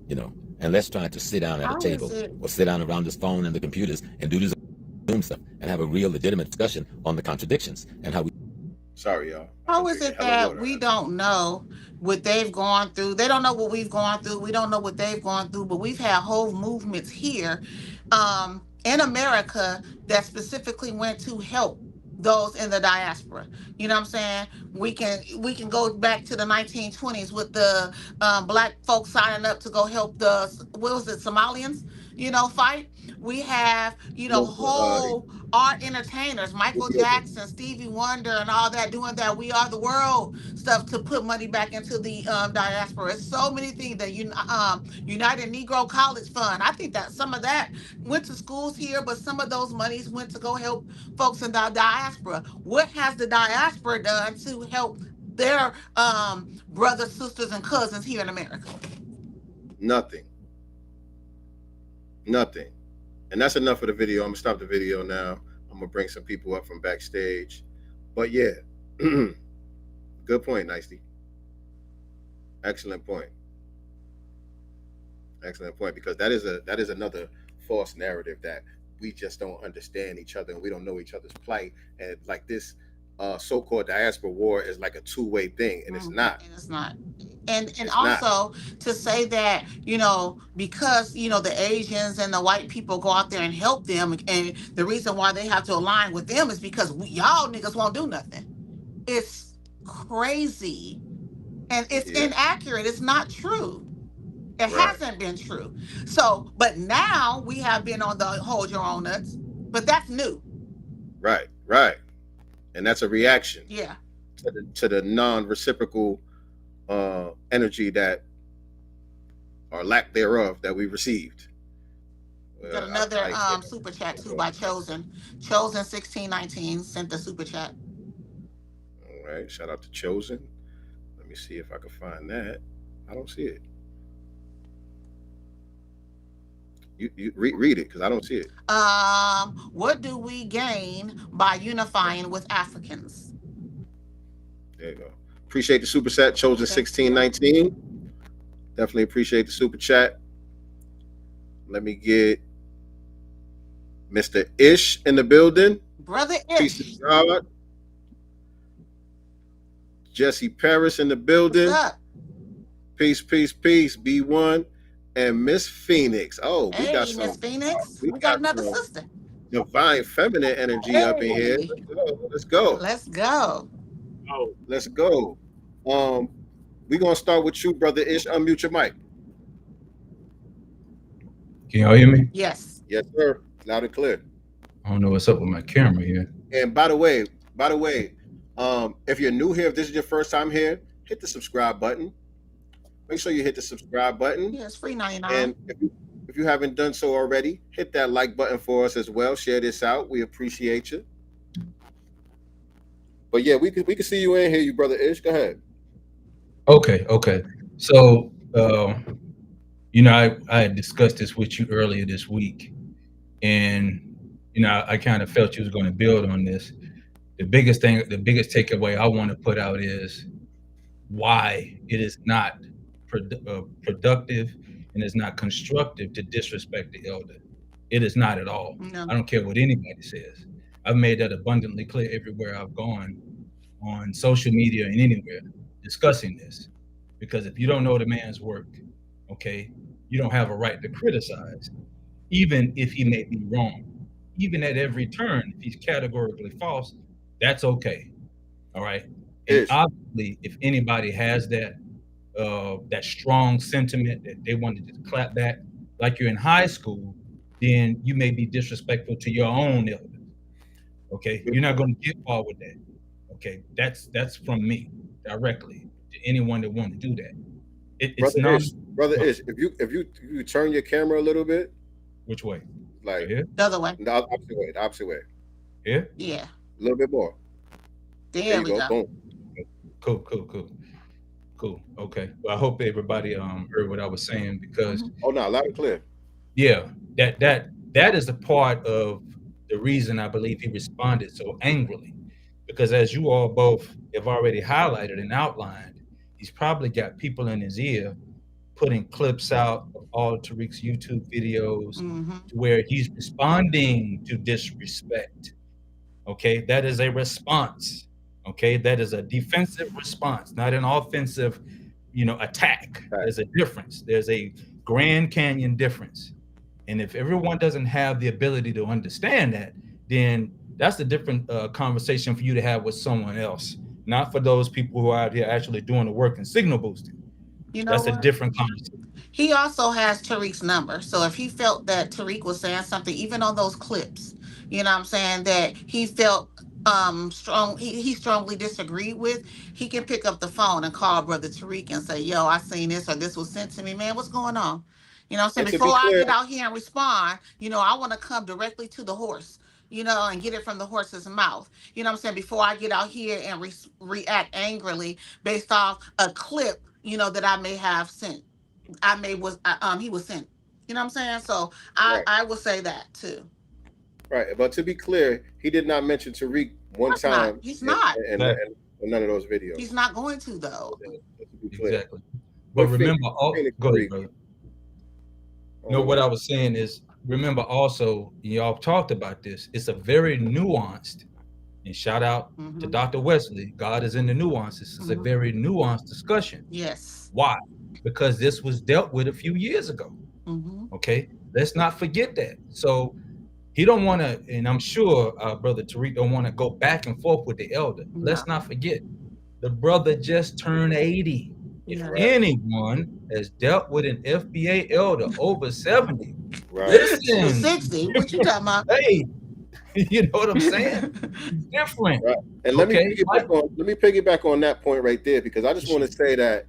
you know, and let's try to sit down at a table or sit down around this phone and the computers and do this Zoom stuff and have a real legitimate discussion on the contradictions and how we. Sorry, y'all. How is it that we don't know what they've gone through? They don't know what we've gone through. We don't know what they've gone through, but we've had whole movements here in America that specifically went to help those in the diaspora. You know what I'm saying? We can go back to the 1920s with the black folks signing up to go help the, what was it, Somalians, fight. We have, whole art entertainers, Michael Jackson, Stevie Wonder, and all that, doing that We Are the World stuff to put money back into the diaspora. It's so many things. The United Negro College Fund. I think that some of that went to schools here, but some of those monies went to go help folks in the diaspora. What has the diaspora done to help their brothers, sisters, and cousins here in America? Nothing. And that's enough for the video. I'm gonna stop the video now. I'm gonna bring some people up from backstage. But yeah, good point, Nicely. Excellent point. Because that is another false narrative that we just don't understand each other and we don't know each other's plight. And like this so-called diaspora war is like a two-way thing, and it's not. And it's not. And also to say that, because, the Asians and the white people go out there and help them, and the reason why they have to align with them is because y'all niggas won't do nothing. It's crazy. And it's inaccurate. It's not true. It hasn't been true. So, but now we have been on the hold your own nuts, but that's new. Right. And that's a reaction. Yeah. To the non-reciprocal energy that, or lack thereof, that we received. Got another super chat too by Chosen 1619 sent the super chat. All right, shout out to Chosen. Let me see if I can find that. I don't see it. You read it, because I don't see it. What do we gain by unifying with Africans? There you go. Appreciate the super chat, Chosen 1619. Definitely appreciate the super chat. Let me get Mr. Ish in the building. Brother Ish. Peace to God. Jesse Paris in the building. What's up? Peace. B1 and Miss Phoenix. Oh, we got some. Miss Phoenix. We got another sister. Divine feminine energy up in here. Let's go. We're gonna start with you, Brother Ish. Unmute your mic. Can y'all hear me? Yes. Yes, sir. Loud and clear. I don't know what's up with my camera here. And by the way, if you're new here, if this is your first time here, hit the subscribe button. Make sure you hit the subscribe button. Yeah, it's free 99. And if you haven't done so already, hit that like button for us as well. Share this out. We appreciate you. But yeah, we can see you in here, you Brother Ish. Go ahead. Okay. So, I had discussed this with you earlier this week, and I kind of felt you was going to build on this. The biggest takeaway I want to put out is why it is not productive and is not constructive to disrespect the elder. It is not at all. No. I don't care what anybody says. I've made that abundantly clear everywhere I've gone, on social media and anywhere, discussing this. Because if you don't know the man's work, okay, you don't have a right to criticize, even if he may be wrong. Even at every turn, if he's categorically false, that's okay. All right. And obviously, if anybody has that strong sentiment that they want to just clap back, like you're in high school, then you may be disrespectful to your own elders. Okay, you're not going to get far with that. Okay, that's from me directly to anyone that want to do that. It's Brother Ish, if you turn your camera a little bit. Which way? Like right here? The other way. The opposite way. Here? Yeah. A little bit more. There we go. Boom. Cool. Okay. Well, I hope everybody heard what I was saying, because oh no, loud and clear. Yeah, that is a part of the reason I believe he responded so angrily, because as you all both have already highlighted and outlined, he's probably got people in his ear putting clips out of all Tariq's YouTube videos to where he's responding to disrespect. Okay, that is a response. Okay, that is a defensive response, not an offensive, attack. There's a difference. There's a Grand Canyon difference. And if everyone doesn't have the ability to understand that, then That's a different conversation for you to have with someone else, not for those people who are out here actually doing the work and signal boosting. You know That's a what? different conversation. He also has Tariq's number. So if he felt that Tariq was saying something, even on those clips, you know what I'm saying, that he felt he strongly disagreed with, he can pick up the phone and call Brother Tariq and say, yo, I seen this, or this was sent to me, man. What's going on? You know what I'm saying? And to Before be I clear, get out here and respond, you know, I want to come directly to the horse, you know, and get it from the horse's mouth. You know what I'm saying? Before I get out here and react angrily based off a clip, you know, that I may have sent. He was sent. You know what I'm saying? So right, I will say that too. right. But to be clear, he did not mention Tariq one Of course not. time He's not. in none of those videos. He's not going to though. To be clear. Exactly. But remember, go ahead, brother. No, what I was saying is, remember also, y'all talked about this. It's a very nuanced, and shout out to Dr. Wesley. God is in the nuances. It's a very nuanced discussion. Yes. Why? Because this was dealt with a few years ago. Okay, let's not forget that. So he don't want to, and I'm sure Brother Tariq don't want to go back and forth with the elder. No. Let's not forget, the brother just turned 80. If anyone has dealt with an FBA elder over 70, listen, 60. What you talking about? Hey, you know what I'm saying? It's different. Right. And let me piggyback on that point right there, because I just want to say that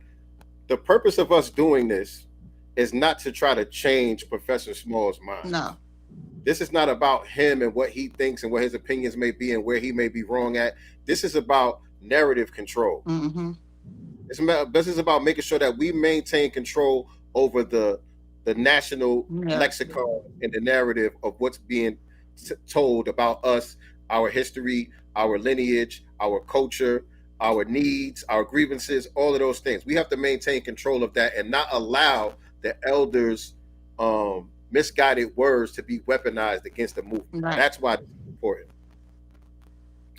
the purpose of us doing this is not to try to change Professor Small's mind. No. This is not about him and what he thinks and what his opinions may be and where he may be wrong at. This is about narrative control. This is about making sure that we maintain control over the national lexicon and the narrative of what's being told about us, our history, our lineage, our culture, our needs, our grievances, all of those things. We have to maintain control of that and not allow the elders' misguided words to be weaponized against the movement. Right. That's why it's important.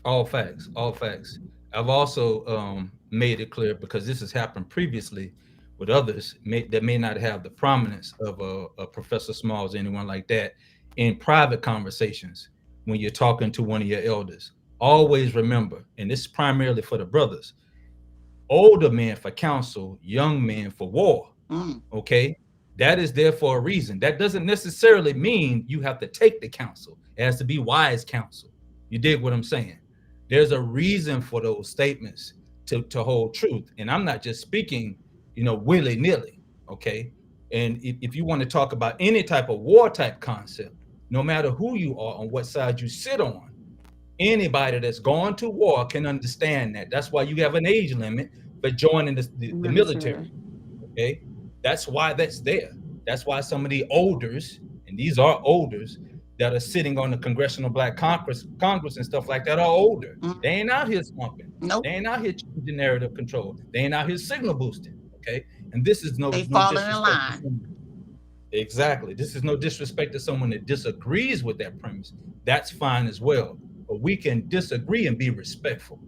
All facts, all facts. I've also made it clear, because this has happened previously with others that may not have the prominence of a Professor Smalls, anyone like that, in private conversations when you're talking to one of your elders. Always remember, and this is primarily for the brothers, older men for counsel, young men for war. Okay? That is there for a reason. That doesn't necessarily mean you have to take the counsel. It has to be wise counsel. You dig what I'm saying? There's a reason for those statements to hold truth. And I'm not just speaking, willy-nilly, okay? And if you want to talk about any type of war type concept, no matter who you are, on what side you sit on, anybody that's gone to war can understand that. That's why you have an age limit for joining the military, okay? That's why that's there. That's why some of the elders, and these are elders, that are sitting on the Congressional Black Congress and stuff like that are older. They ain't out here slumping. Nope. They ain't out here changing narrative control. They ain't out here signal boosting, okay? And this is no falling in line. Exactly. This is no disrespect to someone that disagrees with that premise. That's fine as well. But we can disagree and be respectful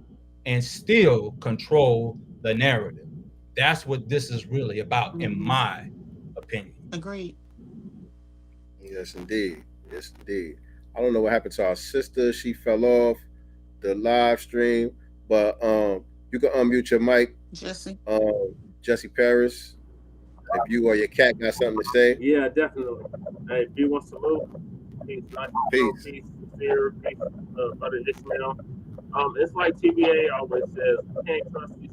and still control the narrative. That's what this is really about, in my opinion. Agreed. Yes, indeed. Yes, indeed. I don't know what happened to our sister. She fell off the live stream, but you can unmute your mic, Jesse. Jesse Paris. If you or your cat got something to say. Yeah, definitely. Hey, if you want to move, peace, peace, sincere, peace, Brother Ishmael. It's like TBA always says, can't trust these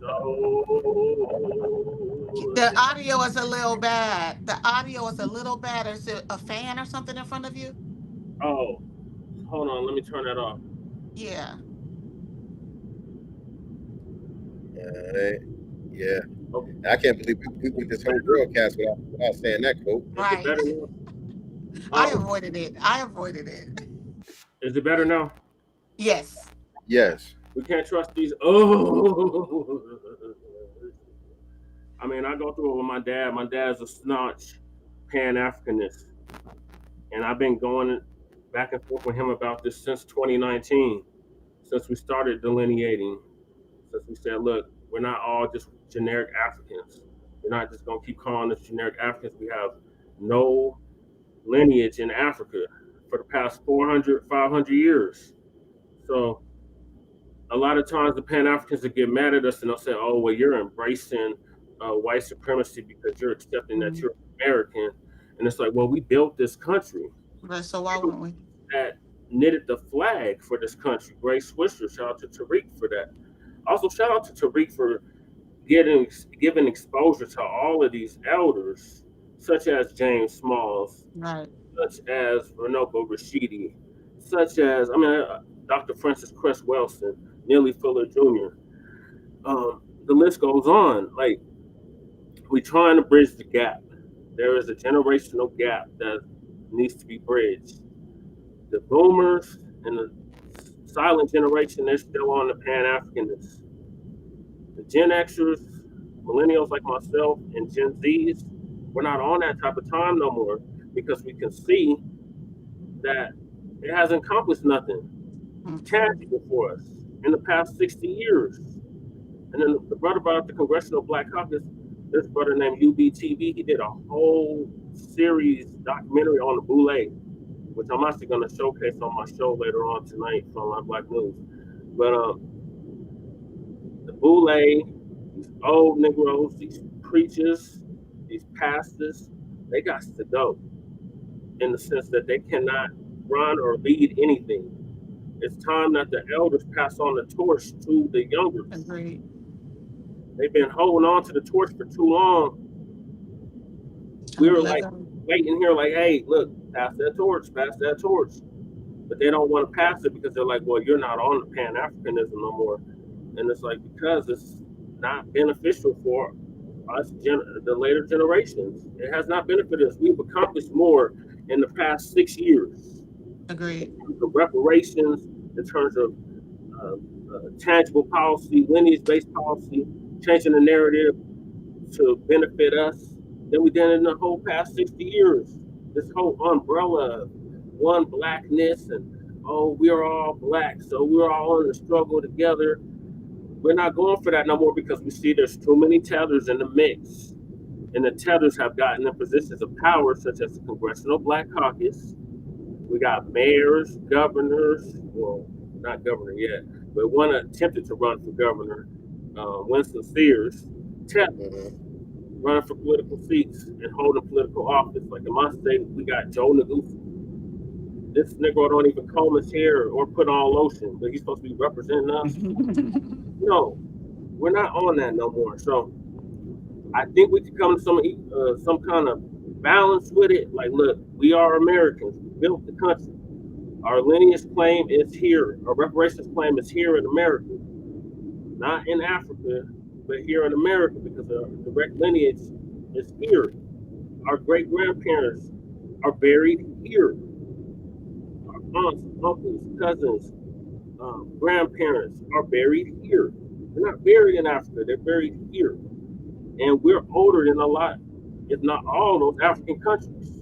The audio is a little bad. The audio is a little bad. Is it a fan or something in front of you? Oh, hold on. Let me turn that off. Yeah. Yeah. Okay. I can't believe we went this whole broadcast without saying that quote. Right. I avoided it. Is it better now? Yes. Yes. We can't trust these. I mean, I go through it with my dad. My dad's a staunch Pan-Africanist. And I've been going back and forth with him about this since 2019, since we started delineating, since we said, look, we're not all just generic Africans. We're not just going to keep calling us generic Africans. We have no lineage in Africa for the past 400, 500 years. So a lot of times the Pan-Africans will get mad at us and they'll say, oh, well, you're embracing white supremacy because you're accepting that you're American. And it's like, well, we built this country. Right, so why wouldn't we? That knitted the flag for this country. Grace Swisher, shout out to Tariq for that. Also, shout out to Tariq for giving exposure to all of these elders, such as James Smalls, right, such as Runoko Rashidi, such as, Dr. Francis Cress Wilson, Neely Fuller Jr. The list goes on. Like, we're trying to bridge the gap. There is a generational gap that needs to be bridged. The boomers and the silent generation, they're still on the Pan-Africanness. The Gen Xers, millennials like myself, and Gen Zs, we're not on that type of time no more because we can see that it hasn't accomplished nothing tangible for us in the past 60 years. And then the brother brought up the Congressional Black Caucus. This brother named UBTV, he did a whole series documentary on the Boule, which I'm actually going to showcase on my show later on tonight from my Black News. But the Boule, these old Negroes, these preachers, these pastors, they got to go in the sense that they cannot run or lead anything. It's time that the elders pass on the torch to the younger. Agreed. They've been holding on to the torch for too long. We were like waiting here like, hey, look, pass that torch. But they don't want to pass it because they're like, well, you're not on the Pan-Africanism no more. And it's like, because it's not beneficial for us, the later generations. It has not benefited us. We've accomplished more in the past 6 years. Agreed. The reparations, in terms of tangible policy, lineage-based policy, changing the narrative to benefit us than we did in the whole past 60 years. This whole umbrella of one blackness and, oh, we're all black, so we're all in the struggle together. We're not going for that no more because we see there's too many tethers in the mix. And the tethers have gotten in positions of power, such as the Congressional Black Caucus. We got mayors, governors, well, not governor yet, but one attempted to run for governor, Winston Sears, running for political seats and holding political office. Like in my state, we got Joe Neguse. This Negro don't even comb his hair or put on lotion, but he's supposed to be representing us. No, we're not on that no more. So I think we could come to some kind of balance with it. Like, look, we are Americans. We built the country. Our lineage claim is here. Our reparations claim is here in America. Not in Africa, but here in America, because our direct lineage is here. Our great-grandparents are buried here. Our aunts, uncles, cousins, grandparents are buried here. They're not buried in Africa, they're buried here. And we're older than a lot, if not all, those African countries.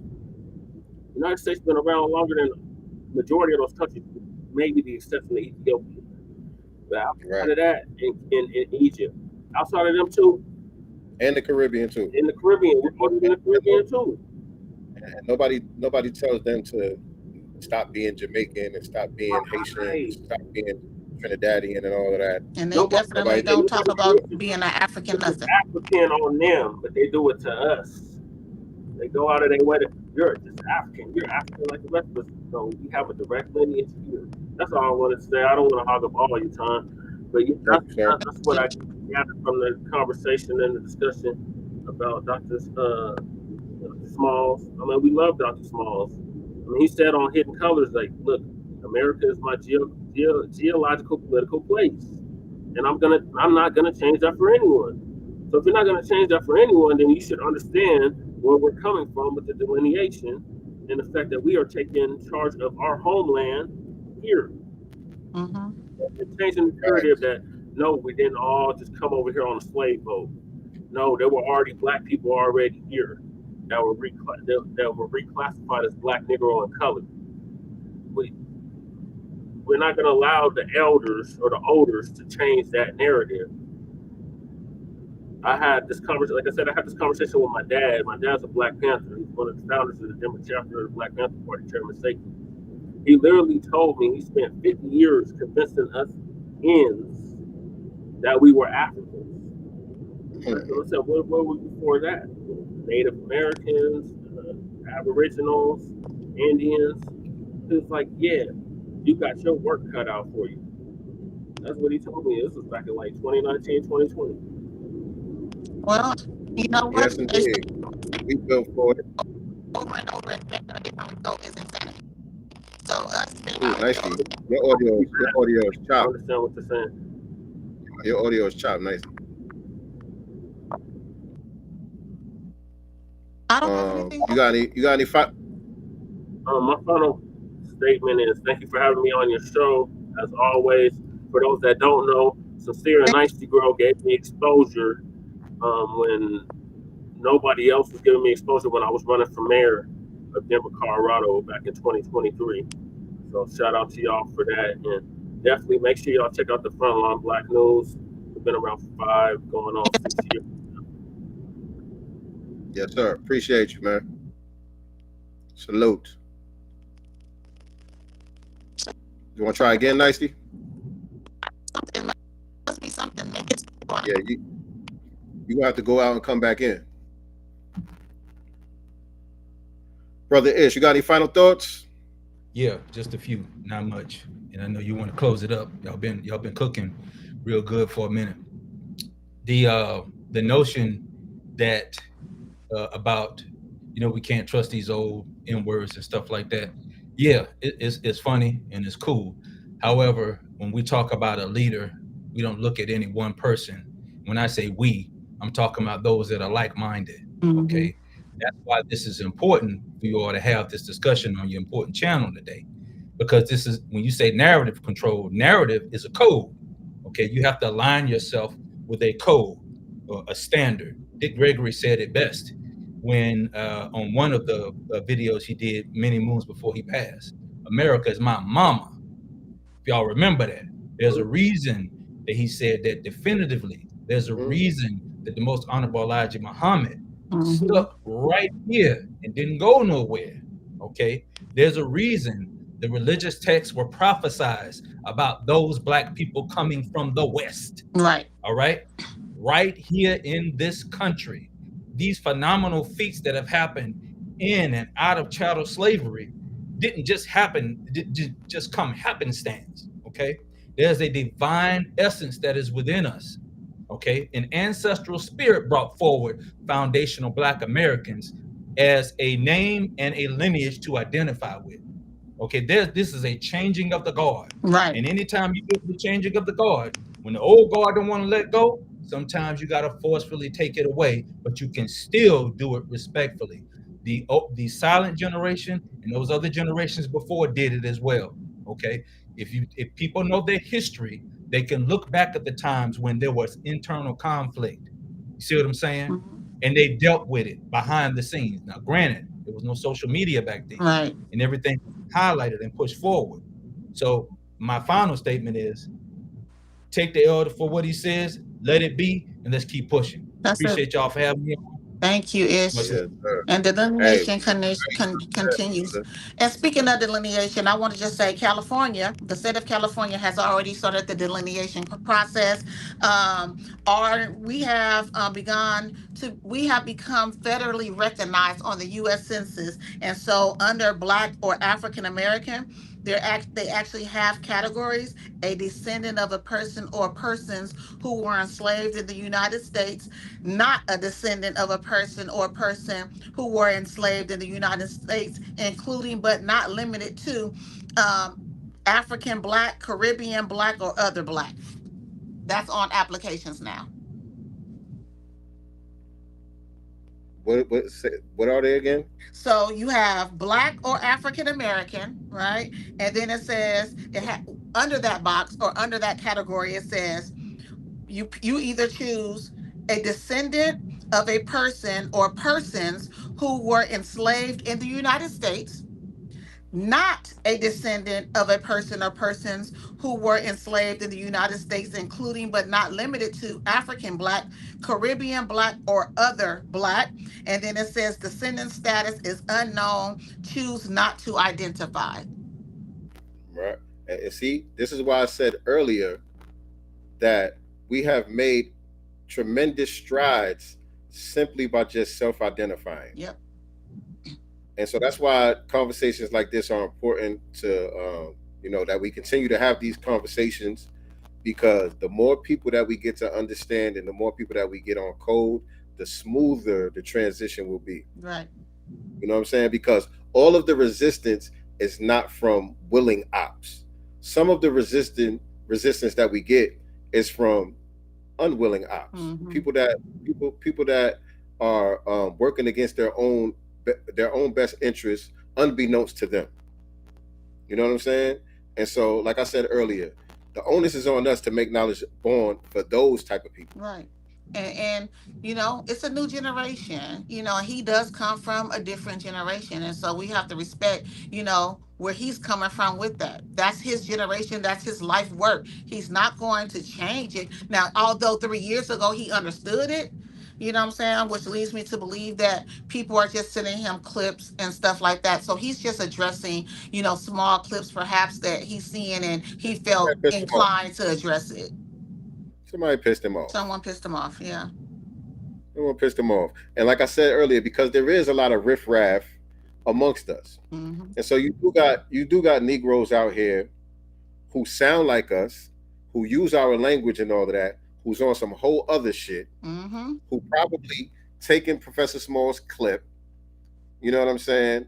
The United States has been around longer than the majority of those countries, maybe the exception of Ethiopia. But outside of that, in Egypt. Outside of them too. And the Caribbean too. In the Caribbean, we're older than the Caribbean too. And nobody tells them to stop being Jamaican and stop being Haitian, and stop being Trinidadian and all of that. And they definitely don't talk about being an African nothing. African on them, but they do it to us. They go out of their way to, you're just African. You're African like the rest of us. So we have a direct lineage here. That's all I want to say. I don't want to hog up all your time. But that's what I gathered from the conversation and the discussion about Dr. Smalls. I mean, we love Dr. Smalls. I mean, he said on Hidden Colors, like, look, America is my geological political place. And I'm not gonna change that for anyone. So if you're not gonna change that for anyone, then you should understand where we're coming from with the delineation and the fact that we are taking charge of our homeland here. Mm-hmm. And changing the narrative that, no, we didn't all just come over here on a slave boat. No, there were already black people already here that were reclassified as black, Negro, and colored. We're not going to allow the elders or the olders to change that narrative. I had this conversation, like I said, I had this conversation with my dad. My dad's a Black Panther. He's one of the founders of the Denver chapter of the Black Panther Party, Chairman Sankey. He literally told me he spent 50 years convincing us ends that we were Africans. So I said, what were we before that? Native Americans, Aboriginals, Indians. He was like, yeah, you got your work cut out for you. That's what he told me. This was back in like 2019, 2020. Well, you know what? Yes, indeed. We built for it. Over and over again, is insanity. So Ooh, nicely. Your audio is I chopped. understand what you're saying. Your audio is chopped nicely. I don't have anything. You got any my final statement is thank you for having me on your show. As always, for those that don't know, Sincere and Nicety Girl gave me exposure when nobody else was giving me exposure when I was running for mayor of Denver, Colorado back in 2023. So shout out to y'all for that, and definitely make sure y'all check out the Frontline Black News. We've been around for 5, going on 6 years. Yes, sir. Appreciate you, man. Salute. You want to try again, Nicety? Yeah, you gonna have to go out and come back in. Brother Ish, you got any final thoughts? Yeah, just a few, not much. And I know you want to close it up. Y'all been cooking real good for a minute. The notion that about we can't trust these old N-words and stuff like that. Yeah, it's funny and it's cool. However, when we talk about a leader, we don't look at any one person. When I say we, I'm talking about those that are like-minded. Mm-hmm. Okay, that's why this is important for you all to have this discussion on your important channel today, because this is when you say narrative control. Narrative is a code. Okay, you have to align yourself with a code or a standard. Dick Gregory said it best when on one of the videos he did many moons before he passed. America is my mama. If y'all remember that, there's a reason that he said that definitively. There's a reason that the most honorable Elijah Muhammad stuck right here and didn't go nowhere. Okay, there's a reason the religious texts were prophesized about those black people coming from the West. Right. All right. Right here in this country, these phenomenal feats that have happened in and out of chattel slavery didn't just happen, just come happenstance. Okay, there's a divine essence that is within us. Okay, an ancestral spirit brought forward foundational Black Americans as a name and a lineage to identify with. Okay, this is a changing of the guard. Right. And anytime you do the changing of the guard, when the old guard don't want to let go, sometimes you got to forcefully take it away, but you can still do it respectfully. The silent generation and those other generations before did it as well. Okay, if people know their history, they can look back at the times when there was internal conflict. You see what I'm saying? Mm-hmm. And they dealt with it behind the scenes. Now, granted, there was no social media back then, right? And everything was highlighted and pushed forward. So my final statement is: take the elder for what he says, let it be, and let's keep pushing. Appreciate y'all for having me on. Thank you, Ish. And delineation continues. And speaking of delineation, I want to just say California, the state of California has already started the delineation process. We have become federally recognized on the U.S. Census. And so under Black or African American, they actually have categories: a descendant of a person or persons who were enslaved in the United States, not a descendant of a person or person who were enslaved in the United States, including but not limited to African Black, Caribbean Black, or other Black. That's on applications now. What are they again? So you have Black or African American, right? And then it says under that box or under that category, it says you either choose a descendant of a person or persons who were enslaved in the United States, not a descendant of a person or persons who were enslaved in the United States, including but not limited to African Black, Caribbean Black, or other Black. And then it says descendant status is unknown, choose not to identify. right? And see, this is why I said earlier that we have made tremendous strides simply by just self-identifying. Yep. And so that's why conversations like this are important to, that we continue to have these conversations, because the more people that we get to understand and the more people that we get on code, the smoother the transition will be. Right. You know what I'm saying? Because all of the resistance is not from willing ops. Some of the resistance that we get is from unwilling ops. Mhm. People that are working against their own best interests, unbeknownst to them. You know what I'm saying? And so, like I said earlier, the onus is on us to make knowledge born for those type of people. Right. And it's a new generation. He does come from a different generation, and so we have to respect where he's coming from with that. That's his generation, that's his life work. He's not going to change it. Now, although 3 years ago he understood it, you know what I'm saying, which leads me to believe that people are just sending him clips and stuff like that. So he's just addressing small clips perhaps that he's seeing, and he felt inclined to address it. Somebody pissed him off. Someone pissed him off, yeah. Someone pissed him off. And like I said earlier, because there is a lot of riffraff amongst us. Mm-hmm. And so you do got Negroes out here who sound like us, who use our language and all of that, who's on some whole other shit, Mm-hmm. who probably taking Professor Small's clip, you know what I'm saying,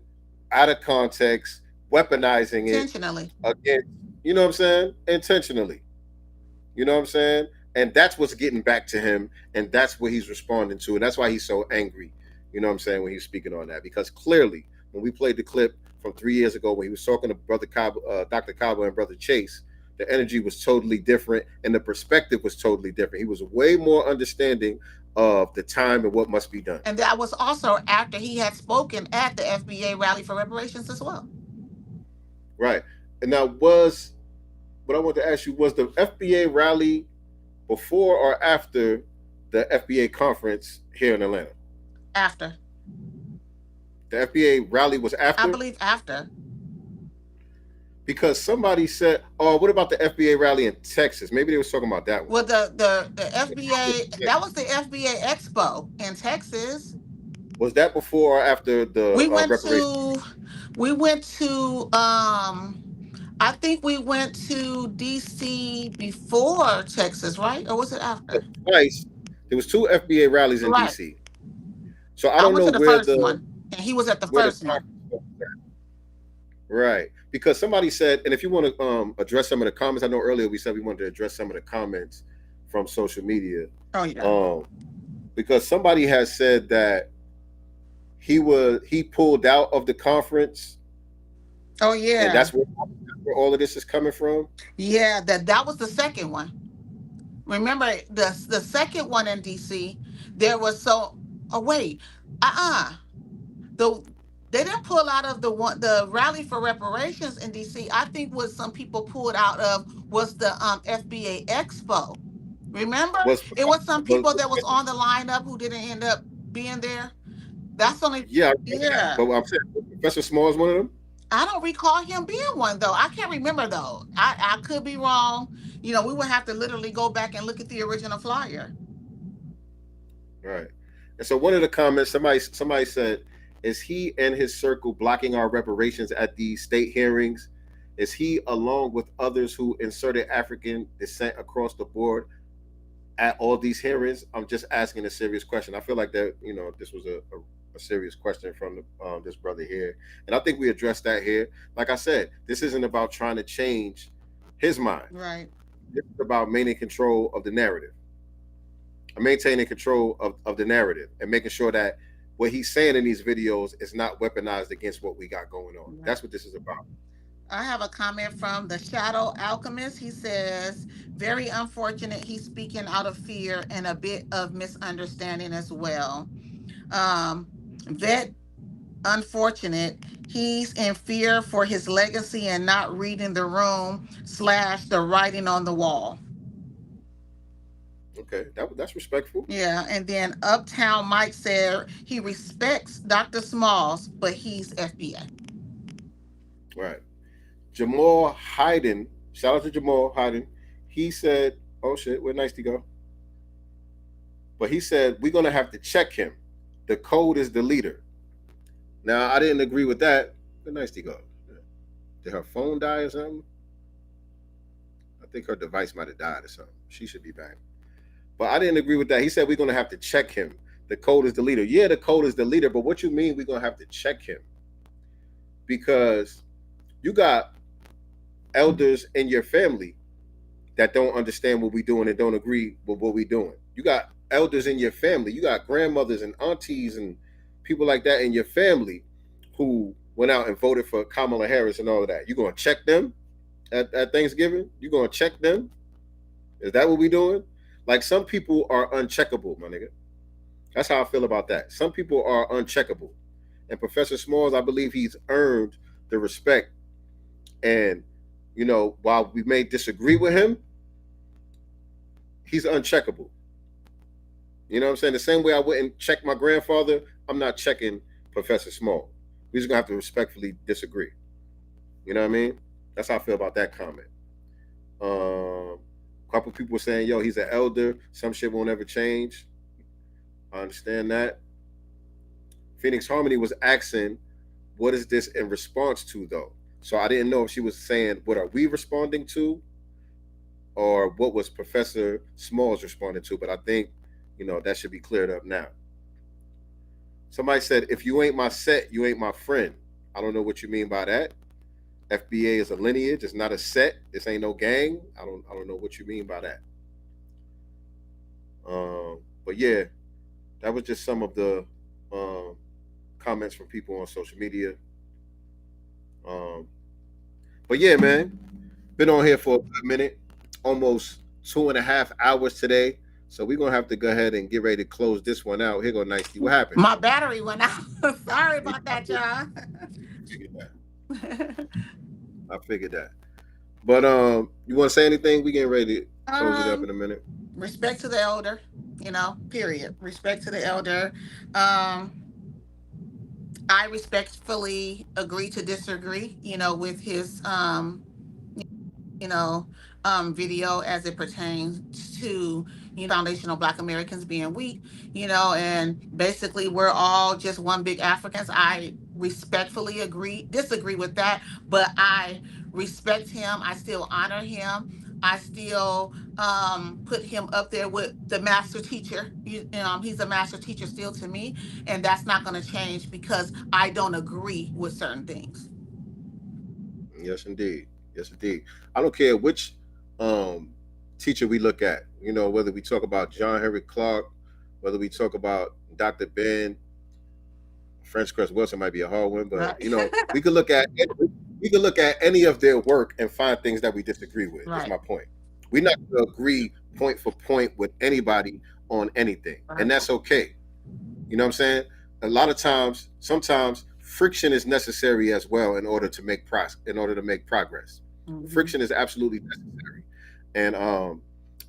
out of context, weaponizing it Intentionally. against, you know what I'm saying, intentionally. You know what I'm saying? And that's what's getting back to him, and that's what he's responding to, and that's why he's so angry, you know what I'm saying, when he's speaking on that. Because clearly, when we played the clip from 3 years ago when he was talking to Brother Cabo, Dr. Cabo and Brother Chase, the energy was totally different, and the perspective was totally different. He was way more understanding of the time and what must be done. And that was also after he had spoken at the FBA rally for reparations as well. Right. And now what I want to ask you, was the FBA rally before or after the FBA conference here in Atlanta? After. The FBA rally was after? I believe after. Because somebody said, oh, what about the FBA rally in Texas? Maybe they was talking about that one. Well, the FBA, that was the FBA Expo in Texas. Was that before or after the we went to I think we went to DC before Texas, right? Or was it after? Twice. There was 2 FBA rallies in Right. DC. So I don't know went to the where first one, and he was at the first one. Right. Because somebody said, and if you want to address some of the comments, I know earlier we said we wanted to address some of the comments from social media. Oh yeah. Because somebody has said that he pulled out of the conference. Oh yeah. And that's where all of this is coming from. Yeah, that was the second one. Remember the second one in DC, there was they didn't pull out of the rally for reparations in DC. I think what some people pulled out of was the FBA Expo. Remember? It was some people that was on the lineup who didn't end up being there. That's only yeah. But I'm saying Professor Small is one of them. I don't recall him being one though. I can't remember though. I could be wrong. We would have to literally go back and look at the original flyer. Right. And so one of the comments, somebody said, is he and his circle blocking our reparations at these state hearings? Is he, along with others who inserted African descent across the board, at all these hearings? I'm just asking a serious question. I feel like that, this was a serious question from this brother here. And I think we addressed that here. Like I said, this isn't about trying to change his mind. Right. It's about maintaining control of the narrative. Maintaining control of the narrative and making sure that what he's saying in these videos is not weaponized against what we got going on. Right. That's what this is about. I have a comment from the Shadow Alchemist. He says, very unfortunate he's speaking out of fear and a bit of misunderstanding as well. Vet, unfortunate, he's in fear for his legacy and not reading the room / the writing on the wall. Okay, that's respectful. Yeah, and then Uptown Mike said he respects Dr. Smalls, but he's FBA. Right. Jamal Hyden, shout out to Jamal Hyden. He said, "Oh shit, where Nicey go?" But he said we're gonna have to check him. The code is the leader. Now I didn't agree with that. Where Nicey go? Did her phone die or something? I think her device might have died or something. She should be back. But I didn't agree with that. He said we're gonna have to check him. The code is the leader. Yeah, the code is the leader, but what you mean we're gonna have to check him? Because you got elders in your family that don't understand what we're doing and don't agree with what we're doing. You got elders in your family. You got grandmothers and aunties and people like that in your family who went out and voted for Kamala Harris and all of that. You gonna check them at Thanksgiving? You gonna check them? Is that what we're doing? Like, some people are uncheckable, my nigga. That's how I feel about that. Some people are uncheckable. And Professor Smalls, I believe he's earned the respect. And, you know, while we may disagree with him, he's uncheckable. You know what I'm saying? The same way I wouldn't check my grandfather, I'm not checking Professor Small. We're just going to have to respectfully disagree. You know what I mean? That's how I feel about that comment. A couple people saying, yo, he's an elder. Some shit won't ever change. I understand that. Phoenix Harmony was asking, what is this in response to, though? So I didn't know if she was saying, what are we responding to? Or what was Professor Smalls responding to? But I think, you know, that should be cleared up now. Somebody said, if you ain't my set, you ain't my friend. I don't know what you mean by that. FBA is a lineage. It's not a set. This ain't no gang. I don't know what you mean by that. But yeah, that was just some of the comments from people on social media. But yeah, man, been on here for a good minute, almost 2.5 hours today. So we're gonna have to go ahead and get ready to close this one out. Here go Nicey. What happened? My battery went out. Sorry about that, y'all. I figured that. But you want to say anything? We getting ready to close it up in a minute. Respect to the elder, you know, period. Respect to the elder. I respectfully agree to disagree, you know, with his video as it pertains to, you know, foundational Black Americans being weak, you know, and basically we're all just one big Africans. I respectfully disagree with that, but I respect him. I still honor him. I still put him up there with the master teacher. He's a master teacher still to me, and that's not going to change because I don't agree with certain things. Yes, indeed. Yes, indeed. I don't care which teacher we look at, you know, whether we talk about John Henry Clark, whether we talk about Dr. Ben, French Cress Wilson might be a hard one, but you know, we could look at any of their work and find things that we disagree with. Right. That's my point. We're not going to agree point for point with anybody on anything, and that's okay. You know what I'm saying? A lot of times, sometimes friction is necessary as well in order to make progress. Mm-hmm. Friction is absolutely necessary. And I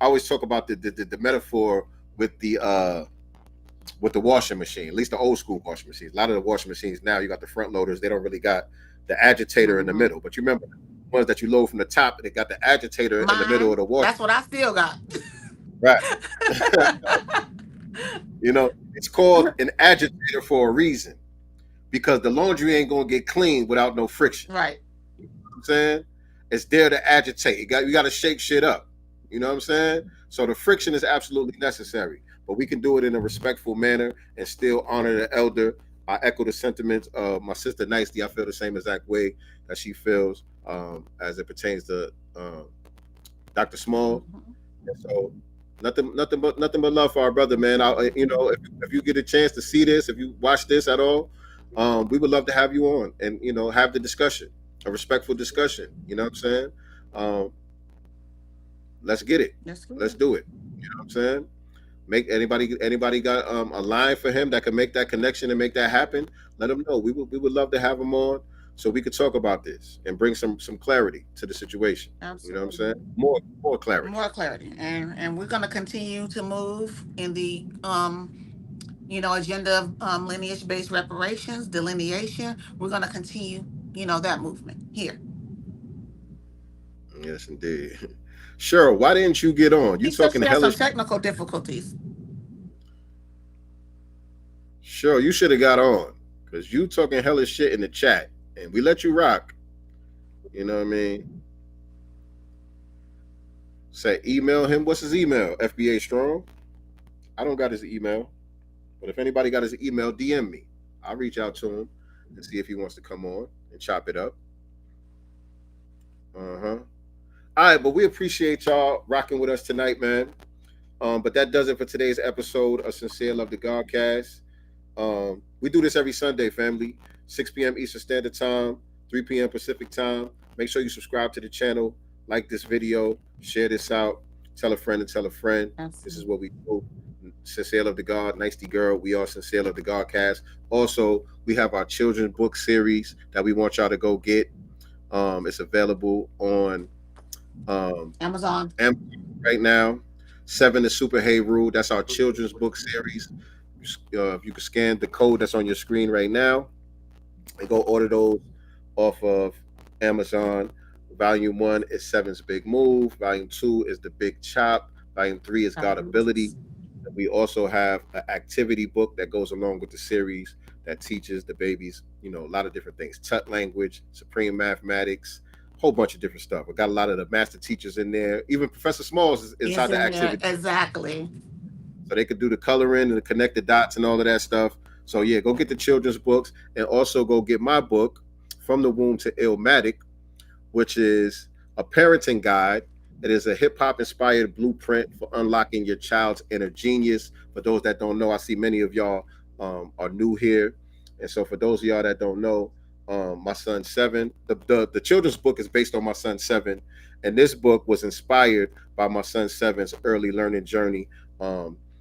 always talk about the metaphor with the washing machine, at least the old school washing machines. A lot of the washing machines now, you got the front loaders. They don't really got the agitator in the middle. But you remember the ones that you load from the top, they got the agitator in the middle of the wash. That's what I still got. Right. You know, it's called an agitator for a reason, because the laundry ain't gonna get clean without no friction. Right. You know what I'm saying? It's there to agitate. You got to shake shit up. You know what I'm saying? So the friction is absolutely necessary, but we can do it in a respectful manner and still honor the elder. I echo the sentiments of my sister Nicely. I feel the same exact way that she feels as it pertains to Dr. Small. And so nothing but love for our brother, man. You know, if you get a chance to see this, if you watch this at all, we would love to have you on and, you know, have the discussion, a respectful discussion. You know what I'm saying? Let's get it. Let's do it. You know what I'm saying? Make anybody got a line for him that can make that connection and make that happen? Let him know. We would love to have him on so we could talk about this and bring some clarity to the situation. Absolutely. You know what I'm saying? More clarity. More clarity. And we're going to continue to move in the agenda of lineage-based reparations, delineation. We're going to continue, that movement here. Yes, indeed. Cheryl, why didn't you get on? You He said talking she has some hellish. technical difficulties. Cheryl, you should have got on because you talking hellish shit in the chat, and we let you rock. You know what I mean? Say email him. What's his email? FBA Strong. I don't got his email, but if anybody got his email, DM me. I'll reach out to him and see if he wants to come on and chop it up. All right, but we appreciate y'all rocking with us tonight, man. But that does it for today's episode of Sincere Love the Godcast. We do this every Sunday, family. 6 p.m. Eastern Standard Time, 3 p.m. Pacific Time. Make sure you subscribe to the channel, like this video, share this out, tell a friend and tell a friend. Absolutely. This is what we do. Sincere Love the God, Nicety Girl. We are Sincere Love the Godcast. Also, we have our children's book series that we want y'all to go get. It's available on Amazon right now. 7 is Super Hey Rule. That's our children's book series. If you can scan the code that's on your screen right now and go order those off of Amazon. Volume 1 is 7's Big Move. Volume 2 is The Big Chop. Volume 3 is God Ability. And we also have an activity book that goes along with the series that teaches the babies, a lot of different things. Tut language, supreme mathematics, whole bunch of different stuff. We got a lot of the master teachers in there. Even Professor Smalls is inside the activity. Exactly. So they could do the coloring and the connected dots and all of that stuff. So yeah, go get the children's books and also go get my book, From the Womb to Illmatic, which is a parenting guide. It is a hip-hop inspired blueprint for unlocking your child's inner genius. For those that don't know, I see many of y'all are new here. And so for those of y'all that don't know, my son 7, the children's book is based on my son 7. And this book was inspired by my son 7's early learning journey.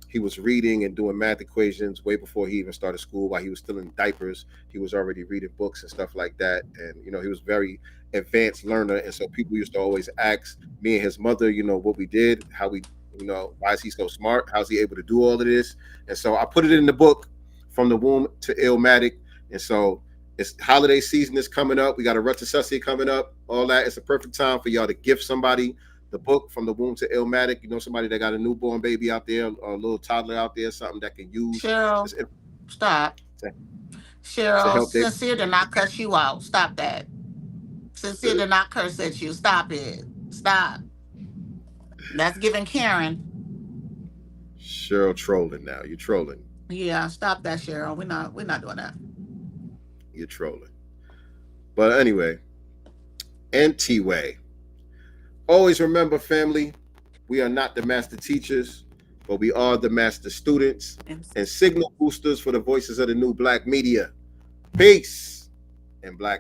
He was reading and doing math equations way before he even started school. While he was still in diapers, he was already reading books and stuff like that. And, he was very advanced learner. And so people used to always ask me and his mother, what we did, how we, why is he so smart? How's he able to do all of this? And so I put it in the book, From the Womb to Illmatic. And so it's holiday season is coming up. We got a Retrocession coming up, all that. It's a perfect time for y'all to gift somebody the book, From the Womb to Illmatic. Somebody that got a newborn baby out there, a little toddler out there, something that can use. Cheryl, stop. Cheryl, Sincere did not cuss you out. Stop that. Sincere did not curse at you. Stop it. Stop. That's giving Karen. Cheryl trolling now. You're trolling. Yeah, stop that, Cheryl. We're not doing that. You're trolling. But anyway, NT-Way. Always remember, family, we are not the master teachers, but we are the master students and signal boosters for the voices of the new Black media. Peace and Black